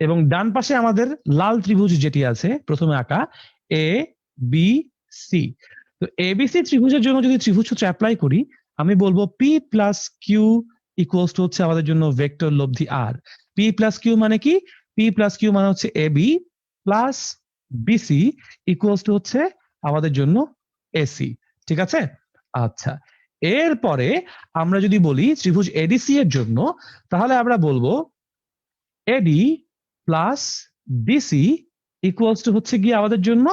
এবং ডান পাশে আমাদের লাল ত্রিভুজ যেটি আছে প্রথমে আঁকা এ বি সি। তো এবিসি ত্রিভুজের জন্য যদি ত্রিভুজ সূত্র অ্যাপ্লাই করি, আমি বলবো p plus Q equals to হচ্ছে আমাদের জন্য ভেক্টর লব্ধি আর। পি প্লাস কিউ মানে কি? পি প্লাস কিউ মানে হচ্ছে AB plus BC equals to হচ্ছে আমাদের জন্য এসি। ঠিক আছে, আচ্ছা, এরপরে আমরা যদি বলি ত্রিভুজ এডিসি এর জন্য, তাহলে আমরা বলবো AD plus BC equals to হচ্ছে গিয়ে আমাদের জন্য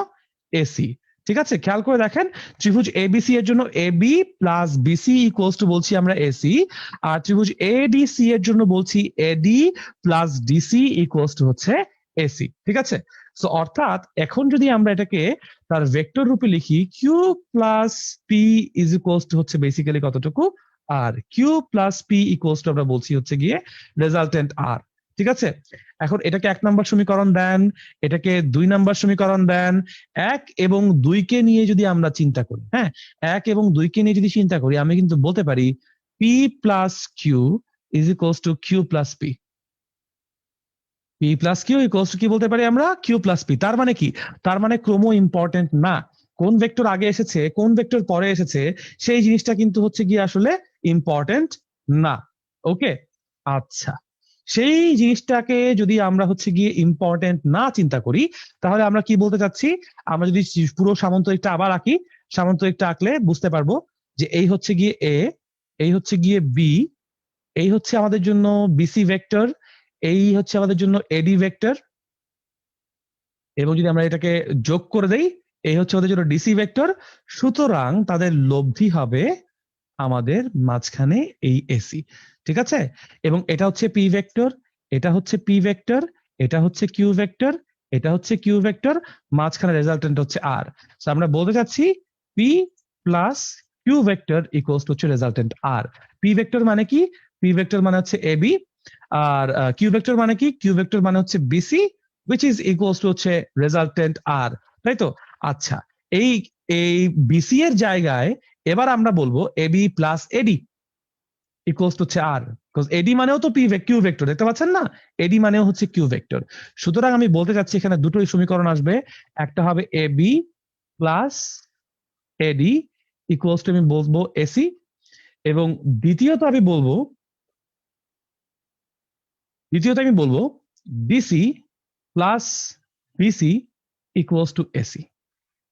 এসি। ঠিক আছে, খেয়াল করে দেখেন ত্রিভুজ এবিসি এর জন্য AB plus BC equals to বলছি আমরা এসি, আর ত্রিভুজ এডিসি এর জন্য বলছি AD plus DC equals to হচ্ছে এসি। ঠিক আছে, সো অর্থাৎ এখন যদি আমরা এটাকে তার ভেক্টর রূপে লিখি, Q plus P is equals to হচ্ছে বেসিক্যালি কতটুকু? আর Q plus P equals to আমরা বলছি হচ্ছে গিয়ে রেজাল্টেন্ট আর। ঠিক আছে, এখন এটাকে 1 নম্বর সমীকরণ দেন, এটাকে 2 নম্বর সমীকরণ দেন। 1 এবং 2 কে নিয়ে যদি আমরা চিন্তা করি, হ্যাঁ, 1 এবং 2 কে নিয়ে যদি চিন্তা করি, আমি কিন্তু বলতে পারি P plus Q is equals to Q plus P. P plus Q equals to কি বলতে পারি আমরা? Q plus P. তার মানে কি? তার মানে ক্রম ইম্পর্টেন্ট না, কোন ভেক্টর আগে এসেছে কোন ভেক্টর পরে এসেছে সেই জিনিসটা কিন্তু হচ্ছে গিয়ে আসলে ইম্পর্টেন্ট না। ওকে, আচ্ছা, সেই জিনিসটাকে যদি আমরা হচ্ছে গিয়ে ইম্পর্টেন্ট না চিন্তা করি, তাহলে আমরা কি বলতে চাচ্ছি? আমরা যদি পুরো সামান্তরিকটা আবার আঁকি, সামান্তরিকটা আঁকলে বুঝতে পারবো যে এই হচ্ছে গিয়ে এ, এই হচ্ছে গিয়ে বি, এই হচ্ছে আমাদের জন্য বিসি ভেক্টর, এই হচ্ছে আমাদের জন্য এডি ভেক্টর, এবং যদি আমরা এটাকে যোগ করে দেই, এই হচ্ছে আমাদের জন্য ডিসি ভেক্টর। সুতরাং তাদের লব্ধি হবে আমাদের মাঝখানে এই এসি। ঠিক আছে, এবং এটা হচ্ছে পি ভেক্টর, এটা হচ্ছে পি ভেক্টর, এটা হচ্ছে কিউ ভেক্টর, এটা হচ্ছে কিউ ভেক্টর, মাঝখানে রেজাল্টেন্ট হচ্ছে আর। আমরা বলতে চাচ্ছি P plus Q vector equals to হচ্ছে রেজাল্টেন্ট আর। পি ভেক্টর মানে কি? পি ভেক্টর মানে হচ্ছে এবি, আর কিউ ভেক্টর মানে কি? কিউ ভেক্টর মানে হচ্ছে BC, which is equals to হচ্ছে রেজাল্টেন্ট আর, তাই তো? আচ্ছা, এই এই বিসি এর জায়গায় এবার আমরা বলবো AB plus AD equals to হচ্ছে আর, বিকজ এডি মানেও তো কিউ ভেক্টর, দেখতে পাচ্ছেন না? এডি মানেও হচ্ছে কিউ ভেক্টর। সুতরাং আমি বলতে চাচ্ছি এখানে দুটোই সমীকরণ আসবে, একটা হবে AB plus AD equals to আমি বলবো এসি, এবং দ্বিতীয়ত আমি বলবো DC plus BC equals to AC.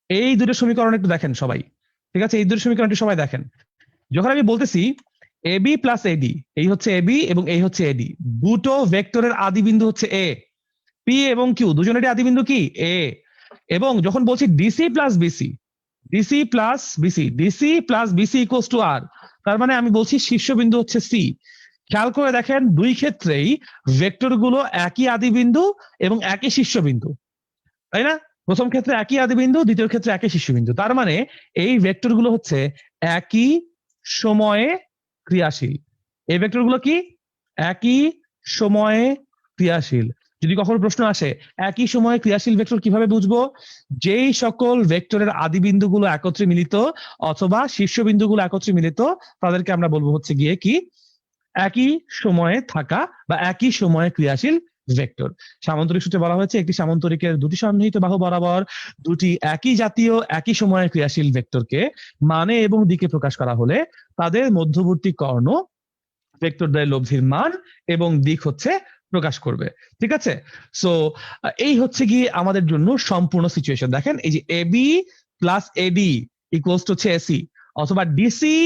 এই দুটো সমীকরণ একটু দেখেন সবাই। ঠিক আছে, এই দুটো সমীকরণ একটু সবাই দেখেন। যখন আমি বলতেছি এবি প্লাস এডি, এই হচ্ছে এবি এবং এই হচ্ছে এডি, দুটো ভেক্টরের আদি বিন্দু হচ্ছে এ। পি এবং কিউ দুজনেরই আদি বিন্দু কি? এ। এবং যখন বলছি DC plus BC, DC plus BC, DC plus BC equals to R, তার মানে আমি বলছি শীর্ষবিন্দু হচ্ছে সি। খেয়াল করে দেখেন দুই ক্ষেত্রেই ভেক্টর গুলো একই আদি বিন্দু এবং একই শীর্ষবিন্দু, তাই না? প্রথম ক্ষেত্রে একই আদি বিন্দু, দ্বিতীয় ক্ষেত্রে একই শীর্ষবিন্দু। তার মানে এই ভেক্টর গুলো হচ্ছে একই সময়ে ক্রিয়াশীল। এই ভেক্টর গুলো কি? একই সময়ে ক্রিয়াশীল। যদি কখনো প্রশ্ন আসে একই সময়ে ক্রিয়াশীল ভেক্টর কিভাবে বুঝবো, যেই সকল ভেক্টরের আদি বিন্দুগুলো একত্রে মিলিত অথবা শীর্ষবিন্দুগুলো একত্রে মিলিত তাদেরকে আমরা বলবো হচ্ছে গিয়ে কি একই সময়ে থাকা বা একই সময়ে ক্রিয়াশীল ভেক্টর। সামান্তরিক সূত্রে বলা হয়েছে একটি সামান্তরিকের দুটি সন্নিহিত বাহু বরাবর দুটি একই জাতীয় একই সময়ে ক্রিয়াশীল ভেক্টরকে মানে এবং দিকে প্রকাশ করা হলে তাদের মধ্যবর্তী কর্ণ ভেক্টর দ্বয়ের লব্ধির মান এবং দিক হচ্ছে প্রকাশ করবে। ঠিক আছে, সো এই হচ্ছে কি আমাদের জন্য সম্পূর্ণ সিচুয়েশন। দেখেন এই যে AB plus AD equals to হচ্ছে এসি, অথবা ডিসি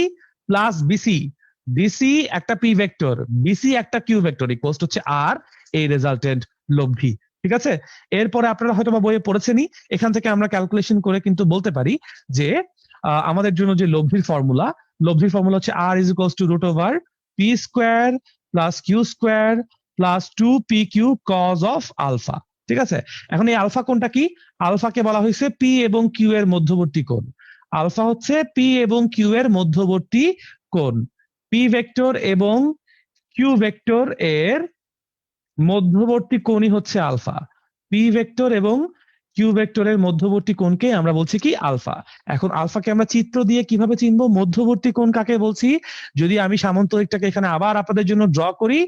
প্লাস বিসি, ডিসি একটা পি ভেক্টর, বিসি একটা কিউ ভেক্টর ইকুয়ালস টু হচ্ছে আর এই রেজাল্টেন্ট লব্ধি। ঠিক আছে, এরপরে আপনারা হয়তো বা বইয়ে পড়েছেনই, এখান থেকে আমরা ক্যালকুলেশন করে কিন্তু বলতে পারি যে আমাদের জন্য যে লব্ধির ফর্মুলা হচ্ছে R is equals to root over P square plus Q square plus 2pq cos of alpha. ঠিক আছে, এখন এই আলফা কোনটা কি? আলফাকে বলা হয়েছে পি এবং কিউ এর মধ্যবর্তী কোণ। আলফা হচ্ছে পি এবং কিউ এর মধ্যবর্তী কোণ। পি ভেক্টর এবং কিউ ভেক্টর এর মধ্যবর্তী কোণই হচ্ছে আলফা। পি ভেক্টর এবং কিউ ভেক্টরের মধ্যবর্তী কোণকে আমরা বলছি কি আলফা। এখন আলফাকে আমরা চিত্র দিয়ে কিভাবে চিনবো মধ্যবর্তী কোণ কাকে বলছি? যদি আমি সামান্তরিকটাকে এখানে আবার আপনাদের জন্য ড্র করি,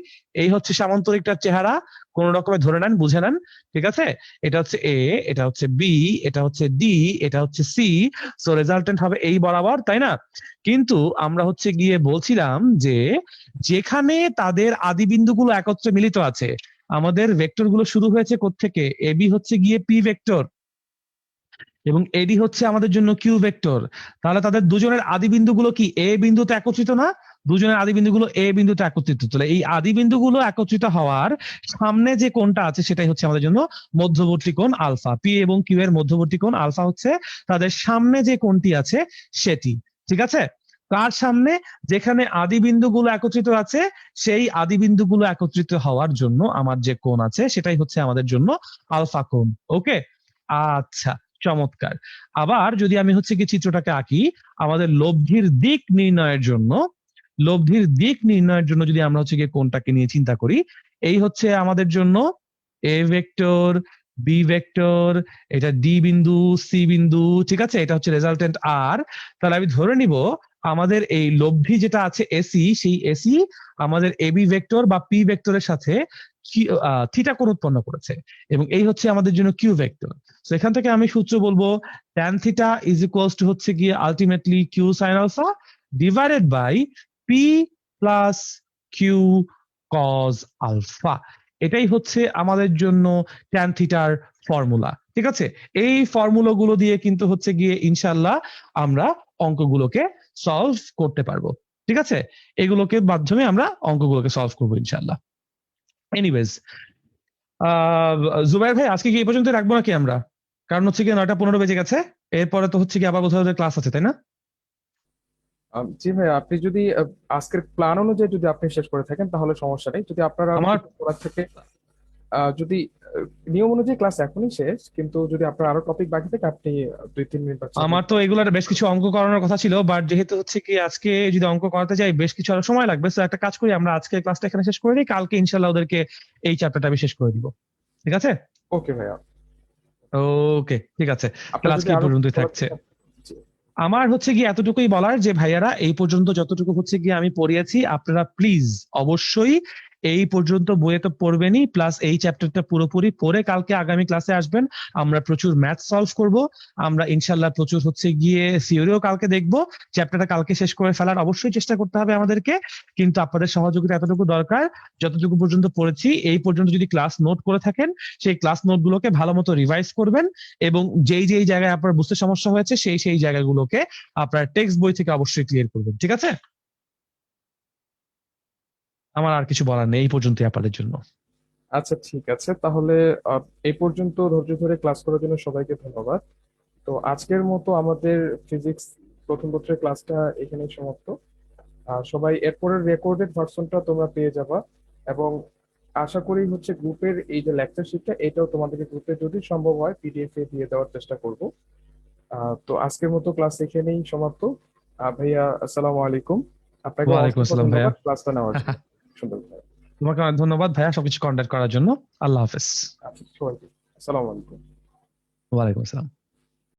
এই হচ্ছে সামান্তরিকটার চেহারা, কোন রকমে ধরে নেন, বুঝে নেন। ঠিক আছে, এটা হচ্ছে এ, এটা হচ্ছে বি, এটা হচ্ছে ডি, এটা হচ্ছে সি। সো রেজাল্টেন্ট হবে এই বরাবর, তাই না? কিন্তু আমরা হচ্ছে গিয়ে বলছিলাম যে যেখানে তাদের আদি বিন্দুগুলো একত্রে মিলিত আছে, আমাদের ভেক্টর গুলো শুরু হয়েছে কোত্থেকে? এবি হচ্ছে গিয়ে পি ভেক্টর এবং এডি হচ্ছে আমাদের জন্য কিউ ভেক্টর। তাহলে তাদের দুজনের আদি বিন্দুগুলো কি এ বিন্দুতে একত্রিত না? দুজনের আদি বিন্দুগুলো এ বিন্দুতে একত্রিত। তাহলে এই আদি বিন্দুগুলো একত্রিত হওয়ার সামনে যে কোণটা আছে সেটাই হচ্ছে আমাদের জন্য মধ্যবর্তী কোণ আলফা। পি এবং কিউ এর মধ্যবর্তী কোণ আলফা হচ্ছে তাদের সামনে যে কোণটি আছে সেটি। ঠিক আছে, তার সামনে যেখানে আদি বিন্দুগুলো একত্রিত আছে সেই আদি বিন্দুগুলো একত্রিত হওয়ার জন্য আমার যে কোণ আছে সেটাই হচ্ছে আমাদের জন্য আলফা কোণ। ওকে, আচ্ছা, চমৎকার। আবার যদি আমি হচ্ছে কি চিত্রটাকে আঁকি, আমাদের লব্ধির দিক নির্ণয়ের জন্য যদি আমরা হচ্ছে গিয়ে কোনটাকে নিয়ে চিন্তা করি, এই হচ্ছে আমাদের জন্য এ ভেক্টর, বি ভেক্টর, এটা ডি বিন্দু, সি বিন্দু। ঠিক আছে, এটা হচ্ছে রেজাল্টেন্ট আর। তাহলে আমি ধরে নিব আমাদের এই লব্ধি যেটা আছে এসি, সেই এসি আমাদের এবি ভেক্টর বা পি ভেক্টরের সাথে থিটা কোণ উৎপন্ন করেছে এবং এই হচ্ছে আমাদের জন্য কিউ ভেক্টর। তো এখান থেকে আমি সূত্র বলবো tan theta is equals to হচ্ছে গিয়ে ultimately Q sine alpha divided by P plus Q cos alpha. এটাই হচ্ছে আমাদের জন্য tan থিটার ফর্মুলা। ঠিক আছে, এই ফর্মুলা গুলো দিয়ে কিন্তু হচ্ছে গিয়ে ইনশাল্লাহ আমরা অঙ্কগুলোকে সলভ করতে পারবো। ঠিক আছে, এগুলোকে মাধ্যমে আমরা অঙ্কগুলোকে সলভ করবো ইনশাল্লাহ। এনিওয়েজ, জুবাইর ভাই আজকে কি এই পর্যন্ত রাখবো নাকি আমরা? কারণ হচ্ছে কি 9:15 বেজে গেছে, এরপরে তো হচ্ছে কি আবার কোথাও ক্লাস আছে, তাই না? জি ভাই, আপনি যদি আজকের প্ল্যান অনুযায়ী যদি আপনি শেষ করে থাকেন তাহলে সমস্যা নেই। যদি আপনারা আমার পড়ার থেকে যদি নিয়ম অনুযায়ী ক্লাস এখনই শেষ, কিন্তু যদি আপনার আরো টপিক বাকি থাকে আপনি 2-3 মিনিট বা 4 মিনিট। আমার তো এগুলার বেশ কিছু অঙ্ক করানোর কথা ছিল, বাট যেহেতু হচ্ছে কি আজকে যদি অঙ্ক করাতে যাই বেশ কিছু আরো সময় লাগবে, তো একটা কাজ করি, আমরা আজকে ক্লাসটা এখানে শেষ করে দিই, কালকে ইনশাল্লাহ ওদেরকে এই চ্যাপ্টারটা আমি শেষ করে দিব। ঠিক আছে, ওকে ভাইয়া, ওকে, ঠিক আছে, আপনার তাহলে যদি আজকে এই আরো পর্যন্তই বলার থাকছে। থাকে। জি। আমার হচ্ছে গিয়ে এতটুকুই বলার যে ভাইয়ারা এই পর্যন্ত যতটুকু হচ্ছে গিয়ে আমি পড়িয়েছি, আপনারা প্লিজ অবশ্যই এই পর্যন্ত বইয়ে তো পড়বেনই, প্লাস এই চ্যাপ্টারটা পুরোপুরি পড়ে কালকে আগামী ক্লাসে আসবেন। আমরা প্রচুর ম্যাথ সলভ করব, আমরা ইনশাল্লাহ প্রচুর হচ্ছে গিয়ে থিওরিও কালকে দেখব। চ্যাপ্টারটা কালকে শেষ করে ফেলার অবশ্যই চেষ্টা করতে হবে আমাদেরকে, কিন্তু আপনাদের সহযোগিতা এতটুকু দরকার। যতটুকু পর্যন্ত পড়েছি এই পর্যন্ত যদি ক্লাস নোট করে থাকেন, সেই ক্লাস নোটগুলোকে ভালো মতো রিভাইজ করবেন এবং যেই যেই জায়গায় আপনার বুঝতে সমস্যা হয়েছে সেই সেই জায়গাগুলোকে আপনার টেক্সট বই থেকে অবশ্যই ক্লিয়ার করবেন। ঠিক আছে, আমার আর কিছু বলার নেই এই পর্যন্তই আপনাদের জন্য। আচ্ছা ঠিক আছে, তাহলে এই পর্যন্ত ধৈর্য ধরে ক্লাস করার জন্য সবাইকে ধন্যবাদ। তো আজকের মতো আমাদের ফিজিক্স প্রথম পত্রের ক্লাসটা এখানেই সমাপ্ত। সবাই এরপরের রেকর্ডেড ভার্সনটা তোমরা পেয়ে যাবা, এবং আশা করি হচ্ছে গ্রুপের এই যে লেকচার শিটটা এটাও তোমাদেরকে গ্রুপে যদি সম্ভব হয় পিডিএফ এ দিয়ে দেওয়ার চেষ্টা করব। তো আজকের মতো ক্লাস এখানেই সমাপ্ত। ভাইয়া, আসসালামু আলাইকুম। আপনাকে ওয়ালাইকুম অসংখ্য আসসালাম ভাইয়া। ধন্যবাদ ক্লাসটা নেওয়ার জন্য। সুন্দর। তোমাকে অনেক ধন্যবাদ ভাইয়া সবকিছু কন্ট্যাক্ট করার জন্য। আল্লাহ হাফেজ। আচ্ছা, সবাইকে আসসালামু আলাইকুম। ওয়ালাইকুম আসসালাম।